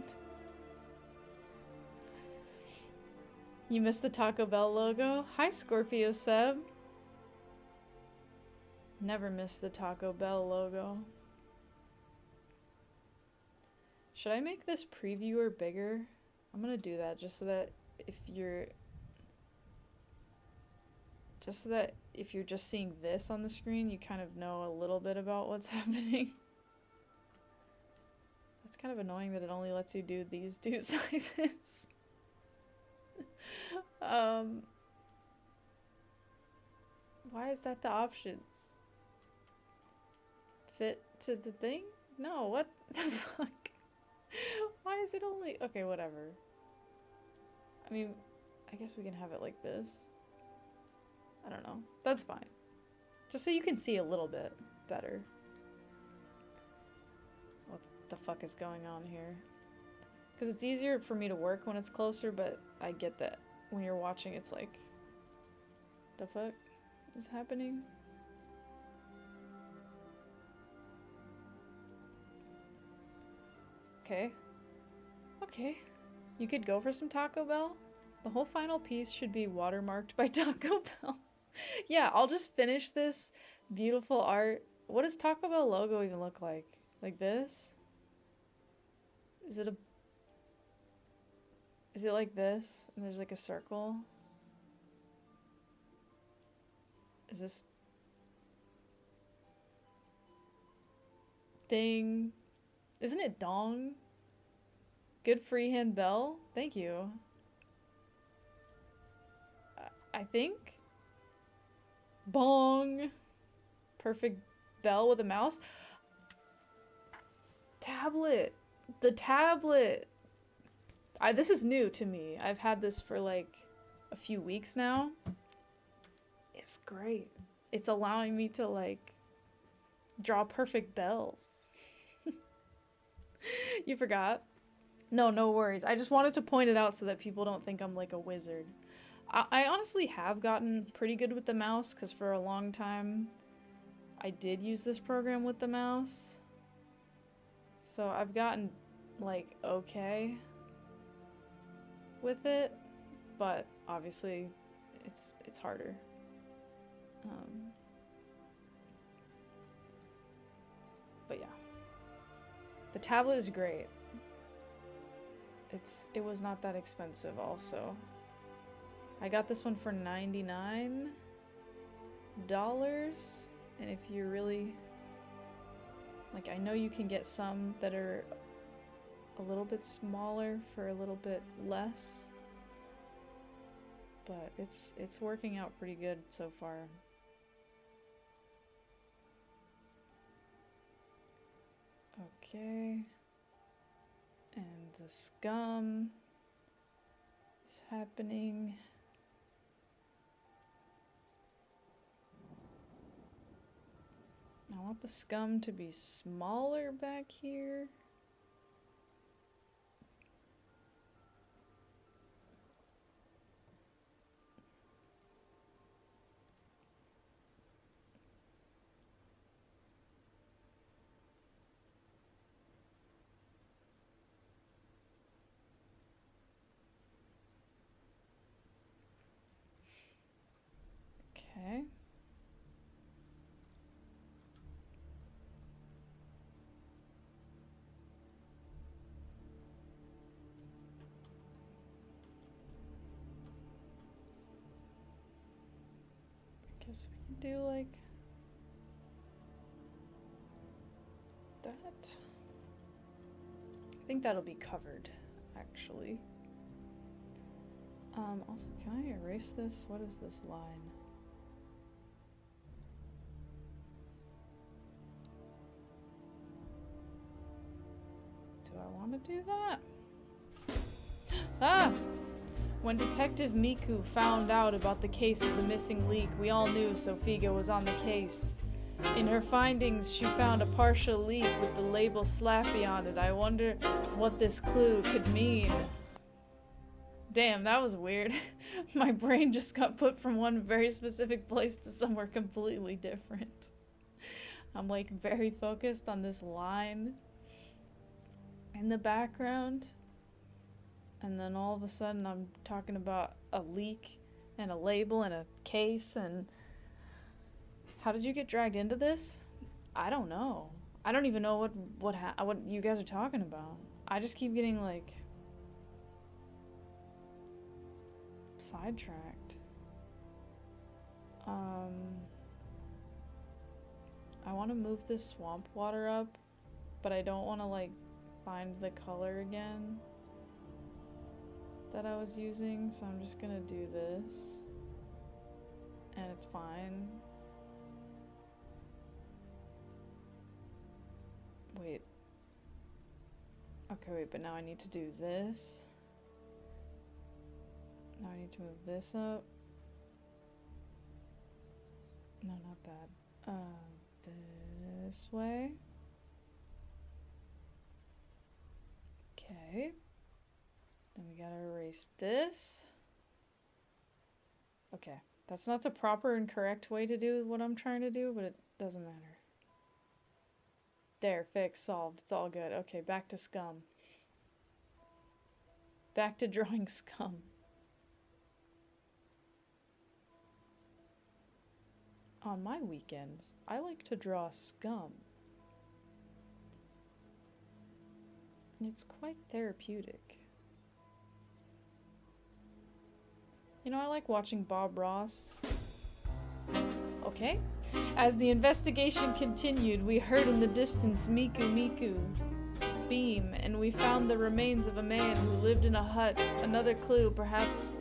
You missed the Taco Bell logo? Hi, Scorpio Seb. Never missed the Taco Bell logo. Should I make this previewer bigger? I'm gonna do that just so that if you're just seeing this on the screen, you kind of know a little bit about what's happening. It's kind of annoying that it only lets you do these two sizes. Why is that the options? Fit to the thing? No, what the fuck? Why is it only... Okay, whatever. I mean, I guess we can have it like this. I don't know. That's fine. Just so you can see a little bit better. What the fuck is going on here? Because it's easier for me to work when it's closer, but I get that when you're watching, it's like... The fuck is happening? Okay. Okay. You could go for some Taco Bell. The whole final piece should be watermarked by Taco Bell. Yeah, I'll just finish this beautiful art. What does Taco Bell logo even look like? Like this? Is it like this? And there's like a circle? Is this... Thing... Isn't it dong? Good freehand bell? Thank you. I think? Bong. Perfect bell with a mouse. Tablet. The tablet. This is new to me. I've had this for like a few weeks now. It's great. It's allowing me to like draw perfect bells. You forgot? No, no worries. I just wanted to point it out so that people don't think I'm like a wizard. I honestly have gotten pretty good with the mouse because for a long time I did use this program with the mouse. So I've gotten like okay with it, but obviously it's harder. But yeah. The tablet is great. It was not that expensive also. I got this one for $99. And if you're really... Like, I know you can get some that are a little bit smaller for a little bit less. But it's working out pretty good so far. Okay. And the scum is happening. I want the scum to be smaller back here. Okay. I guess we can do like that. I think that'll be covered, actually. Also, can I erase this? What is this line? Do I want to do that? Ah! When Detective Miku found out about the case of the missing leak, we all knew Sofiga was on the case. In her findings, she found a partial leak with the label Slappy on it. I wonder what this clue could mean. Damn, that was weird. My brain just got put from one very specific place to somewhere completely different. I'm like very focused on this line in the background. And then all of a sudden I'm talking about a leak and a label and a case and... How did you get dragged into this? I don't know. I don't even know what you guys are talking about. I just keep getting like sidetracked. I want to move this swamp water up, but I don't want to like find the color again that I was using, so I'm just gonna do this. And it's fine. Wait. Okay, wait, but now I need to do this. Now I need to move this up. No, not that. This way. Okay. Then we gotta erase this. Okay. That's not the proper and correct way to do what I'm trying to do, but it doesn't matter. There, fixed, solved. It's all good. Okay, back to scum. Back to drawing scum. On my weekends, I like to draw scum. It's quite therapeutic. You know, I like watching Bob Ross. Okay. As the investigation continued, we heard in the distance Miku Miku beam, and we found the remains of a man who lived in a hut. Another clue, perhaps,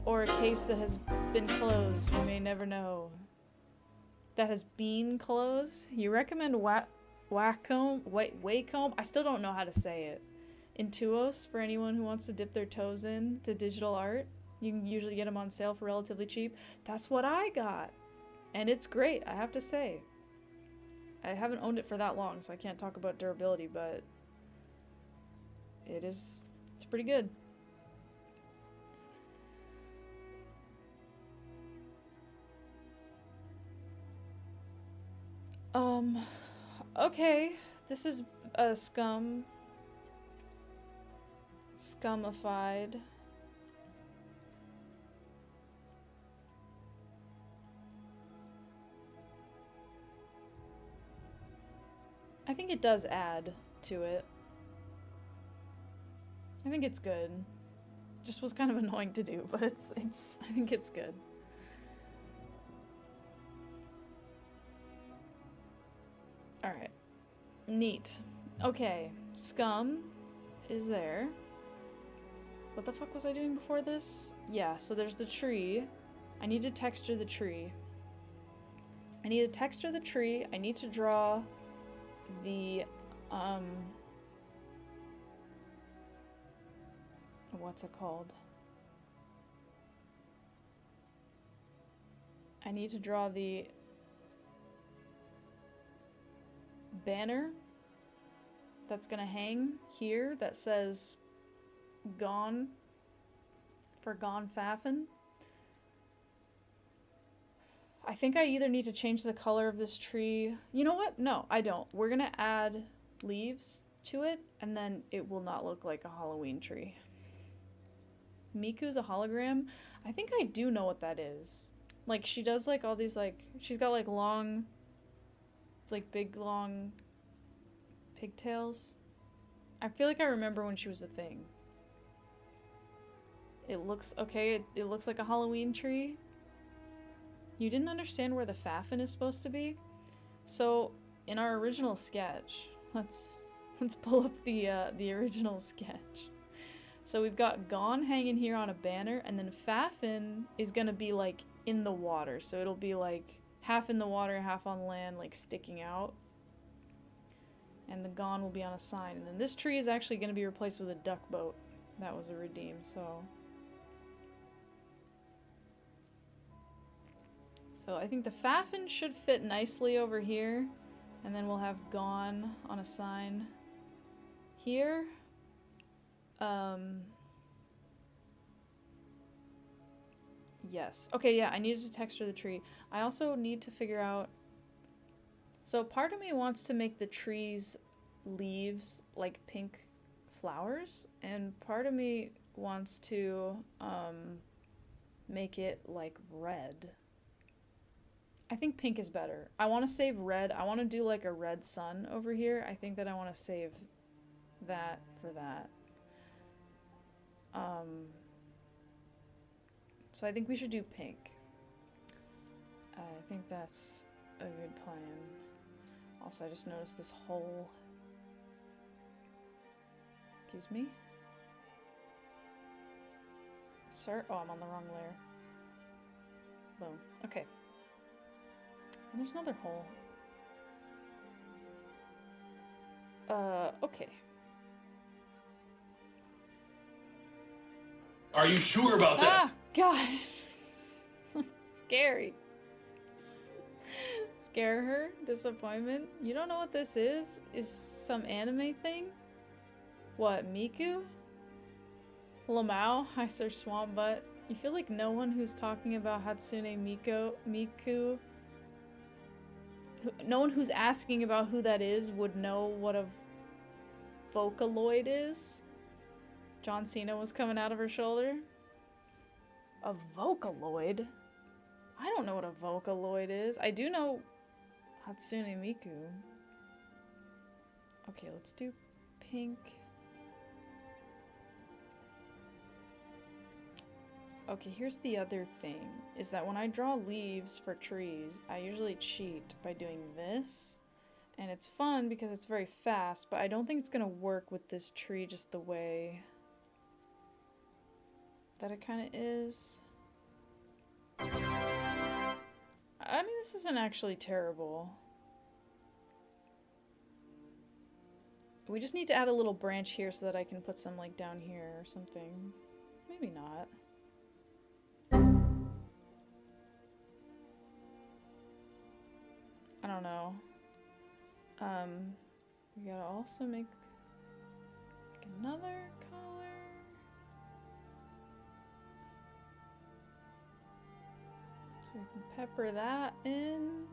or a case that has been closed. We may never know. That has been closed? You recommend Wacom? I still don't know how to say it. Intuos, for anyone who wants to dip their toes in to digital art. You can usually get them on sale for relatively cheap. That's what I got. And it's great, I have to say. I haven't owned it for that long, so I can't talk about durability, but it's pretty good. Okay. This is a scumified. I think it does add to it. I think it's good. Just was kind of annoying to do, but it's I think it's good. Alright. Neat. Okay. Scum is there. What the fuck was I doing before this? Yeah, so there's the tree. I need to texture the tree. I need to texture the tree. I need to draw the, what's it called? I need to draw the banner that's gonna hang here that says gone for Gone Faffin. I think I either need to change the color of this tree. You know what? No, I don't. We're gonna add leaves to it, and then it will not look like a Halloween tree. Miku's a hologram? I think I do know what that is. Like, she does, like, all these, like... She's got, like, long... Like, big, long... pigtails. I feel like I remember when she was a thing. It looks... Okay, it looks like a Halloween tree. You didn't understand where the Faffin is supposed to be? So, in our original sketch... Let's pull up the original sketch. So we've got Gone hanging here on a banner, and then Faffin is gonna be, like, in the water. So it'll be, like, half in the water, half on land, like, sticking out. And the Gone will be on a sign. And then this tree is actually gonna be replaced with a duck boat. That was a redeem, so... So I think the Faffin should fit nicely over here. And then we'll have Gone on a sign here. Yes. Okay, yeah, I needed to texture the tree. I also need to figure out... So part of me wants to make the tree's leaves like pink flowers, and part of me wants to make it like red. I think pink is better. I want to save red. I want to do like a red sun over here. I think that I want to save that for that. So I think we should do pink. I think that's a good plan. Also, I just noticed this hole. Excuse me? Sir? Oh, I'm on the wrong layer. Boom. Okay. And there's another hole. Okay. Are you sure about that? Ah, God. Scary. Scare her? Disappointment? You don't know what this is? Is some anime thing? What, Miku? Lamau? Hi, Sir Swamp Butt. You feel like no one who's talking about Hatsune Miku, no one who's asking about who that is would know what a Vocaloid is? John Cena was coming out of her shoulder. A Vocaloid? I don't know what a Vocaloid is. I do know Hatsune Miku. Okay, let's do pink. Okay, here's the other thing, is that when I draw leaves for trees, I usually cheat by doing this. And it's fun because it's very fast, but I don't think it's gonna work with this tree just the way that it kind of is. I mean, this isn't actually terrible. We just need to add a little branch here so that I can put some, like, down here or something. Maybe not. I don't know. We gotta also make another color. So we can pepper that in.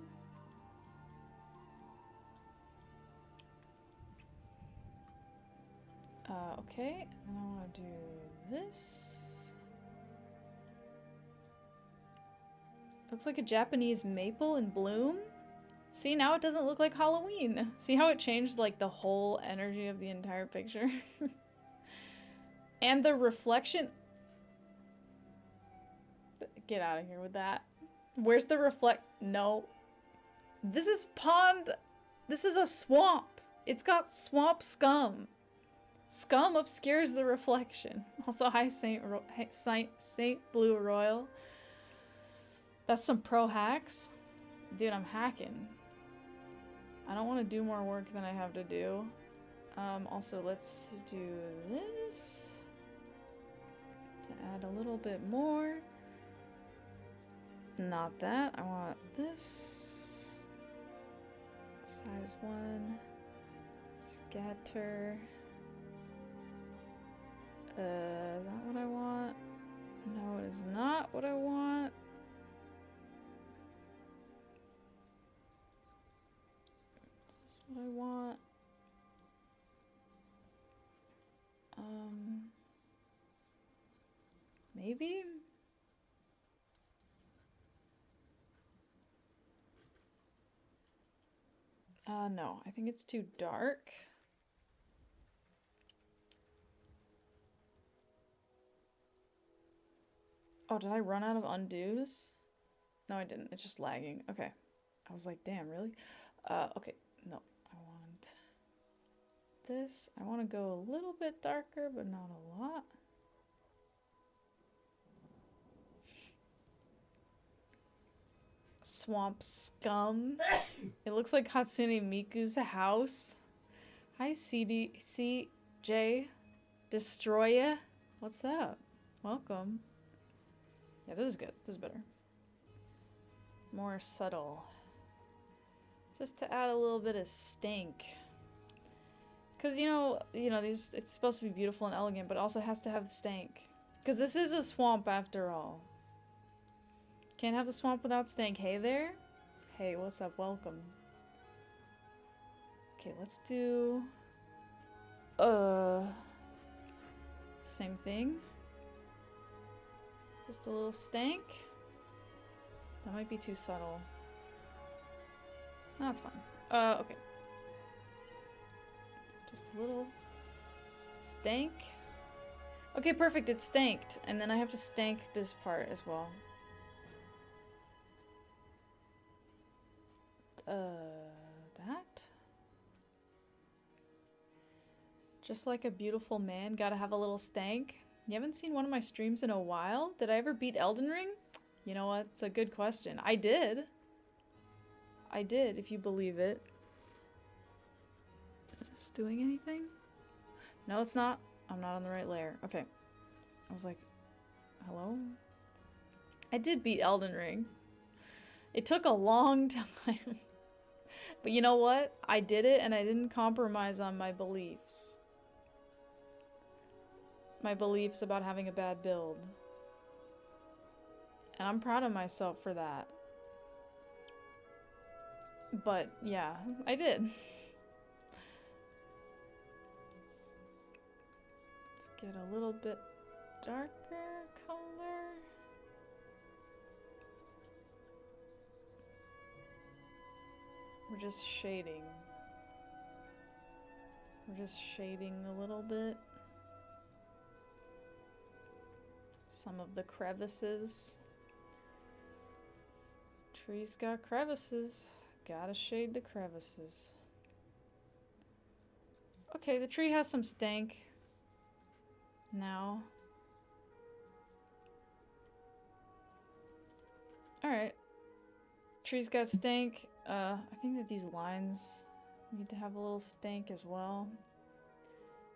Okay, and I want to do this. Looks like a Japanese maple in bloom. See, now it doesn't look like Halloween. See how it changed, like, the whole energy of the entire picture? And the reflection... Get out of here with that. Where's the reflect... No. This is pond... This is a swamp. It's got swamp scum. Scum obscures the reflection. Also, hi, Saint Blue Royal. That's some pro hacks. Dude, I'm hacking. I don't want to do more work than I have to do. Also, let's do this to add a little bit more. Not that. I want this. Size 1. Scatter. Is that what I want? No, it is not what I want. What I want. Maybe? No, I think it's too dark. Oh, did I run out of undos? No, I didn't. It's just lagging. Okay. I was like, damn, really? Okay. No. I want this. I want to go a little bit darker, but not a lot. Swamp scum. It looks like Hatsune Miku's house. Hi, CJ. Destroya. What's up? Welcome. Yeah, this is good. This is better. More subtle. Just to add a little bit of stank. Because, you know, these, it's supposed to be beautiful and elegant, but it also has to have the stank. Because this is a swamp after all. Can't have a swamp without stank. Hey there? Hey, what's up? Welcome. Okay, let's do... same thing. Just a little stank. That might be too subtle. No, that's fine. Okay. Just a little stank. Okay, perfect. It's stanked. And then I have to stank this part as well. That? Just like a beautiful man, gotta have a little stank. You haven't seen one of my streams in a while? Did I ever beat Elden Ring? You know what? It's a good question. I did. I did, if you believe it. Is this doing anything? No, it's not. I'm not on the right layer. Okay. I was like, hello? I did beat Elden Ring. It took a long time. But you know what? I did it and I didn't compromise on my beliefs. My beliefs about having a bad build. And I'm proud of myself for that. But yeah, I did. Let's get a little bit darker color. We're just shading. We're just shading a little bit. Some of the crevices. Tree's got crevices. Gotta shade the crevices. Okay, the tree has some stank. Now. Alright. Tree's got stank. I think that these lines need to have a little stank as well.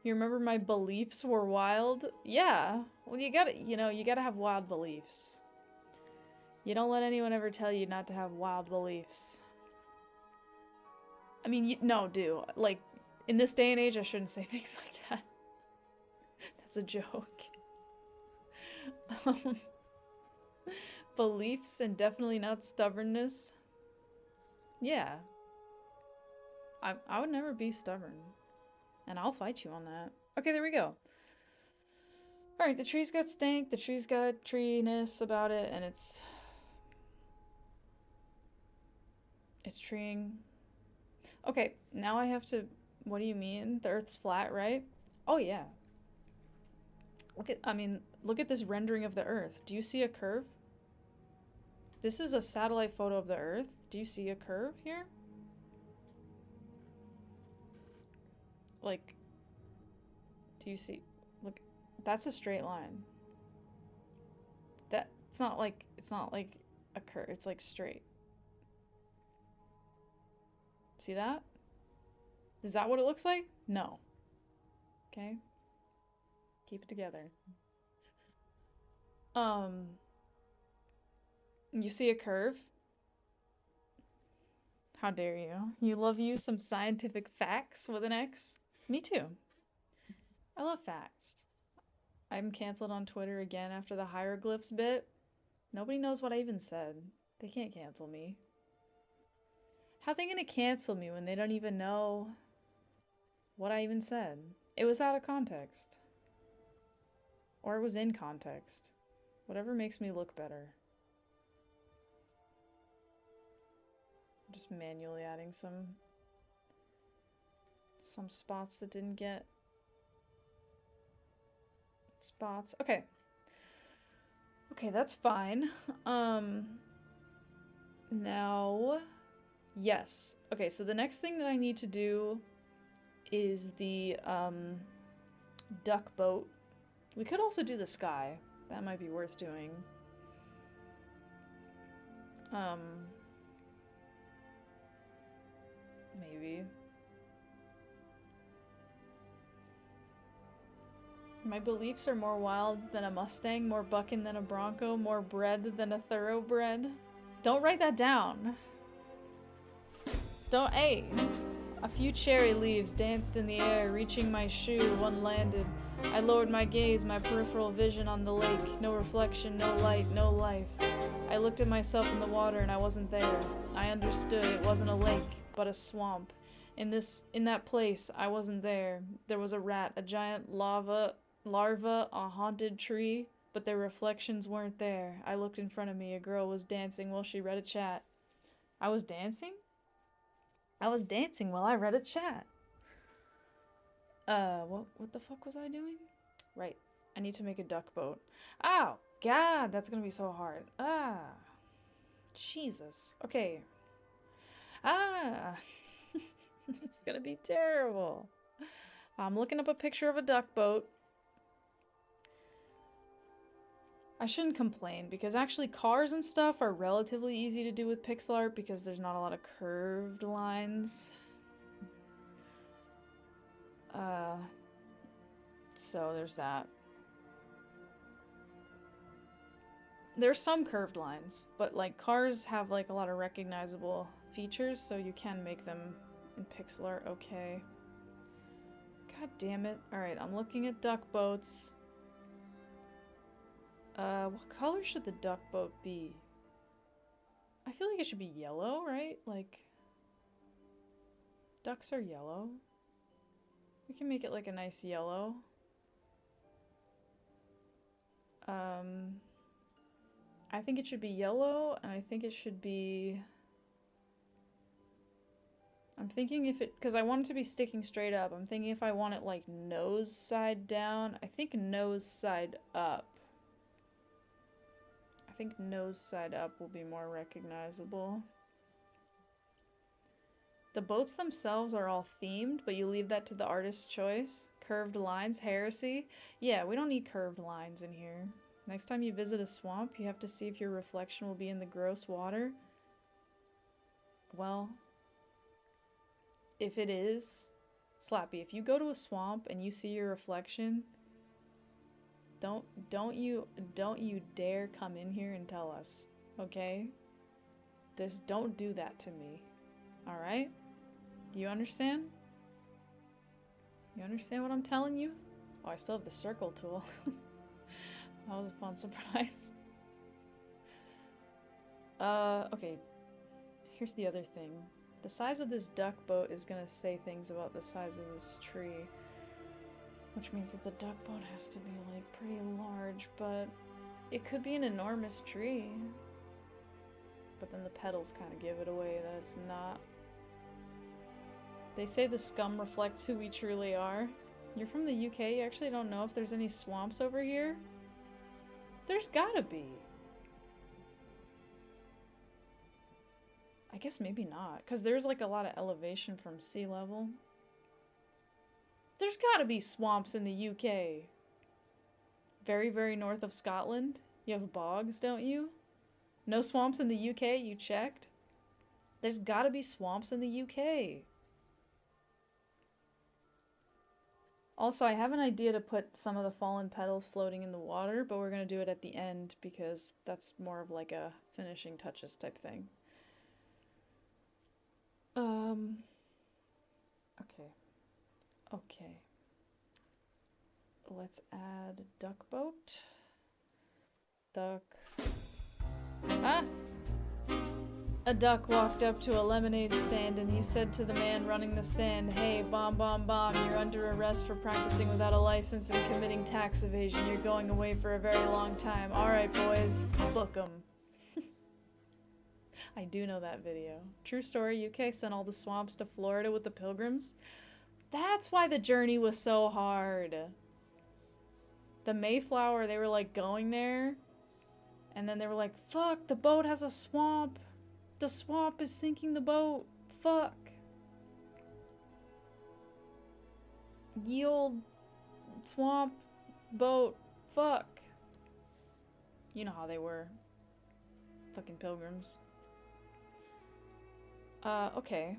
You remember my beliefs were wild? Yeah. Well, you gotta have wild beliefs. You don't let anyone ever tell you not to have wild beliefs. I mean, no, do. Like, in this day and age, I shouldn't say things like that. That's a joke. Beliefs and definitely not stubbornness. Yeah. I would never be stubborn. And I'll fight you on that. Okay, there we go. Alright, the tree's got stank, the tree's got treeness about it, and it's treeing. Okay, now I have to... What do you mean? The Earth's flat, right? Oh, yeah. Look at this rendering of the Earth. Do you see a curve? This is a satellite photo of the Earth. Do you see a curve here? Like, do you see? Look, that's a straight line. It's not like a curve. It's like straight. See that? Is that what it looks like? No. Okay. Keep it together. You see a curve? How dare you? You love some scientific facts with an X? Me too. I love facts. I'm canceled on Twitter again after the hieroglyphs bit. Nobody knows what I even said. They can't cancel me. How are they gonna cancel me when they don't even know what I even said? It was out of context. Or it was in context. Whatever makes me look better. I'm just manually adding some spots that didn't get spots. Okay. Okay, that's fine. Now, yes. Okay, so the next thing that I need to do is the duck boat. We could also do the sky. That might be worth doing. Maybe. My beliefs are more wild than a Mustang, more bucking than a Bronco, more bred than a thoroughbred. Don't write that down. Don't, hey. A few cherry leaves danced in the air, reaching my shoe, one landed. I lowered my gaze, my peripheral vision on the lake. No reflection, no light, no life. I looked at myself in the water and I wasn't there. I understood it wasn't a lake, but a swamp. In that place, I wasn't there. There was a rat, a giant larva, a haunted tree, but their reflections weren't there. I looked in front of me. A girl was dancing while she read a chat. I was dancing? I was dancing while I read a chat. What the fuck was I doing? Right. I need to make a duck boat. Oh, God, that's gonna be so hard. Ah. Jesus. Okay. Ah! It's gonna be terrible. I'm looking up a picture of a duck boat. I shouldn't complain because actually cars and stuff are relatively easy to do with pixel art because there's not a lot of curved lines. So there's that. There's some curved lines, but like cars have like a lot of recognizable features, so you can make them in pixel art okay. God damn it. Alright, I'm looking at duck boats. What color should the duck boat be? I feel like it should be yellow, right? Like, ducks are yellow. We can make it like a nice yellow. I think it should be yellow, and I think it should be... I'm thinking if it... because I want it to be sticking straight up. I'm thinking if I want it like nose side down. I think nose side up. I think nose side up will be more recognizable. The boats themselves are all themed, but you leave that to the artist's choice. Curved lines, heresy. Yeah, we don't need curved lines in here. Next time you visit a swamp, you have to see if your reflection will be in the gross water. Well, if it is, Slappy, if you go to a swamp and you see your reflection, don't you dare come in here and tell us, okay? Just don't do that to me. All right? You understand? You understand what I'm telling you? Oh, I still have the circle tool. That was a fun surprise. Okay. Here's the other thing. The size of this duck boat is gonna say things about the size of this tree. Which means that the duck boat has to be, like, pretty large, but it could be an enormous tree. But then the petals kind of give it away that it's not. They say the scum reflects who we truly are. You're from the UK, you actually don't know if there's any swamps over here? There's gotta be. I guess maybe not, because there's like a lot of elevation from sea level. There's gotta be swamps in the UK. Very, very north of Scotland. You have bogs, don't you? No swamps in the UK, you checked? There's gotta be swamps in the UK. Also, I have an idea to put some of the fallen petals floating in the water, but we're gonna do it at the end because that's more of like a finishing touches type thing. Okay. Let's add duck boat. Duck. Ah! A duck walked up to a lemonade stand and he said to the man running the stand, "Hey, bomb, bomb, bomb, you're under arrest for practicing without a license and committing tax evasion. You're going away for a very long time. Alright, boys, book 'em." I do know that video. True story, UK sent all the swamps to Florida with the Pilgrims. That's why the journey was so hard. The Mayflower, they were like going there, and then they were like, fuck, the boat has a swamp. The swamp is sinking the boat. Fuck. Ye old swamp boat. Fuck. You know how they were. Fucking Pilgrims. Okay.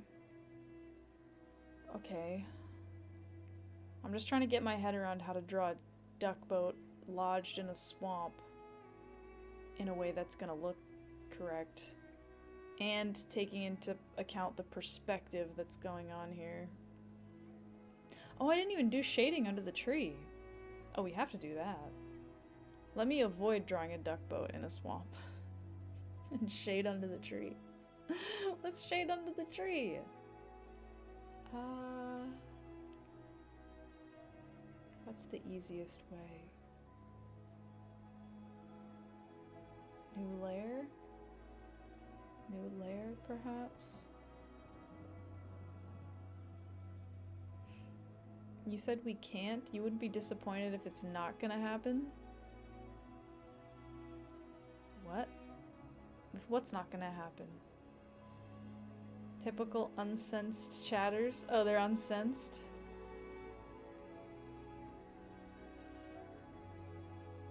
Okay. I'm just trying to get my head around how to draw a duck boat lodged in a swamp in a way that's gonna look correct. And taking into account the perspective that's going on here. Oh, I didn't even do shading under the tree. Oh, we have to do that. Let me avoid drawing a duck boat in a swamp. And shade under the tree. Let's shade under the tree. What's the easiest way? New layer? New layer, perhaps? You said we can't? You wouldn't be disappointed if it's not gonna happen? What? If what's not gonna happen? Typical unsensed chatters. Oh, they're unsensed.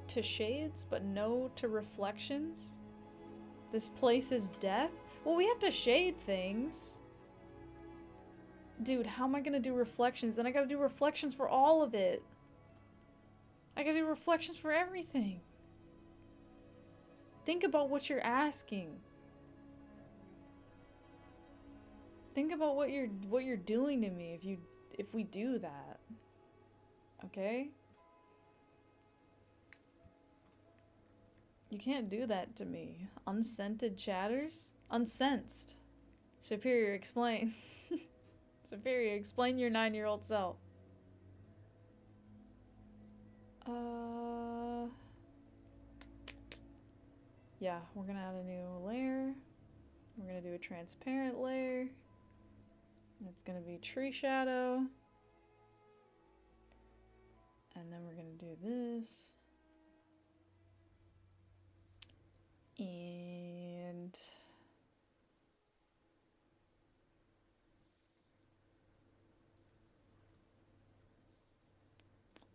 To shades, but no to reflections? This place is death? Well, we have to shade things. Dude, how am I gonna do reflections? Then I gotta do reflections for all of it. I gotta do reflections for everything. Think about what you're asking. Think about what you're doing to me if we do that. Okay? You can't do that to me. Unscented chatters? Unsensed. Superior, explain. Superior, explain your 9-year-old self. Yeah, we're gonna add a new layer. We're gonna do a transparent layer. And it's gonna be tree shadow. And then we're gonna do this. And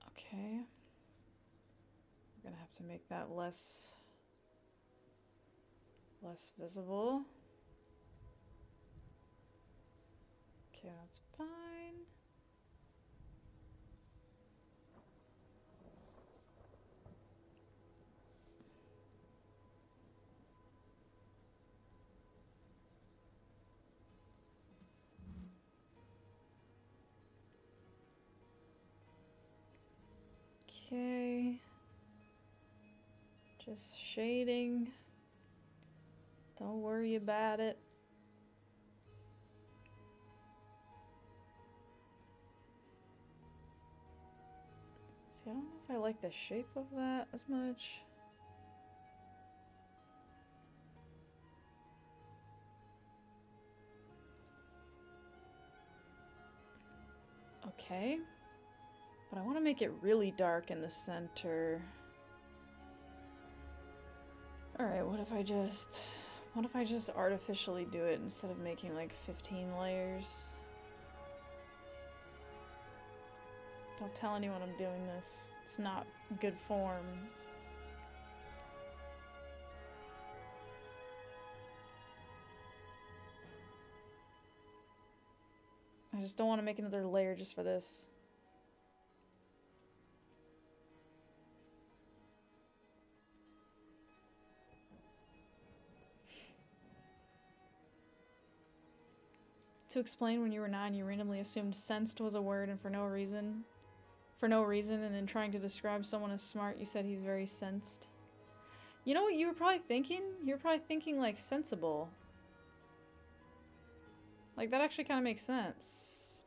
okay. We're gonna have to make that less visible. Okay, that's fine. Okay. Just shading. Don't worry about it. See, I don't know if I like the shape of that as much. Okay. But I want to make it really dark in the center. Alright, what if I just artificially do it instead of making like 15 layers? Don't tell anyone I'm doing this. It's not good form. I just don't want to make another layer just for this. To explain, when you were 9, you randomly assumed sensed was a word and for no reason, and then trying to describe someone as smart, you said he's very sensed. You know what you were probably thinking? You were probably thinking like sensible. Like that actually kind of makes sense.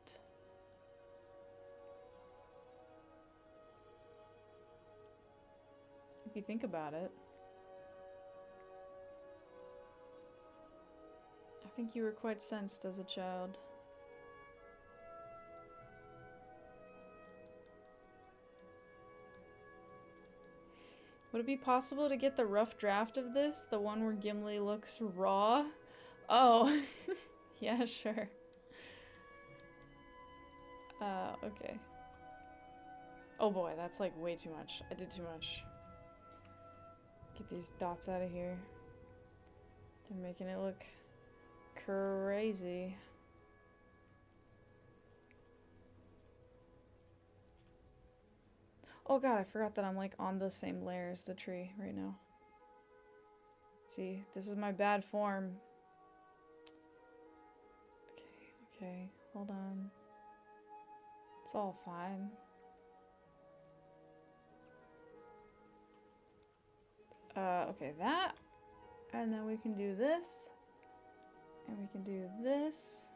If you think about it. I think you were quite sensed as a child. Would it be possible to get the rough draft of this? The one where Gimli looks raw? Oh, yeah, sure. Okay. Oh boy, that's like way too much. I did too much. Get these dots out of here. They're making it look crazy. Oh god, I forgot that I'm like on the same layer as the tree right now. See, this is my bad form. Okay, hold on. It's all fine. Okay, that. And then we can do this. And we can do this.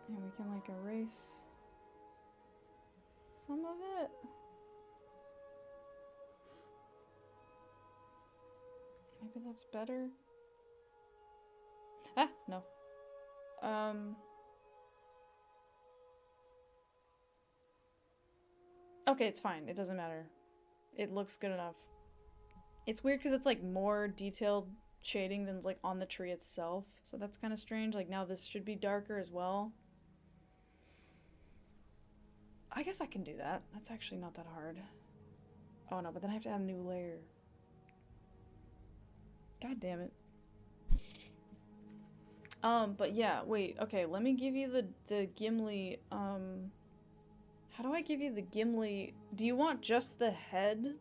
And we can like erase some of it. Maybe that's better. Ah, no. Okay, it's fine. It doesn't matter. It looks good enough. It's weird because it's like more detailed shading than like on the tree itself. So that's kind of strange. Like now this should be darker as well. I guess I can do that. That's actually not that hard. Oh no, but then I have to add a new layer. God damn it. But yeah, wait, okay, let me give you the Gimli, how do I give you the Gimli? Do you want just the head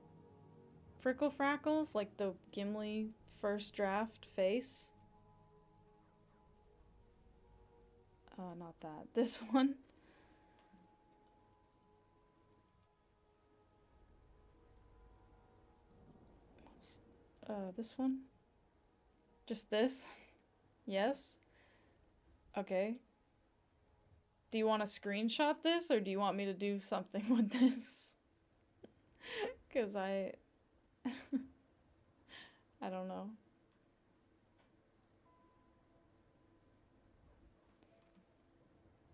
Frickle Frackles? Like the Gimli first draft face? Not that. This one? What's, this one? Just this? Yes? Okay. Do you want to screenshot this, or do you want me to do something with this? Because I don't know.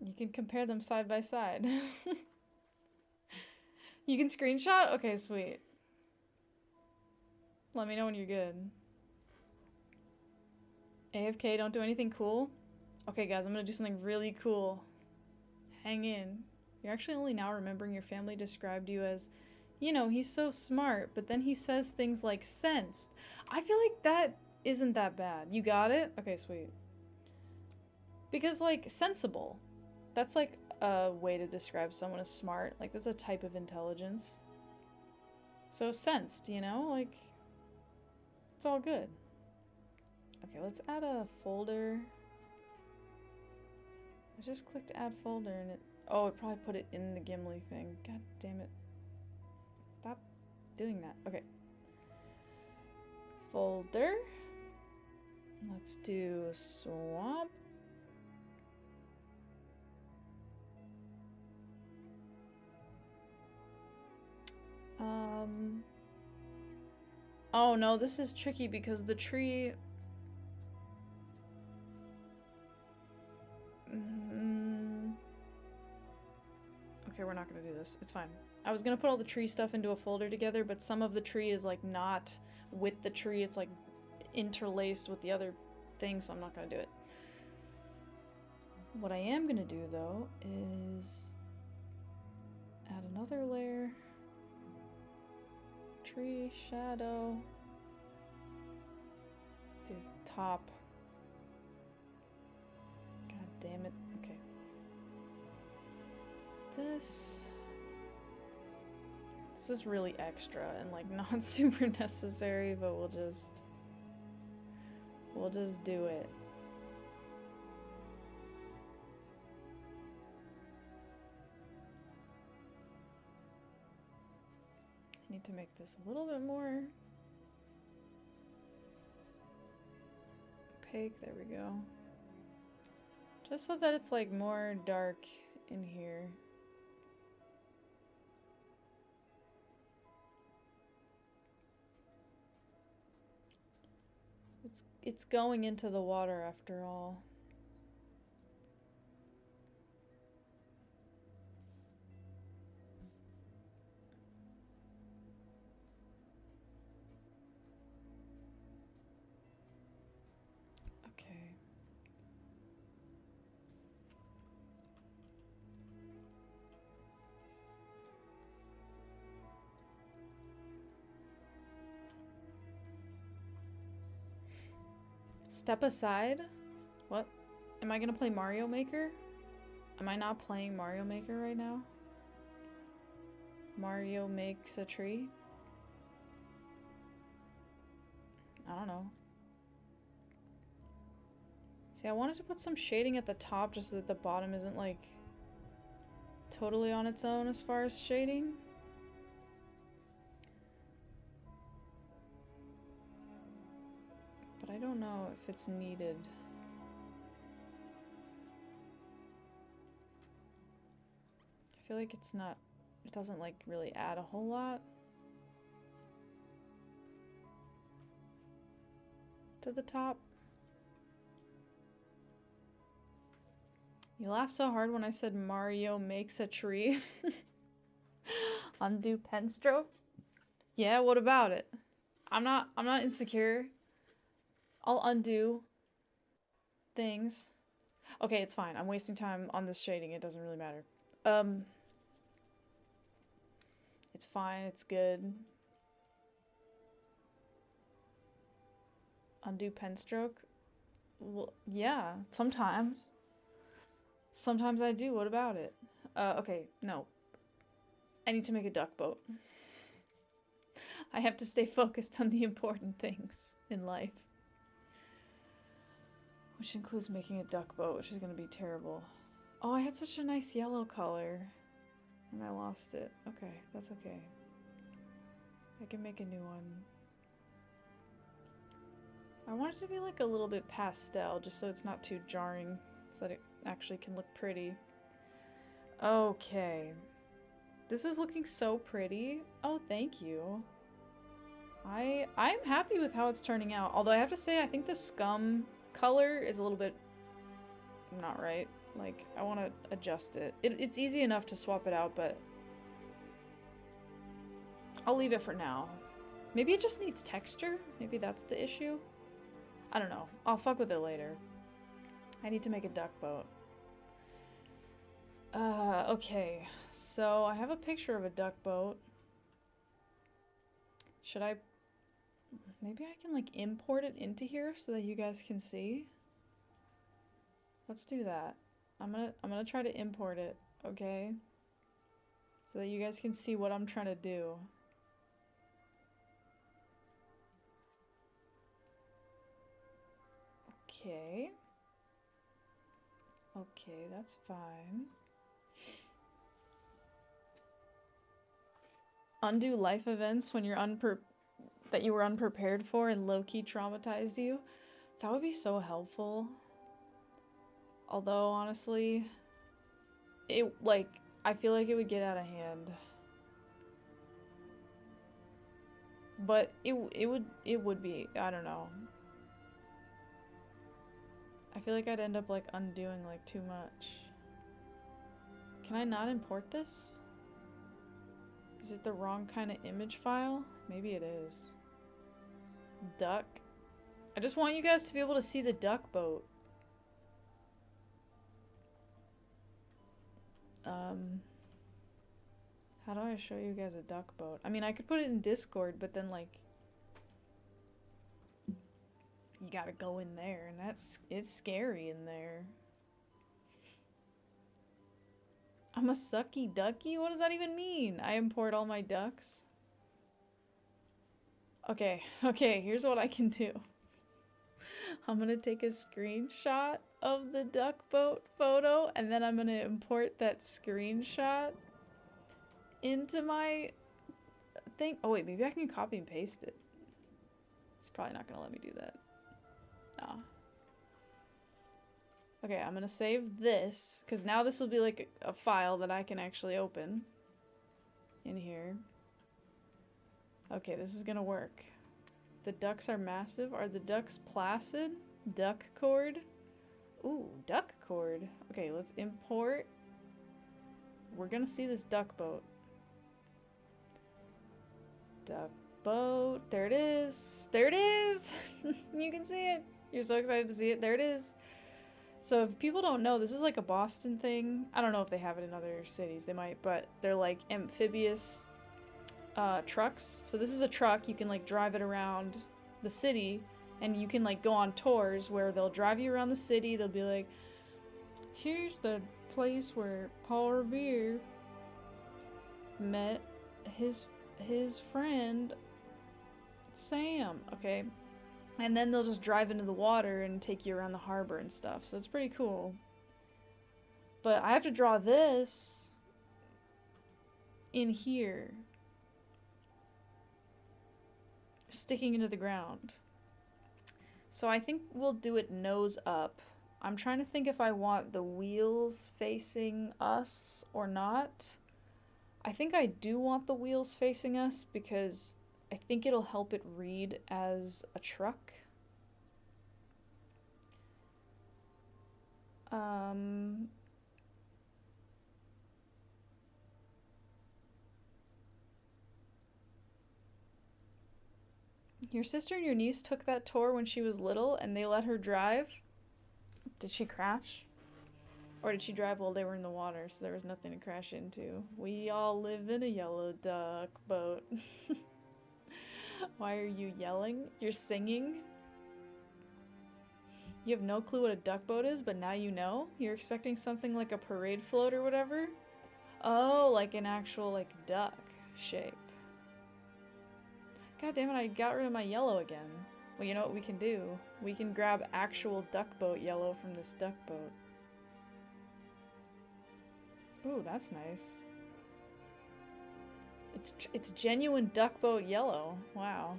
You can compare them side by side. You can screenshot? Okay, sweet. Let me know when you're good. AFK, don't do anything cool? Okay, guys, I'm gonna do something really cool. Hang in. You're actually only now remembering your family described you as, you know, he's so smart, but then he says things like sensed. I feel like that isn't that bad. You got it? Okay, sweet. Because, like, sensible. That's, like, a way to describe someone as smart. Like, that's a type of intelligence. So sensed, you know? Like, it's all good. Okay, let's add a folder. I just clicked add folder and it... Oh, it probably put it in the Gimli thing. God damn it. Stop doing that. Okay. Folder. Let's do swamp. Oh no, this is tricky because the tree... Okay, we're not gonna do this. It's fine. I was gonna put all the tree stuff into a folder together, but some of the tree is like not with the tree. It's like interlaced with the other thing, so I'm not gonna do it. What I am gonna do though is add another layer. Tree, shadow. Do top. God damn it. Okay. This is really extra and like not super necessary, but we'll just do it. I need to make this a little bit more opaque. There we go. Just so that it's like more dark in here. It's going into the water after all. Okay. Step aside? What? Am I gonna play Mario Maker? Am I not playing Mario Maker right now? Mario makes a tree? I don't know. See, I wanted to put some shading at the top just so that the bottom isn't like totally on its own as far as shading. But I don't know if it's needed. I feel like it's not, it doesn't like really add a whole lot to the top. You laughed so hard when I said Mario makes a tree. Undo pen stroke? Yeah, what about it? I'm not insecure. I'll undo things. Okay, it's fine. I'm wasting time on this shading. It doesn't really matter. Um, it's fine. It's good. Undo pen stroke? Well, yeah, sometimes. Sometimes I do. What about it? Okay, no. I need to make a duck boat. I have to stay focused on the important things in life. Which includes making a duck boat, which is going to be terrible. Oh, I had such a nice yellow color. And I lost it. Okay, that's okay. I can make a new one. I want it to be like a little bit pastel, just so it's not too jarring, so that it actually can look pretty. Okay. This is looking so pretty. Oh, thank you. I'm happy with how it's turning out. Although I have to say, I think the scum color is a little bit not right. Like, I want to adjust it. It's easy enough to swap it out, but I'll leave it for now. Maybe it just needs texture? Maybe that's the issue? I don't know. I'll fuck with it later. I need to make a duck boat. Okay. So I have a picture of a duck boat. Should I... Maybe I can, like, import it into here so that you guys can see? Let's do that. I'm gonna try to import it, okay? So that you guys can see what I'm trying to do. Okay. Okay, that's fine. Undo life events when you're that you were unprepared for and low-key traumatized you. That would be so helpful. Although, honestly, I feel like it would get out of hand. But it would be, I don't know. I feel like I'd end up, like, undoing, like, too much. Can I not import this? Is it the wrong kind of image file? Maybe it is. Duck. I just want you guys to be able to see the duck boat. How do I show you guys a duck boat? I mean, I could put it in Discord, but then, like, you gotta go in there, and it's scary in there. I'm a sucky ducky? What does that even mean? I import all my ducks? Okay, here's what I can do. I'm gonna take a screenshot of the duck boat photo, and then I'm gonna import that screenshot into my thing. Oh wait, maybe I can copy and paste it. It's probably not gonna let me do that. Nah. Okay, I'm gonna save this, because now this will be like a file that I can actually open in here. Okay, this is gonna work. The ducks are massive. Are the ducks placid? Duck cord? Ooh, duck cord. Okay, let's import. We're gonna see this duck boat. Duck boat. There it is. There it is! You can see it. You're so excited to see it. There it is. So if people don't know, this is like a Boston thing. I don't know if they have it in other cities. They might, but they're like amphibious trucks. So this is a truck. You can like drive it around the city, and you can like go on tours where they'll drive you around the city. They'll be like, here's the place where Paul Revere met his friend Sam. Okay. And then they'll just drive into the water and take you around the harbor and stuff. So it's pretty cool. But I have to draw this in here, sticking into the ground. So I think we'll do it nose up. I'm trying to think if I want the wheels facing us or not. I think I do want the wheels facing us because I think it'll help it read as a truck. Your sister and your niece took that tour when she was little and they let her drive? Did she crash? Or did she drive while they were in the water so there was nothing to crash into? We all live in a yellow duck boat. Why are you yelling? You're singing? You have no clue what a duck boat is, but now you know? You're expecting something like a parade float or whatever? Oh, like an actual, like, duck shape. God damn it, I got rid of my yellow again. Well, you know what we can do? We can grab actual duck boat yellow from this duck boat. Ooh, that's nice. It's genuine duck boat yellow. Wow.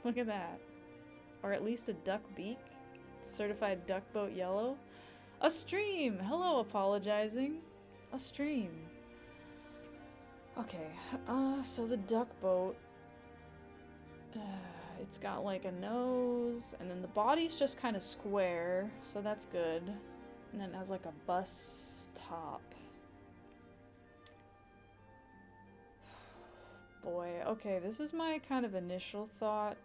Look at that. Or at least a duck beak. Certified duck boat yellow. A stream! Hello, apologizing. A stream. Okay, so the duck boat. It's got like a nose, and then the body's just kind of square, so that's good. And then it has like a bus top. Boy, okay, this is my kind of initial thought.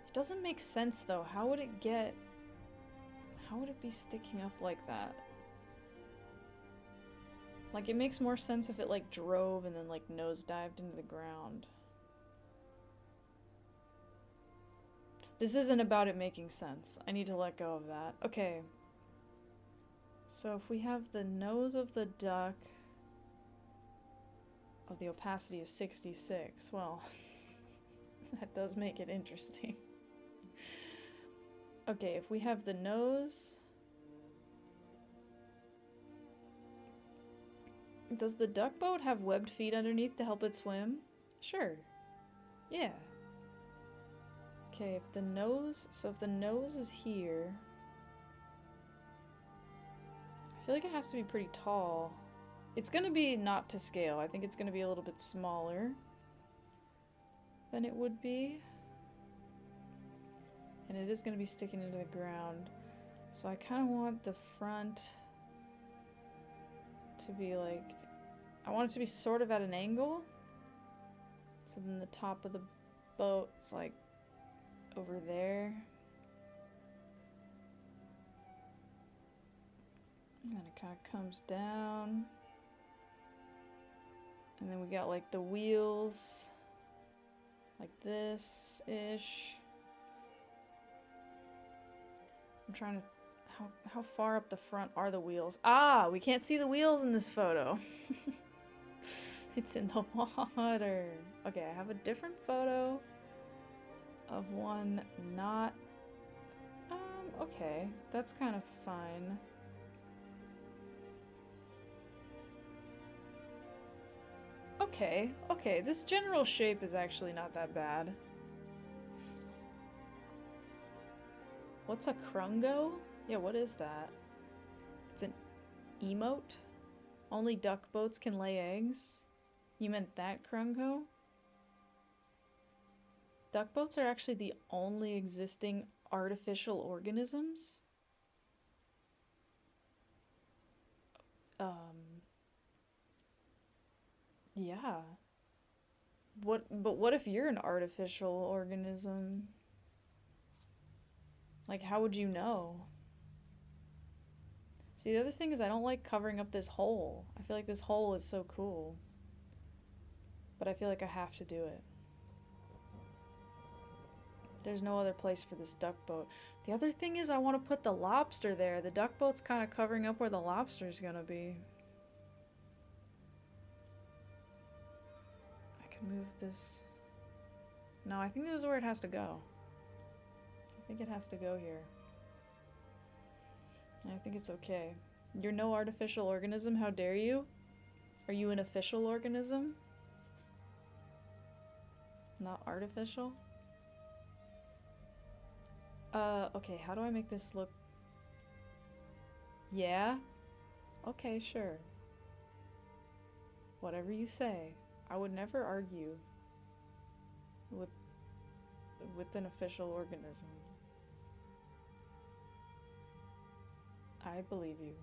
It doesn't make sense though. How would it be sticking up like that? Like, it makes more sense if it like drove and then like nosedived into the ground. This isn't about it making sense. I need to let go of that. Okay. So if we have the nose of the duck... Oh, the opacity is 66. Well, that does make it interesting. Okay, if we have the nose... Does the duck boat have webbed feet underneath to help it swim? Sure. Yeah. Okay, if the nose... So if the nose is here... I feel like it has to be pretty tall. It's gonna be not to scale. I think it's gonna be a little bit smaller than it would be. And it is gonna be sticking into the ground. So I kind of want the front to be like... I want it to be sort of at an angle. So then the top of the boat is like over there. And then it kind of comes down. And then we got like the wheels. Like this-ish. I'm trying to... How far up the front are the wheels? Ah! We can't see the wheels in this photo. It's in the water. Okay, I have a different photo of one not... okay. That's kind of fine. Okay, okay, this general shape is actually not that bad. What's a krungo? Yeah, what is that? It's an emote? Only duck boats can lay eggs? You meant that, krungo? Duck boats are actually the only existing artificial organisms? Yeah. But what if you're an artificial organism? Like, how would you know? See, the other thing is I don't like covering up this hole. I feel like this hole is so cool. But I feel like I have to do it. There's no other place for this duck boat. The other thing is I want to put the lobster there. The duck boat's kind of covering up where the lobster's gonna be. I can move this. No, I think this is where it has to go. I think it has to go here. I think it's okay. You're no artificial organism, how dare you? Are you an official organism? Not artificial? Okay, how do I make this look... Yeah? Okay, sure. Whatever you say. I would never argue with an official organism. I believe you.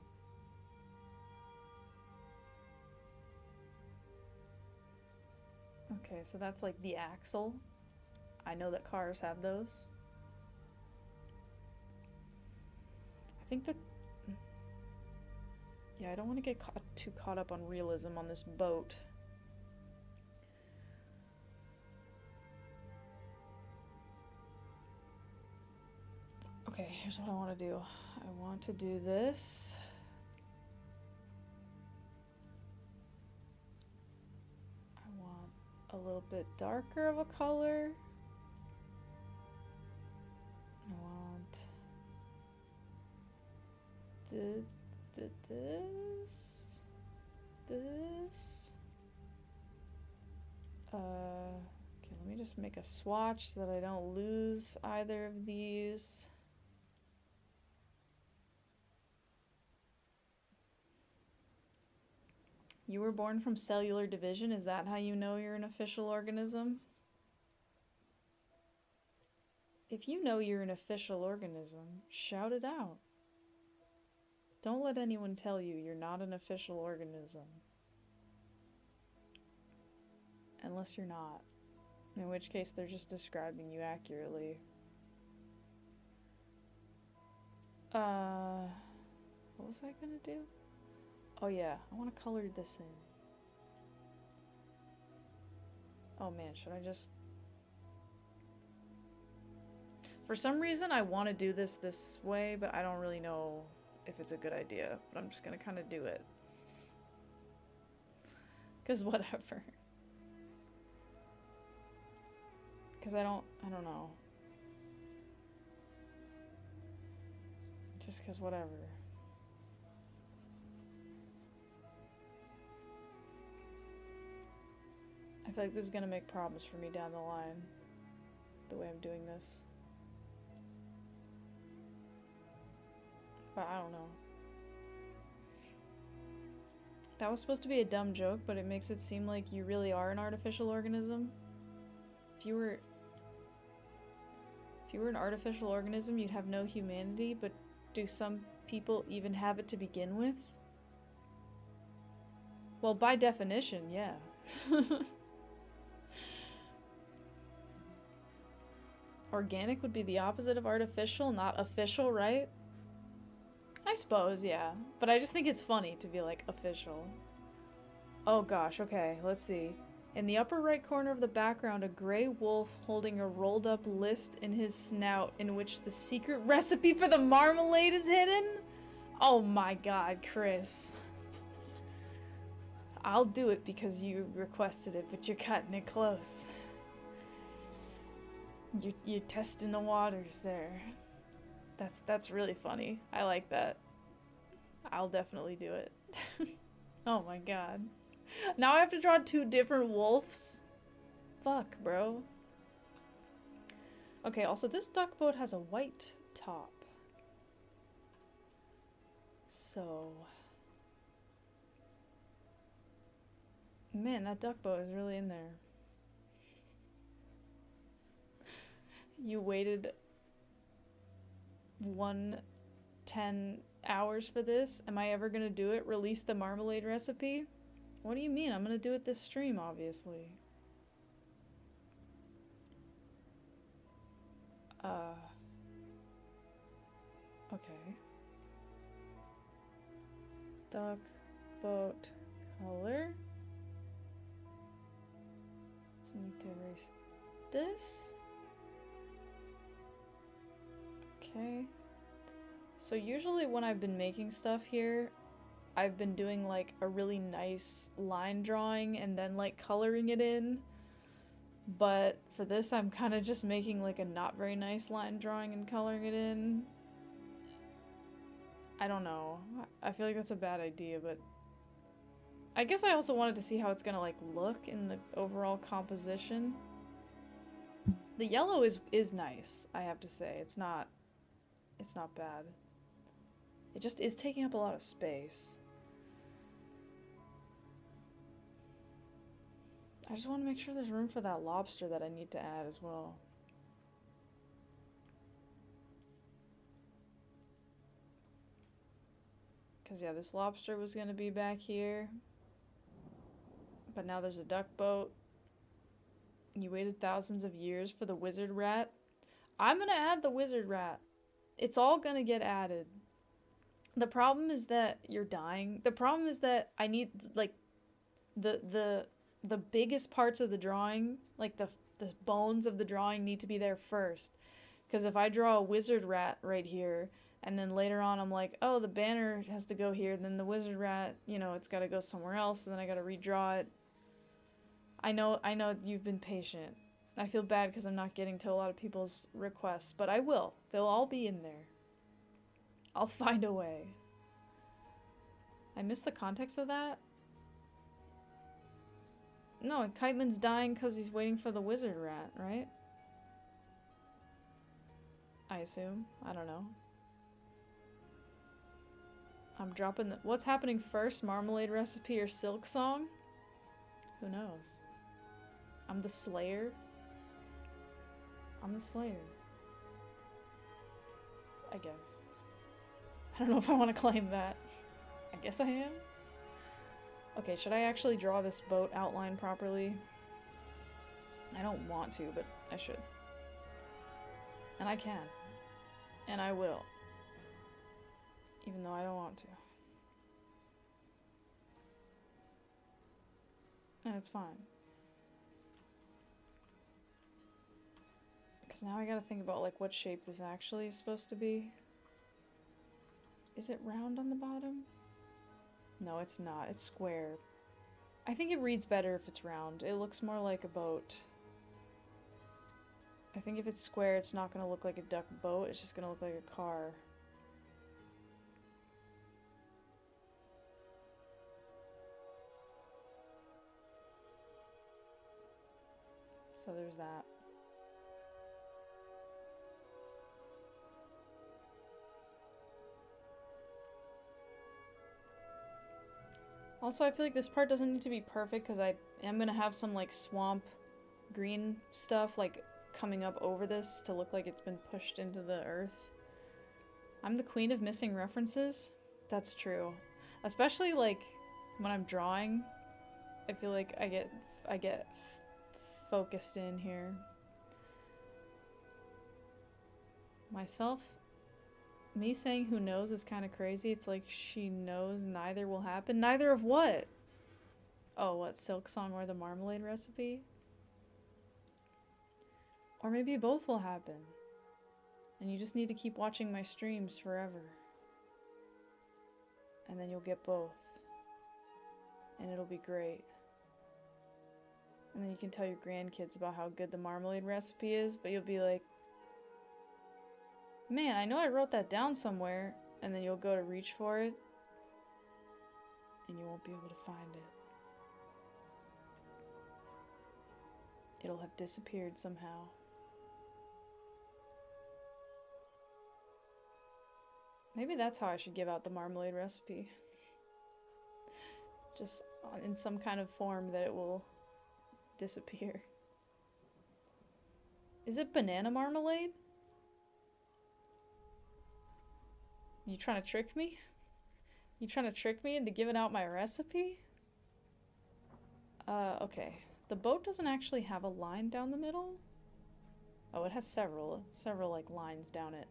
Okay, so that's like the axle. I know that cars have those. I think that... Yeah, I don't want to get too caught up on realism on this boat. Okay, here's what I want to do. I want to do this. I want a little bit darker of a color. I want this. Okay, let me just make a swatch so that I don't lose either of these. You were born from cellular division. Is that how you know you're an official organism? If you know you're an official organism, shout it out. Don't let anyone tell you you're not an official organism. Unless you're not. In which case they're just describing you accurately. What was I gonna do? Oh yeah, I want to color this in. Oh man, should I just... For some reason I want to do this way, but I don't really know if it's a good idea. But I'm just gonna kind of do it. Because whatever. Because I don't know. Just because whatever. I feel like this is gonna make problems for me down the line. The way I'm doing this. But I don't know. That was supposed to be a dumb joke, but it makes it seem like you really are an artificial organism. If you were an artificial organism, you'd have no humanity, but do some people even have it to begin with? Well, by definition, yeah. Organic would be the opposite of artificial, not official, right? I suppose, yeah. But I just think it's funny to be like official. Oh gosh, okay, let's see. In the upper right corner of the background, a gray wolf holding a rolled up list in his snout in which the secret recipe for the marmalade is hidden? Oh my god, Chris. I'll do it because you requested it, but you're cutting it close. You're testing the waters there. That's really funny. I like that. I'll definitely do it. Oh my god. Now I have to draw two different wolves? Fuck, bro. Okay, also this duck boat has a white top. So... Man, that duck boat is really in there. You waited 10 hours for this? Am I ever gonna do it? Release the marmalade recipe? What do you mean? I'm gonna do it this stream, obviously. Okay. Duck, boat, color. So I need to erase this. Okay. So usually when I've been making stuff here, I've been doing like a really nice line drawing and then like coloring it in. But for this, I'm kind of just making like a not very nice line drawing and coloring it in. I don't know. I feel like that's a bad idea, but I guess I also wanted to see how it's gonna like look in the overall composition. The yellow is nice, I have to say. It's not bad. It just is taking up a lot of space. I just want to make sure there's room for that lobster that I need to add as well. Because yeah, this lobster was going to be back here. But now there's a duck boat. You waited thousands of years for the wizard rat. I'm gonna add the wizard rat. It's all gonna get added. The problem is that you're dying. The problem is that I need like the biggest parts of the drawing, like the bones of the drawing need to be there first. Because if I draw a wizard rat right here, and then later on I'm like, oh, the banner has to go here, then the wizard rat, you know, it's got to go somewhere else, and then I got to redraw it. I know you've been patient. I feel bad because I'm not getting to a lot of people's requests, but I will. They'll all be in there. I'll find a way. I missed the context of that. No, Kiteman's dying because he's waiting for the wizard rat, right? I assume. I don't know. I'm dropping the... What's happening first? Marmalade recipe or silk song? Who knows? I'm the slayer. I'm the slayer. I guess. I don't know if I want to claim that. I guess I am. Okay, should I actually draw this boat outline properly? I don't want to, but I should. And I can. And I will. Even though I don't want to. And it's fine. Because now I gotta think about like what shape this actually is supposed to be. Is it round on the bottom? No, it's not. It's square. I think it reads better if it's round. It looks more like a boat. I think if it's square, it's not going to look like a duck boat. It's just going to look like a car. So there's that. Also, I feel like this part doesn't need to be perfect because I am going to have some like swamp green stuff like coming up over this to look like it's been pushed into the earth. I'm the queen of missing references. That's true. Especially like when I'm drawing, I feel like I get focused in here. Me saying who knows is kind of crazy. It's like she knows neither will happen. Neither of what? Oh, what, Silk Song or the marmalade recipe? Or maybe both will happen. And you just need to keep watching my streams forever. And then you'll get both. And it'll be great. And then you can tell your grandkids about how good the marmalade recipe is, but you'll be like, man, I know I wrote that down somewhere. And then you'll go to reach for it. And you won't be able to find it. It'll have disappeared somehow. Maybe that's how I should give out the marmalade recipe. Just in some kind of form that it will disappear. Is it banana marmalade? You trying to trick me? You trying to trick me into giving out my recipe? Okay. The boat doesn't actually have a line down the middle. Oh, it has several like lines down it.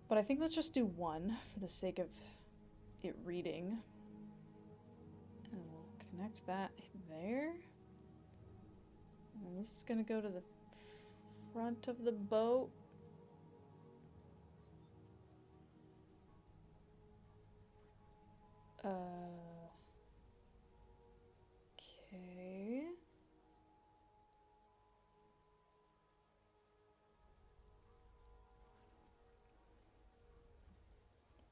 But I think let's just do one for the sake of it reading. And we'll connect that there. And then this is gonna go to the front of the boat. Okay.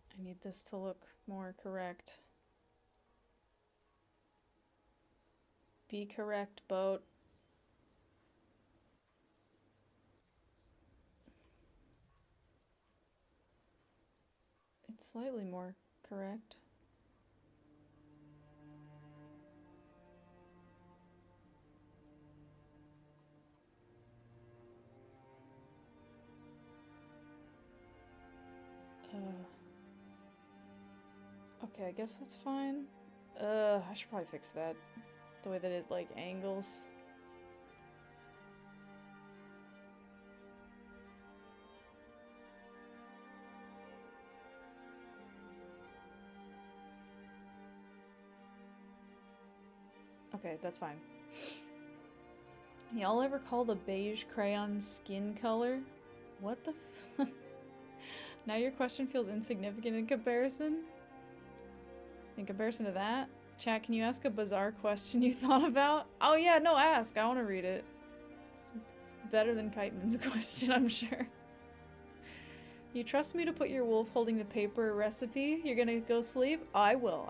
I need this to look more correct. Be correct, boat. It's slightly more correct. Okay, I guess that's fine. I should probably fix that. The way that it, like, angles. Okay, that's fine. Y'all ever call the beige crayon skin color? What the f- Now your question feels insignificant in comparison? In comparison to that? Chat, can you ask a bizarre question you thought about? Oh yeah, no, ask. I want to read it. It's better than Kiteman's question, I'm sure. You trust me to put your wolf holding the paper recipe? You're gonna go sleep? Oh, I will.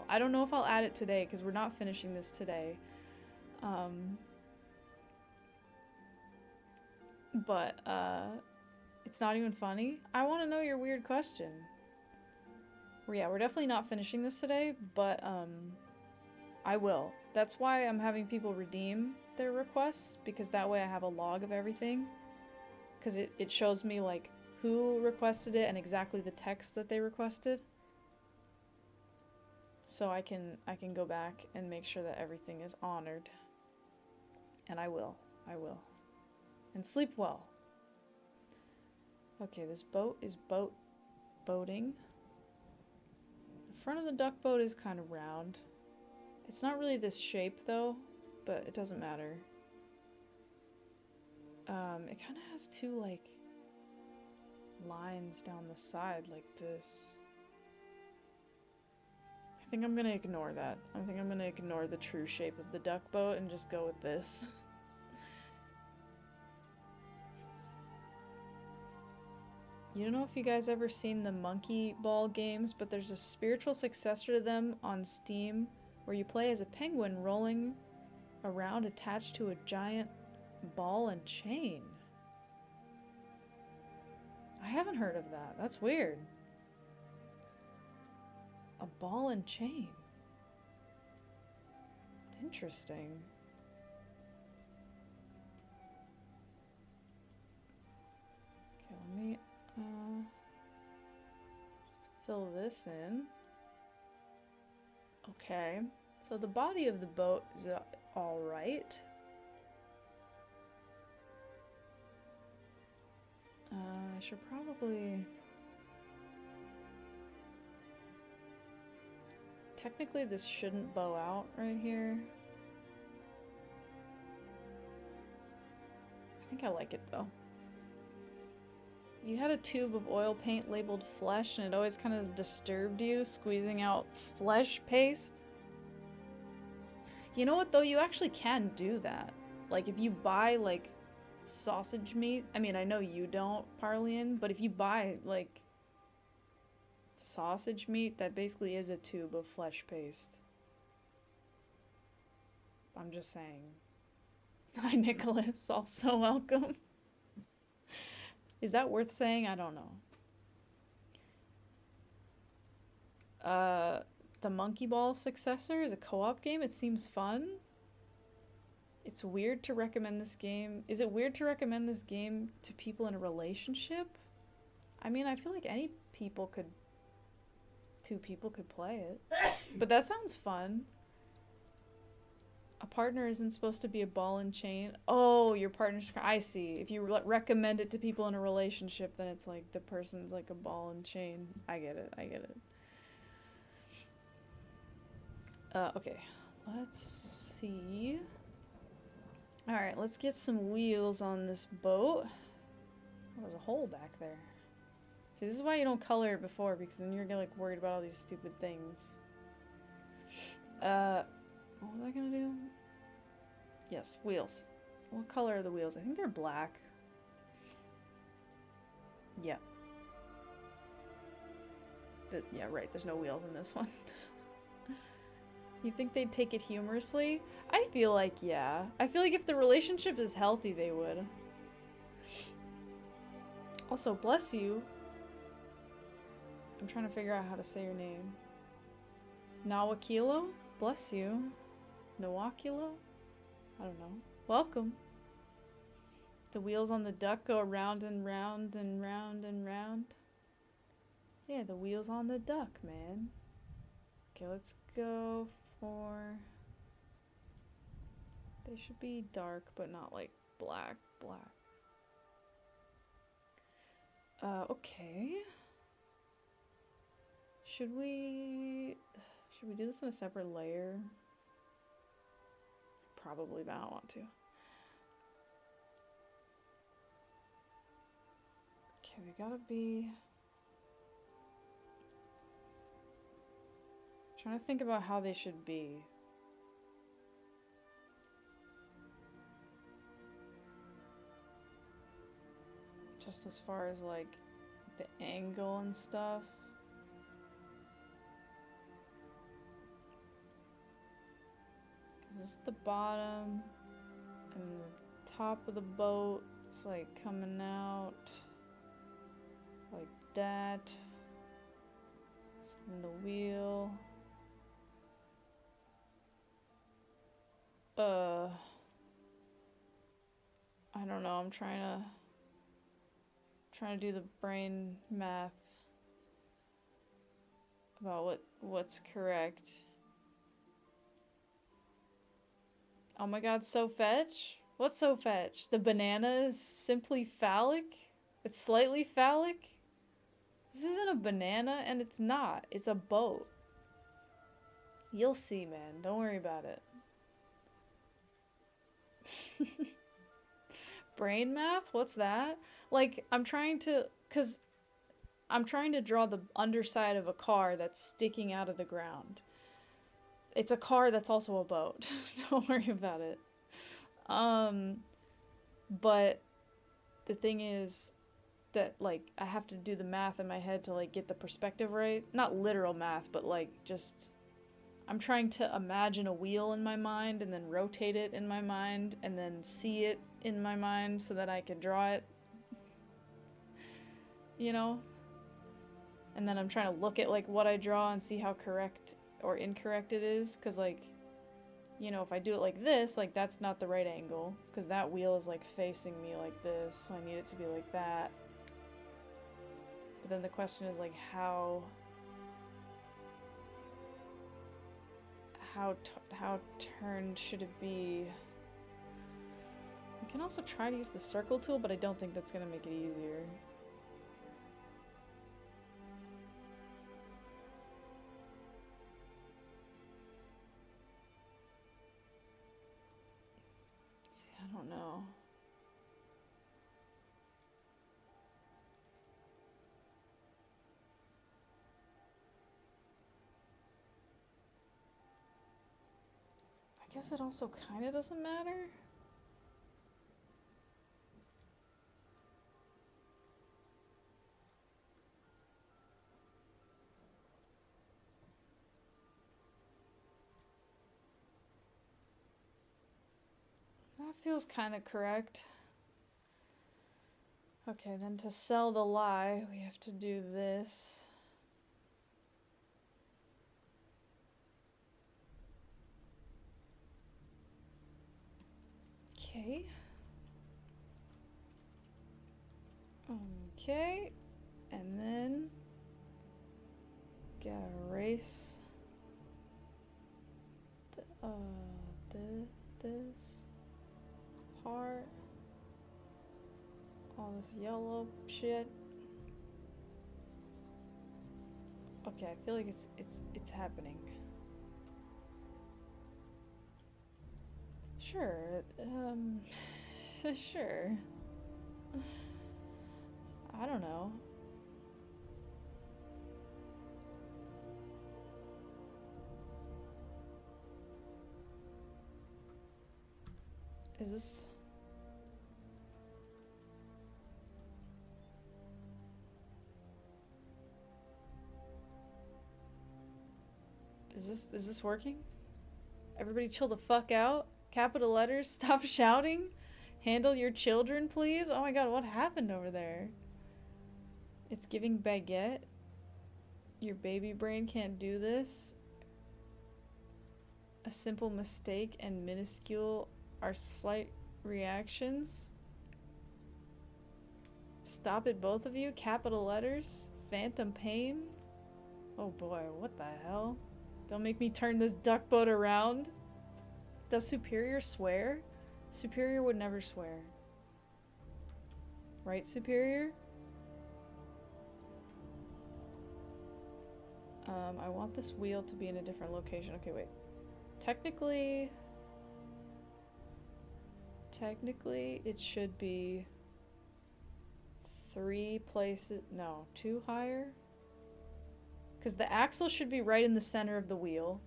I don't know if I'll add it today, because we're not finishing this today. But, it's not even funny. I want to know your weird question. Well, yeah, we're definitely not finishing this today, but, I will. That's why I'm having people redeem their requests, because that way I have a log of everything. Because it shows me, like, who requested it and exactly the text that they requested. So I can go back and make sure that everything is honored. And I will. And sleep well. Okay, this boat is boating. The front of the duck boat is kind of round. It's not really this shape though, but it doesn't matter. It kind of has two like lines down the side like this. I think I'm gonna ignore that. I think I'm gonna ignore the true shape of the duck boat and just go with this. You don't know if you guys ever seen the Monkey Ball games, but there's a spiritual successor to them on Steam where you play as a penguin rolling around attached to a giant ball and chain. I haven't heard of that. That's weird. A ball and chain. Interesting. Okay, let me fill this in. Okay, so the body of the boat is all right. I should probably... Technically this shouldn't bow out right here. I think I like it though. You had a tube of oil paint labeled flesh and it always kind of disturbed you, squeezing out flesh paste. You know what though, you actually can do that. Like if you buy like sausage meat, I mean I know you don't, Parlian, but if you buy like sausage meat, that basically is a tube of flesh paste. I'm just saying. Hi Nicholas, also welcome. Is that worth saying? I don't know. The Monkey Ball successor is a co-op game. It seems fun. It's weird to recommend this game. Is it weird to recommend this game to people in a relationship? I mean, I feel like two people could play it. But that sounds fun. A partner isn't supposed to be a ball and chain. Oh, your partner's... I see. If you recommend it to people in a relationship, then it's like the person's like a ball and chain. I get it. Okay. Let's see. Alright, let's get some wheels on this boat. Oh, there's a hole back there. See, this is why you don't color it before, because then you're like worried about all these stupid things. What was I gonna do? Yes, wheels. What color are the wheels? I think they're black. Yeah. Yeah, right, there's no wheels in this one. You think they'd take it humorously? I feel like, yeah. I feel like if the relationship is healthy, they would. Also, bless you. I'm trying to figure out how to say your name. Nawakilo? Bless you. Nawakilo? I don't know. Welcome. The wheels on the duck go around and round and round and round. Yeah, the wheels on the duck, man. Okay, let's go for... They should be dark, but not like black. Okay. Should we do this in a separate layer? probably, but I don't want to. Okay, they gotta be... Trying to think about how they should be. Just as far as like the angle and stuff. This is the bottom, and the top of the boat is like coming out like that. And the wheel. I don't know, I'm trying to do the brain math about what's correct. Oh my god, so fetch? What's so fetch? The banana is simply phallic? It's slightly phallic? This isn't a banana, and it's not. It's a boat. You'll see, man. Don't worry about it. Brain math? What's that? Like, I'm trying to draw the underside of a car that's sticking out of the ground. It's a car that's also a boat. Don't worry about it. But the thing is that, like, I have to do the math in my head to, like, get the perspective right. Not literal math, but, like, just... I'm trying to imagine a wheel in my mind and then rotate it in my mind and then see it in my mind so that I can draw it. You know? And then I'm trying to look at, like, what I draw and see how correct or incorrect it is, because, like, you know, if I do it like this, like, that's not the right angle, because that wheel is, like, facing me like this, so I need it to be like that. But then the question is, like, how turned should it be? You can also try to use the circle tool, but I don't think that's gonna make it easier. See, I don't know. I guess it also kind of doesn't matter. That feels kind of correct. Okay, then to sell the lie, we have to do this. Okay. Okay. And then gotta erase this part. All this yellow shit. Okay, I feel like it's happening. Sure, sure. I don't know. Is this... Is this working? Everybody chill the fuck out. Capital letters, stop shouting. Handle your children, please. Oh my god, what happened over there? It's giving baguette. Your baby brain can't do this. A simple mistake and minuscule are slight reactions. Stop it, both of you. Capital letters. Phantom pain. Oh boy, what the hell? Don't make me turn this duck boat around. Does Superior swear? Superior would never swear. Right, Superior? I want this wheel to be in a different location. Okay, wait. Technically... Technically, it should be 3 places, no, 2 higher. Because the axle should be right in the center of the wheel,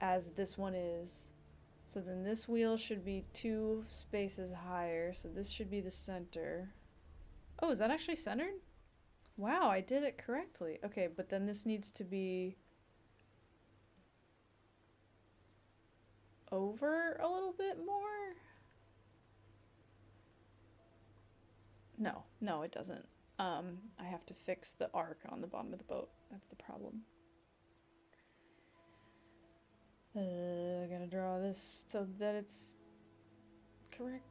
as this one is. So then this wheel should be 2 spaces higher, so this should be the center. Oh, is that actually centered? Wow, I did it correctly. Okay, but then this needs to be over a little bit more? No, it doesn't. I have to fix the arc on the bottom of the boat. That's the problem. I gotta draw this so that it's correct.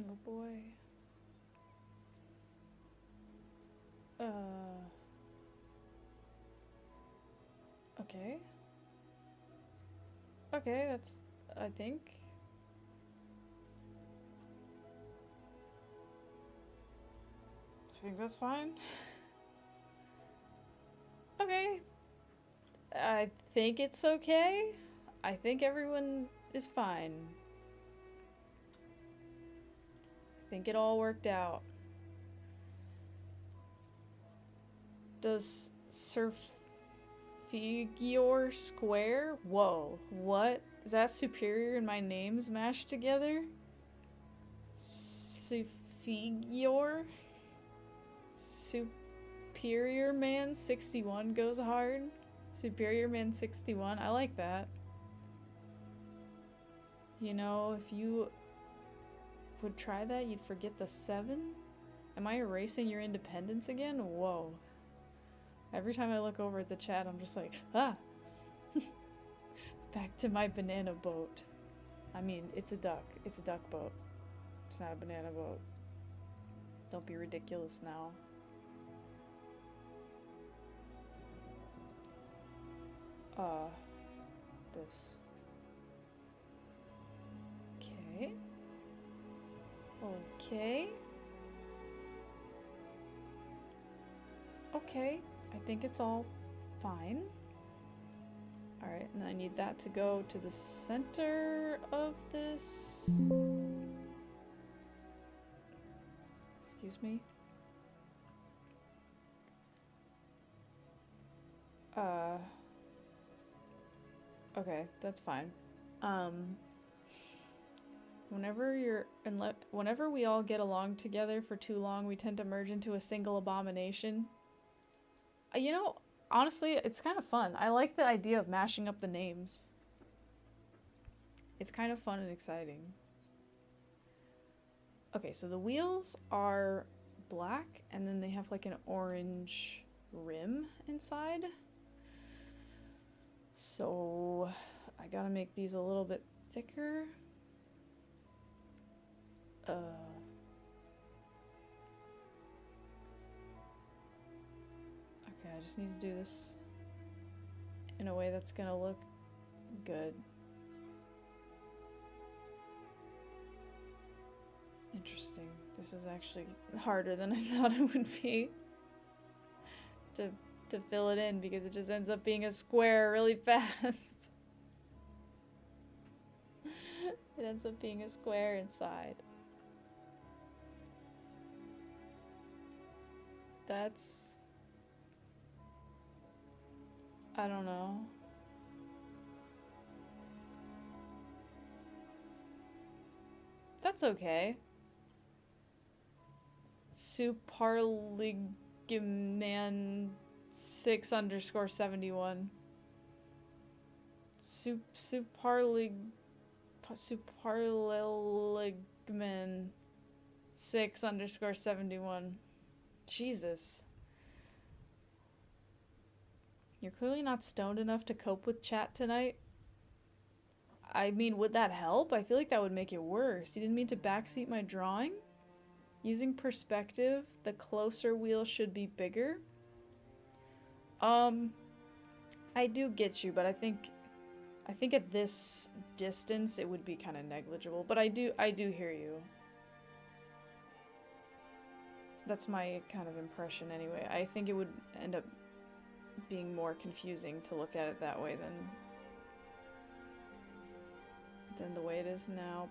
Oh boy. Okay. Okay, that's, I think. I think that's fine. Okay. I think it's okay. I think everyone is fine. I think it all worked out. Does Surfigior Square? Whoa, what? Is that superior and my names mashed together? Surfigior? Superior Man 61 goes hard? Superior Man 61, I like that. You know, if you would try that, you'd forget the 7? Am I erasing your independence again? Whoa. Every time I look over at the chat, I'm just like, ah! Back to my banana boat. I mean, it's a duck. It's a duck boat. It's not a banana boat. Don't be ridiculous now. This. Okay. Okay. Okay. I think it's all fine. Alright, and then I need that to go to the center of this. Excuse me. Okay, that's fine. Whenever we all get along together for too long, we tend to merge into a single abomination. You know, honestly, it's kind of fun. I like the idea of mashing up the names. It's kind of fun and exciting. Okay, so the wheels are black, and then they have like an orange rim inside. So I gotta make these a little bit thicker. Okay, I just need to do this in a way that's gonna look good. Interesting. This is actually harder than I thought it would be to fill it in, because it just ends up being a square really fast. It ends up being a square inside. That's... I don't know. That's okay. Suparligaman 6_71. Suparligaman 6_71. Jesus. You're clearly not stoned enough to cope with chat tonight. I mean, would that help? I feel like that would make it worse. You didn't mean to backseat my drawing? Using perspective, the closer wheel should be bigger. I do get you, but I think at this distance it would be kind of negligible. But I do hear you. That's my kind of impression anyway. I think it would end up being more confusing to look at it that way than than the way it is now,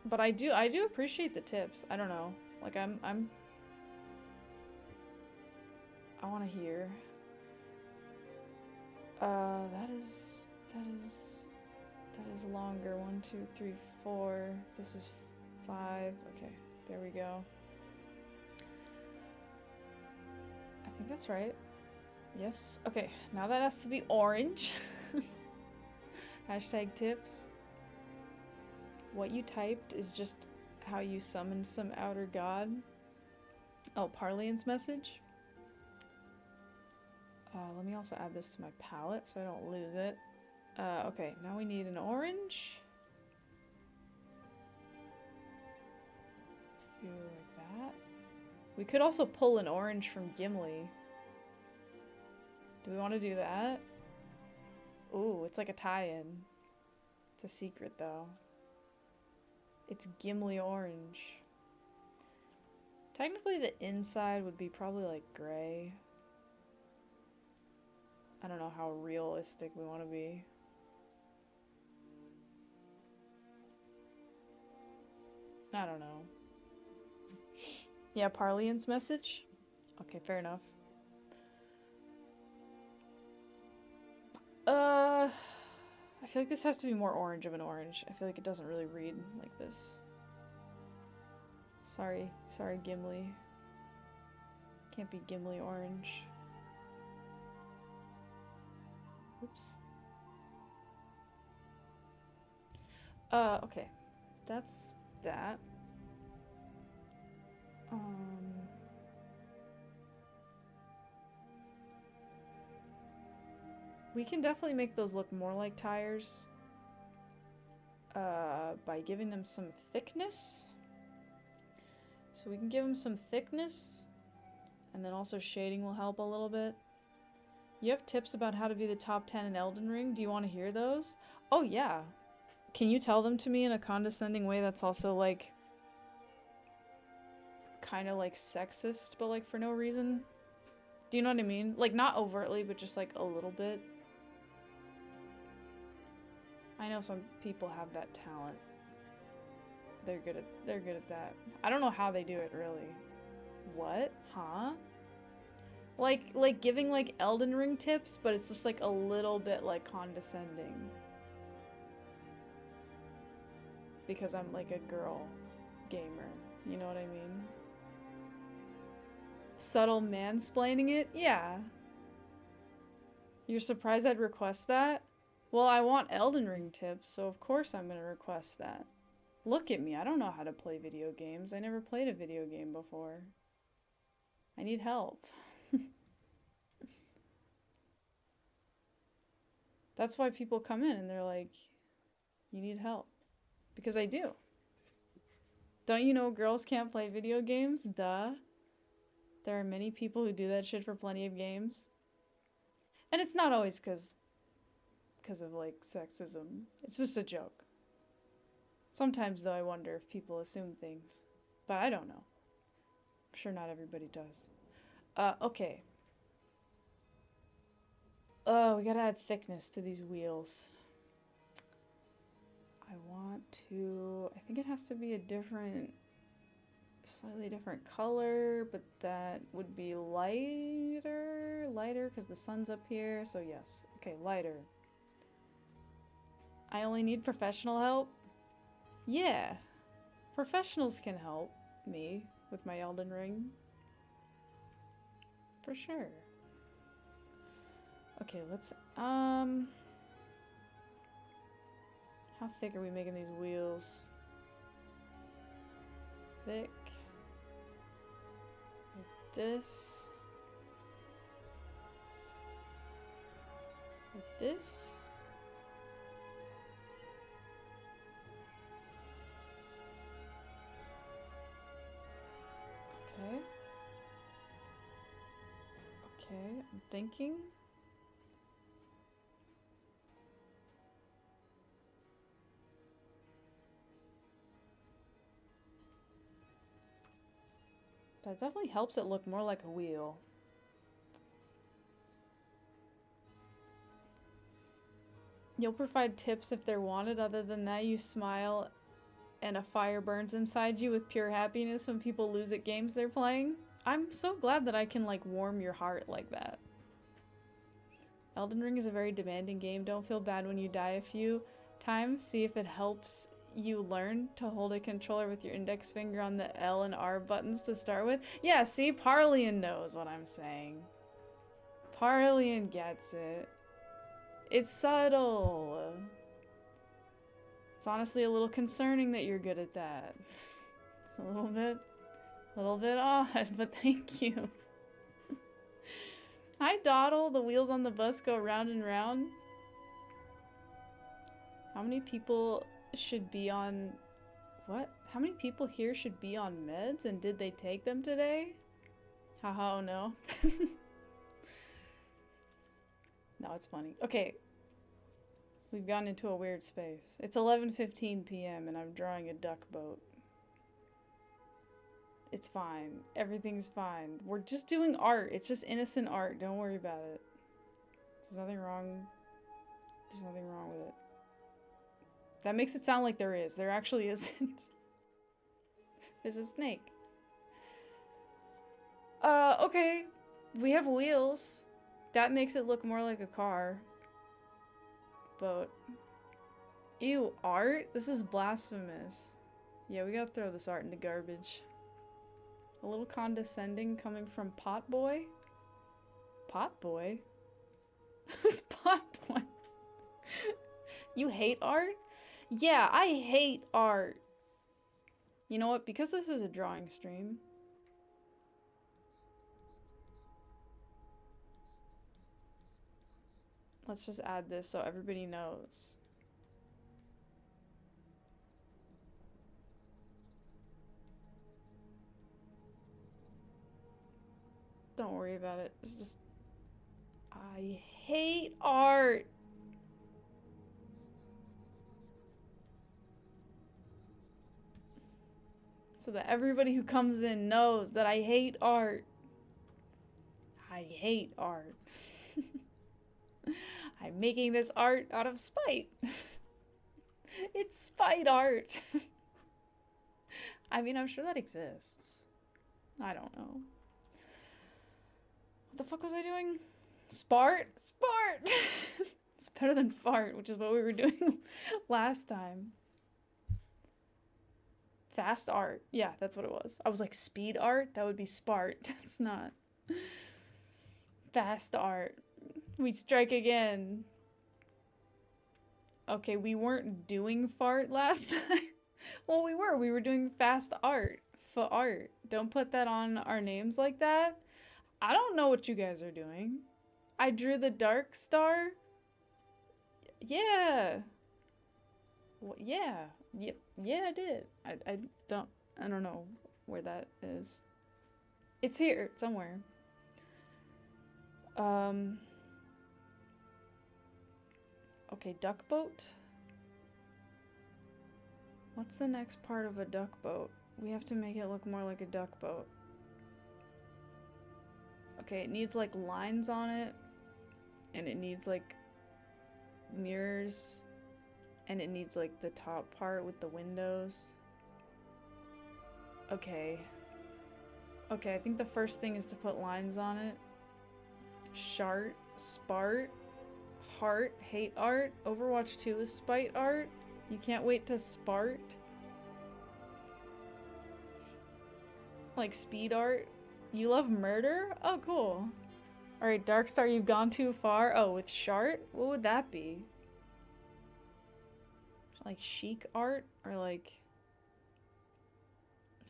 but I do appreciate the tips. I don't know. Like I want to hear. That is longer. 1, 2, 3, 4. This is 5. Okay, there we go. I think that's right. Yes. Okay, now that has to be orange. Hashtag tips. What you typed is just how you summon some outer god. Oh, Parlian's message. Let me also add this to my palette so I don't lose it. Okay, now we need an orange. Let's do like that. We could also pull an orange from Gimli. Do we want to do that? Ooh, it's like a tie-in. It's a secret though. It's Gimli orange. Technically the inside would be probably like gray. I don't know how realistic we want to be. I don't know. Yeah, Parlian's message? Okay, fair enough. I feel like this has to be more orange of an orange. I feel like it doesn't really read like this. Sorry, Gimli. Can't be Gimli orange. Oops. Okay. That's that. We can definitely make those look more like tires by giving them some thickness. So we can give them some thickness, and then also shading will help a little bit. You have tips about how to be the top 10 in Elden Ring? Do you want to hear those? Oh yeah. Can you tell them to me in a condescending way that's also like kind of like sexist, but like for no reason? Do you know what I mean? Like not overtly, but just like a little bit. I know some people have that talent. They're good at that. I don't know how they do it really. What? Huh? Like giving like Elden Ring tips, but it's just like a little bit like condescending. Because I'm like a girl gamer, you know what I mean? Subtle mansplaining it? Yeah. You're surprised I'd request that? Well, I want Elden Ring tips, so of course I'm gonna request that. Look at me, I don't know how to play video games. I never played a video game before. I need help. That's why people come in and they're like, you need help. Because I do. Don't you know girls can't play video games? Duh. There are many people who do that shit for plenty of games. And it's not always because of like sexism. It's just a joke. Sometimes though I wonder if people assume things. But I don't know. I'm sure not everybody does. Okay. Oh, we gotta add thickness to these wheels. I think it has to be a slightly different color, but that would be lighter, because the sun's up here, so yes. Okay, lighter. I only need professional help? Yeah. Professionals can help me with my Elden Ring. For sure. Okay, let's, how thick are we making these wheels? Thick. Like this. Like this. Okay. Okay, I'm thinking. That definitely helps it look more like a wheel. You'll provide tips if they're wanted. Other than that, you smile and a fire burns inside you with pure happiness when people lose at games they're playing. I'm so glad that I can, like, warm your heart like that. Elden Ring is a very demanding game. Don't feel bad when you die a few times. See if it helps you learn to hold a controller with your index finger on the L and R buttons to start with. Yeah, see, Parlian knows what I'm saying. Parlian gets it. It's subtle. It's honestly a little concerning that you're good at that. It's a little bit odd, but thank you. Hi, Doddle. The wheels on the bus go round and round. How many people should be on... What? How many people here should be on meds, and did they take them today? Haha, oh no. No, it's funny. Okay. We've gotten into a weird space. It's 11:15 p.m. and I'm drawing a duck boat. It's fine. Everything's fine. We're just doing art. It's just innocent art. Don't worry about it. There's nothing wrong. There's nothing wrong with it. That makes it sound like there is. There actually isn't. There's a snake. Okay. We have wheels. That makes it look more like a car. Boat. Ew, art? This is blasphemous. Yeah, we gotta throw this art in the garbage. A little condescending coming from Pot Boy? Pot Boy? Who's Pot Boy? You hate art? Yeah, I hate art. You know what? Because this is a drawing stream, let's just add this so everybody knows. Don't worry about it. It's just... I hate art! So that everybody who comes in knows that I hate art. I hate art. I'm making this art out of spite. It's spite art. I mean, I'm sure that exists. I don't know. What the fuck was I doing? Spart? Spart! It's better than fart, which is what we were doing last time. Fast art. Yeah, that's what it was. I was like, speed art? That would be Spart. That's not. Fast art. We strike again. Okay, we weren't doing fart last time. Well, we were. We were doing fast art. For art. Don't put that on our names like that. I don't know what you guys are doing. I drew the dark star. Yeah. Well, yeah. Yep. Yeah, I did. I don't know where that is. It's here somewhere. Okay, duck boat. What's the next part of a duck boat? We have to make it look more like a duck boat. Okay, it needs like lines on it, and it needs like mirrors, and it needs like the top part with the windows. Okay. Okay, I think the first thing is to put lines on it. Shart, Spart, Heart, Hate Art. Overwatch 2 is Spite Art. You can't wait to Spart. Like Speed Art. You love murder? Oh, cool. Alright, Darkstar, you've gone too far. Oh, with Shart? What would that be? Like chic art? Or like...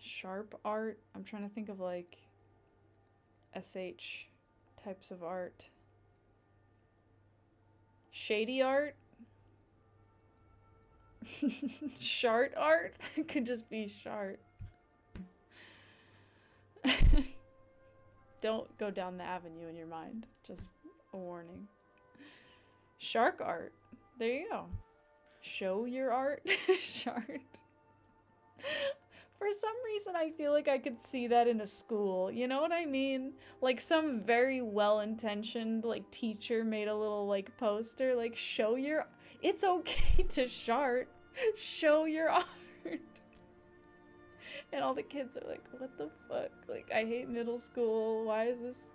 sharp art? I'm trying to think of like... SH types of art. Shady art? Shart art? It could just be shart. Don't go down the avenue in your mind. Just a warning. Shark art. There you go. Show your art. Shart. For some reason, I feel like I could see that in a school. You know what I mean? Like some very well-intentioned like teacher made a little like poster like show your... It's okay to shart. Show your art. And all the kids are like, what the fuck? Like, I hate middle school. Why is this?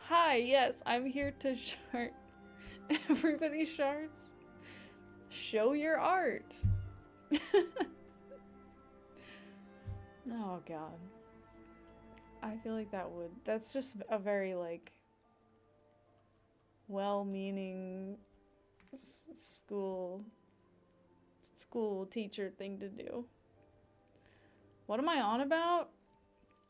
Hi, yes, I'm here to shart. Everybody sharts. Show your art. Oh god. I feel like that's just a very like well-meaning school teacher thing to do. What am I on about?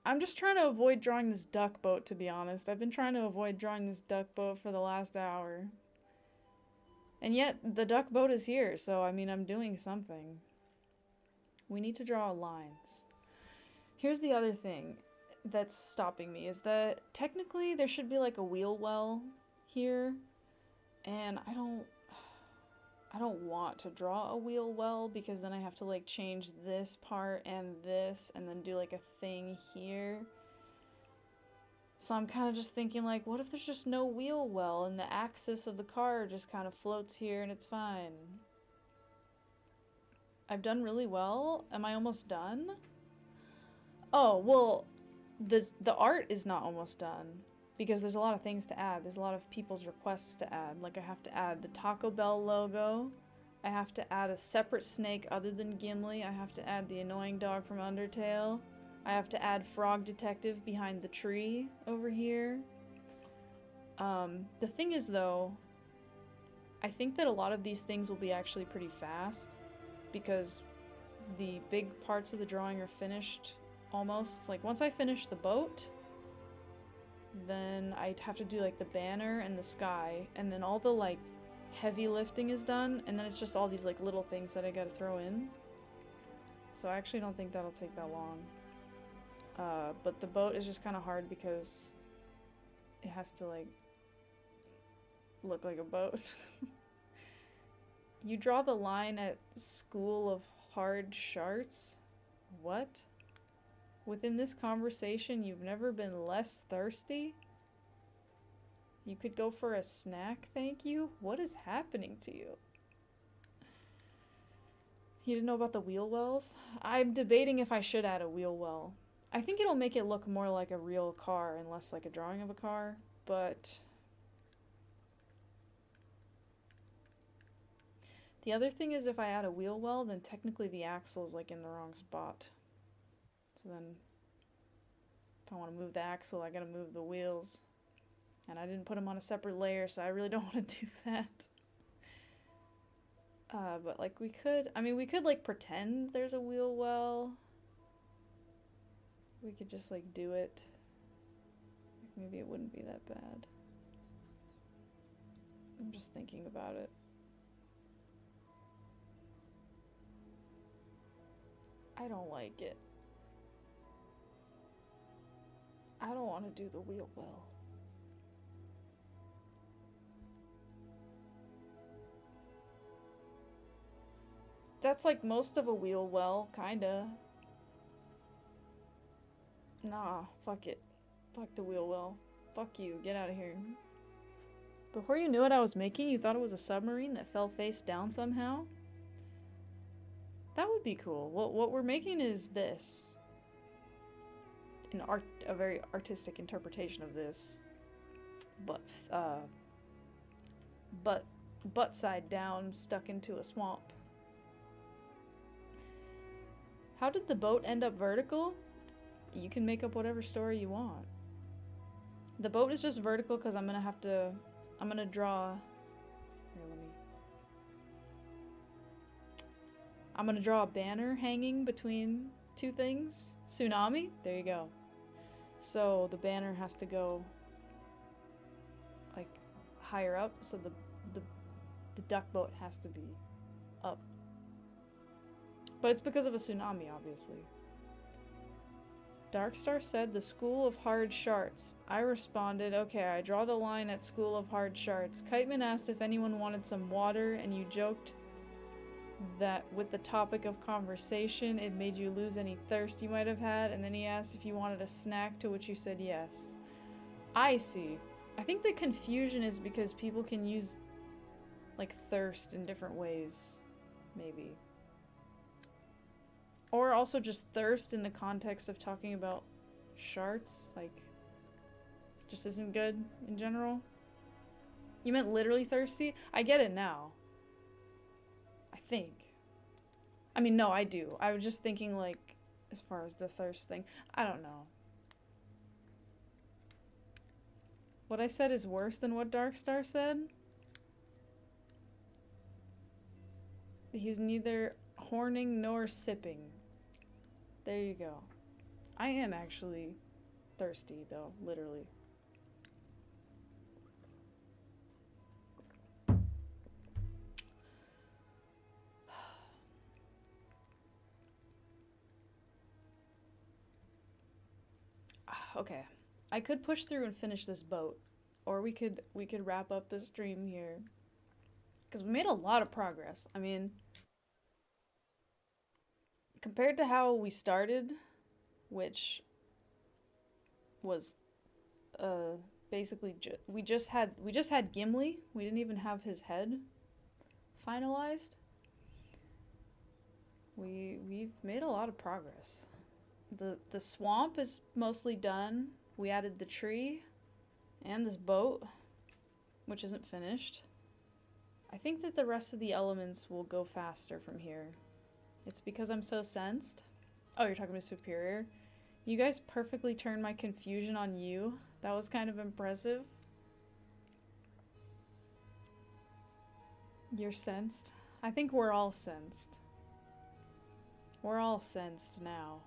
I'm just trying to avoid drawing this duck boat, to be honest. I've been trying to avoid drawing this duck boat for the last hour. And yet, the duck boat is here, so I mean, I'm doing something. We need to draw lines. Here's the other thing that's stopping me, is that technically there should be like a wheel well here, and I don't want to draw a wheel well because then I have to like change this part and this and then do like a thing here. So I'm kind of just thinking like, what if there's just no wheel well and the axis of the car just kind of floats here and it's fine? I've done really well. Am I almost done? Oh, well, the art is not almost done because there's a lot of things to add. There's a lot of people's requests to add. Like I have to add the Taco Bell logo. I have to add a separate snake other than Gimli. I have to add the annoying dog from Undertale. I have to add Frog Detective behind the tree over here. The thing is though, I think that a lot of these things will be actually pretty fast because the big parts of the drawing are finished almost. Like once I finish the boat, then I'd have to do like the banner and the sky, and then all the like heavy lifting is done, and then it's just all these like little things that I gotta throw in. So I actually don't think that'll take that long. But the boat is just kind of hard because it has to like look like a boat. You draw the line at School of Hard Sharts? What? Within this conversation, you've never been less thirsty? You could go for a snack, thank you? What is happening to you? You didn't know about the wheel wells? I'm debating if I should add a wheel well. I think it'll make it look more like a real car and less like a drawing of a car, but... The other thing is if I add a wheel well, then technically the axle's like in the wrong spot. So then, if I want to move the axle, I gotta move the wheels. And I didn't put them on a separate layer, so I really don't want to do that. But like we could like pretend there's a wheel well. We could just like do it. Maybe it wouldn't be that bad. I'm just thinking about it. I don't like it. I don't want to do the wheel well. That's like most of a wheel well, kinda. Nah, fuck it. Fuck the wheel well. Fuck you, get out of here. Before you knew what I was making, you thought it was a submarine that fell face down somehow? That would be cool. What we're making is this. A very artistic interpretation of this. Butt side down, stuck into a swamp. How did the boat end up vertical? You can make up whatever story you want. The boat is just vertical because I'm gonna draw... Here, I'm gonna draw a banner hanging between two things. Tsunami? There you go. So the banner has to go like higher up, so the duck boat has to be up. But it's because of a tsunami, obviously. Darkstar said the School of Hard Sharts. I responded, okay, I draw the line at School of Hard Sharts. Kiteman asked if anyone wanted some water, and you joked that with the topic of conversation, it made you lose any thirst you might have had, and then he asked if you wanted a snack, to which you said yes. I see. I think the confusion is because people can use like thirst in different ways, maybe. Or also just thirst in the context of talking about sharts, like, just isn't good in general. You meant literally thirsty? I get it now. I think. I mean, no, I do. I was just thinking, like, as far as the thirst thing. I don't know. What I said is worse than what Darkstar said? He's neither horning nor sipping. There you go. I am actually thirsty, though, literally. Okay. I could push through and finish this boat, or we could wrap up the stream here. Because we made a lot of progress. I mean, compared to how we started, which was basically we just had Gimli. We didn't even have his head finalized. We've made a lot of progress. The swamp is mostly done. We added the tree and this boat, which isn't finished. I think that the rest of the elements will go faster from here. It's because I'm so sensed. Oh, you're talking to Superior? You guys perfectly turned my confusion on you. That was kind of impressive. You're sensed? I think we're all sensed. We're all sensed now.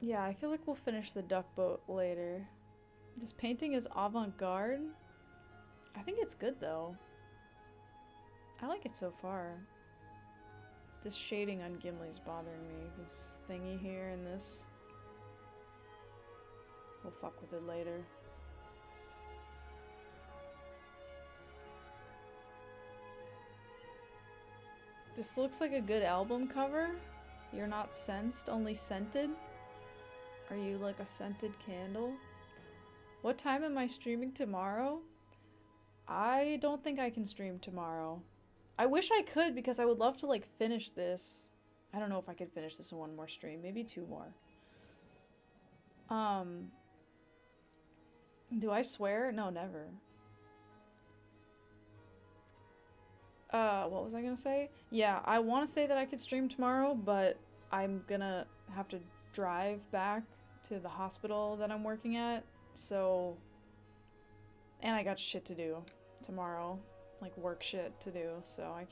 Yeah, I feel like we'll finish the duck boat later. This painting is avant-garde. I think it's good though. I like it so far. This shading on Gimli's bothering me. This thingy here and this. We'll fuck with it later. This looks like a good album cover. You're not sensed, only scented. Are you like a scented candle? What time am I streaming tomorrow? I don't think I can stream tomorrow. I wish I could because I would love to like finish this. I don't know if I could finish this in one more stream, maybe two more. Do I swear? No, never. What was I gonna say? Yeah, I want to say that I could stream tomorrow, but I'm gonna have to drive back to the hospital that I'm working at, so... And I got shit to do tomorrow, like work shit to do, so I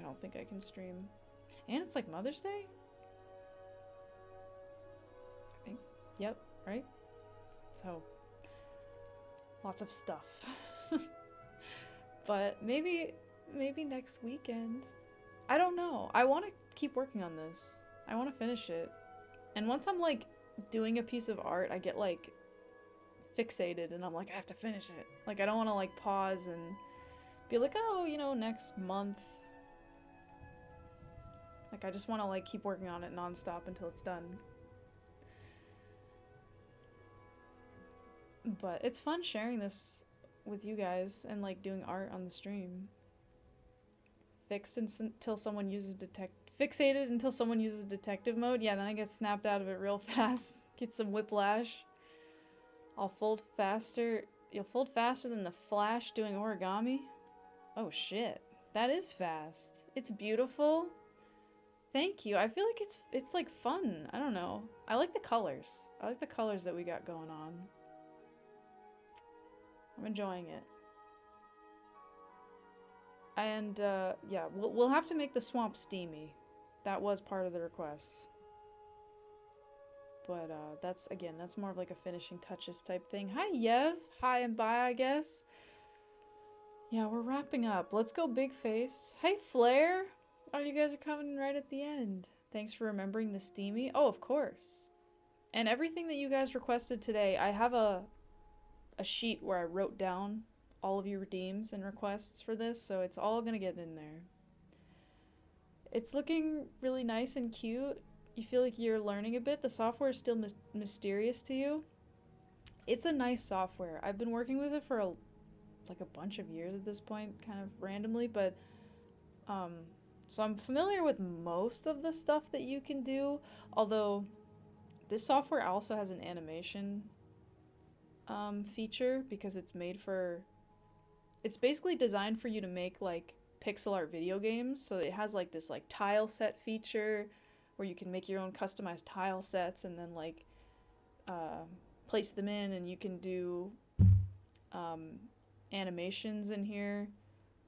don't think I can stream. And it's like Mother's Day? I think, yep, right? So, lots of stuff. But maybe next weekend. I don't know. I want to keep working on this. I want to finish it. And once I'm like doing a piece of art, I get like fixated and I'm like, I have to finish it. Like I don't want to like pause and be like, oh, you know, next month. Like I just want to like keep working on it nonstop until it's done. But it's fun sharing this with you guys and like doing art on the stream. Fixated until someone uses detective mode. Yeah, then I get snapped out of it real fast. Get some whiplash. I'll fold faster. You'll fold faster than the Flash doing origami? Oh shit. That is fast. It's beautiful. Thank you. I feel like it's like fun. I don't know. I like the colors. I like the colors that we got going on. I'm enjoying it. And yeah, we'll have to make the swamp steamy. That was part of the requests. But that's more of like a finishing touches type thing. Hi Yev, hi and bye I guess. Yeah, we're wrapping up. Let's go big face. Hey Flare! Oh, you guys are coming right at the end. Thanks for remembering the steamy. Oh, of course. And everything that you guys requested today, I have a sheet where I wrote down all of your redeems and requests for this, so it's all gonna get in there. It's looking really nice and cute. You feel like you're learning a bit. The software is still mysterious to you. It's a nice software. I've been working with it for like a bunch of years at this point, kind of randomly, but um, so I'm familiar with most of the stuff that you can do, although this software also has an animation feature because it's basically designed for you to make like pixel art video games. So it has like this like tile set feature where you can make your own customized tile sets and then like uh, place them in, and you can do um, animations in here,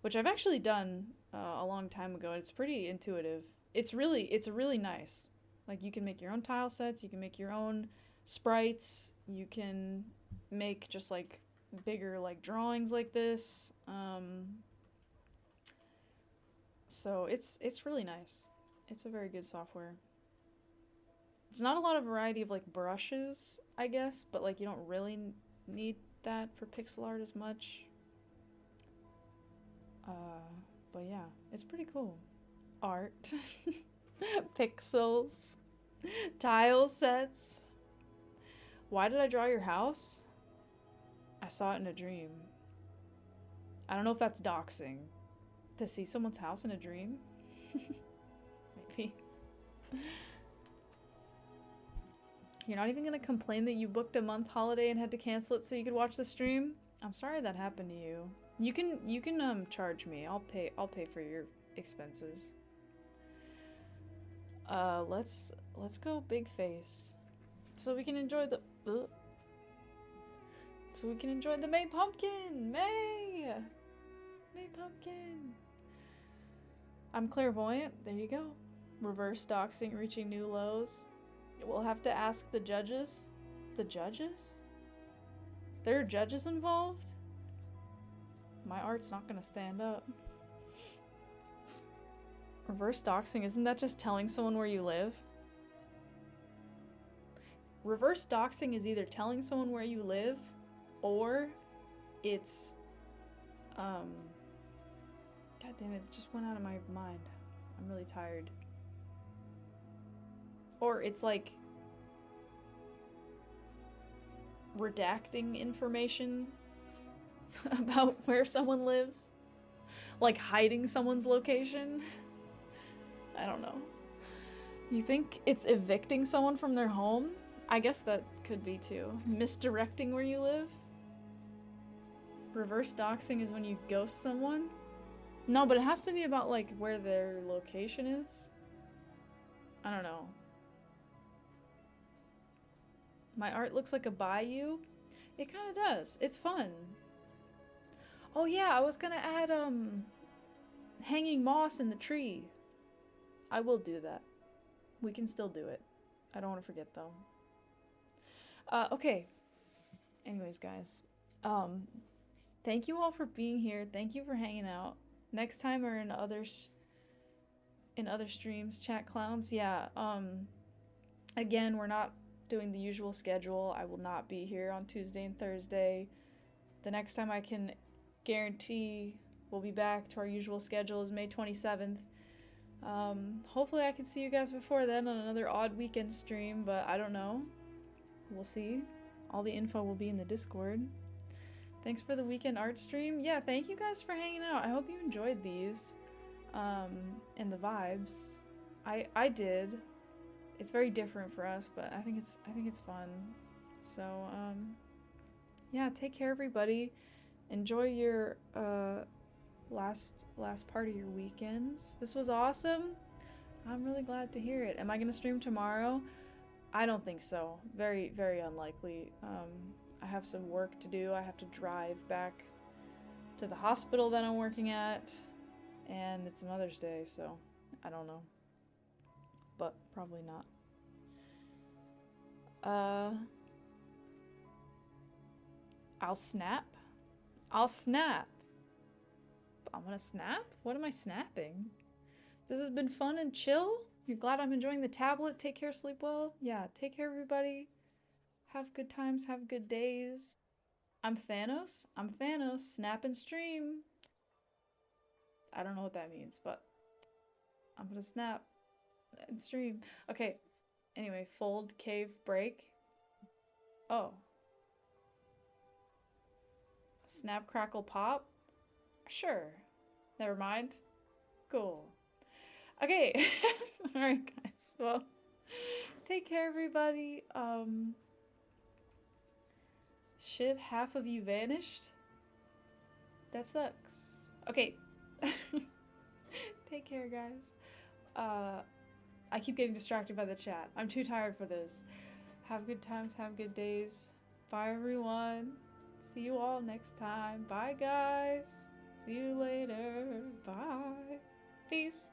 which I've actually done a long time ago. It's pretty intuitive. It's really nice. Like you can make your own tile sets, you can make your own sprites, you can make just like bigger like drawings like this. So it's really nice. It's a very good software. There's not a lot of variety of like brushes, I guess, but like you don't really need that for pixel art as much. Uh, but yeah, it's pretty cool. Art, pixels, tile sets. Why did I draw your house? I saw it in a dream. I don't know if that's doxing. To see someone's house in a dream? Maybe. You're not even gonna complain that you booked a month holiday and had to cancel it so you could watch the stream? I'm sorry that happened to you. You can charge me. I'll pay for your expenses. Let's go big face. So we can enjoy the so we can enjoy the May pumpkin. May pumpkin. I'm clairvoyant. There you go. Reverse doxing reaching new lows. We'll have to ask the judges. The judges? There are judges involved? My art's not gonna stand up. Reverse doxing, isn't that just telling someone where you live? Reverse doxing is either telling someone where you live, or it's, God damn it just went out of my mind. I'm really tired. Or it's like redacting information about where someone lives. Like hiding someone's location. I don't know. You think it's evicting someone from their home? I guess that could be too. Misdirecting where you live? Reverse doxing is when you ghost someone? No, but it has to be about like where their location is. I don't know. My art looks like a bayou? It kind of does. It's fun. Oh yeah, I was gonna add hanging moss in the tree. I will do that. We can still do it. I don't want to forget though. Okay. Anyways, guys. Thank you all for being here. Thank you for hanging out. Next time or in other streams, chat clowns. Yeah. Again, we're not doing the usual schedule. I will not be here on Tuesday and Thursday. The next time I can guarantee we'll be back to our usual schedule is May 27th. Hopefully I can see you guys before then on another odd weekend stream, but I don't know. We'll see. All the info will be in the Discord. Thanks for the weekend art stream. Yeah, thank you guys for hanging out. I hope you enjoyed these. And the vibes. I did. It's very different for us, but I think it's fun. So, yeah, take care everybody. Enjoy your last part of your weekends. This was awesome. I'm really glad to hear it. Am I gonna stream tomorrow? I don't think so. Very, very unlikely. I have some work to do. I have to drive back to the hospital that I'm working at, and it's Mother's Day, so I don't know. But probably not. I'll snap. I'll snap. I'm gonna snap? What am I snapping? This has been fun and chill. You're glad I'm enjoying the tablet. Take care, sleep well. Yeah, take care, everybody. Have good times, have good days. I'm Thanos. I'm Thanos. Snap and stream. I don't know what that means, but I'm gonna snap and stream. Okay. Anyway, fold, cave, break. Oh. Snap, crackle, pop? Sure. Never mind. Cool. Okay. Alright, guys. Well, take care, everybody. Shit, half of you vanished? That sucks. Okay. Take care, guys. I keep getting distracted by the chat. I'm too tired for this. Have good times, have good days. Bye, everyone. See you all next time. Bye, guys. See you later. Bye. Peace.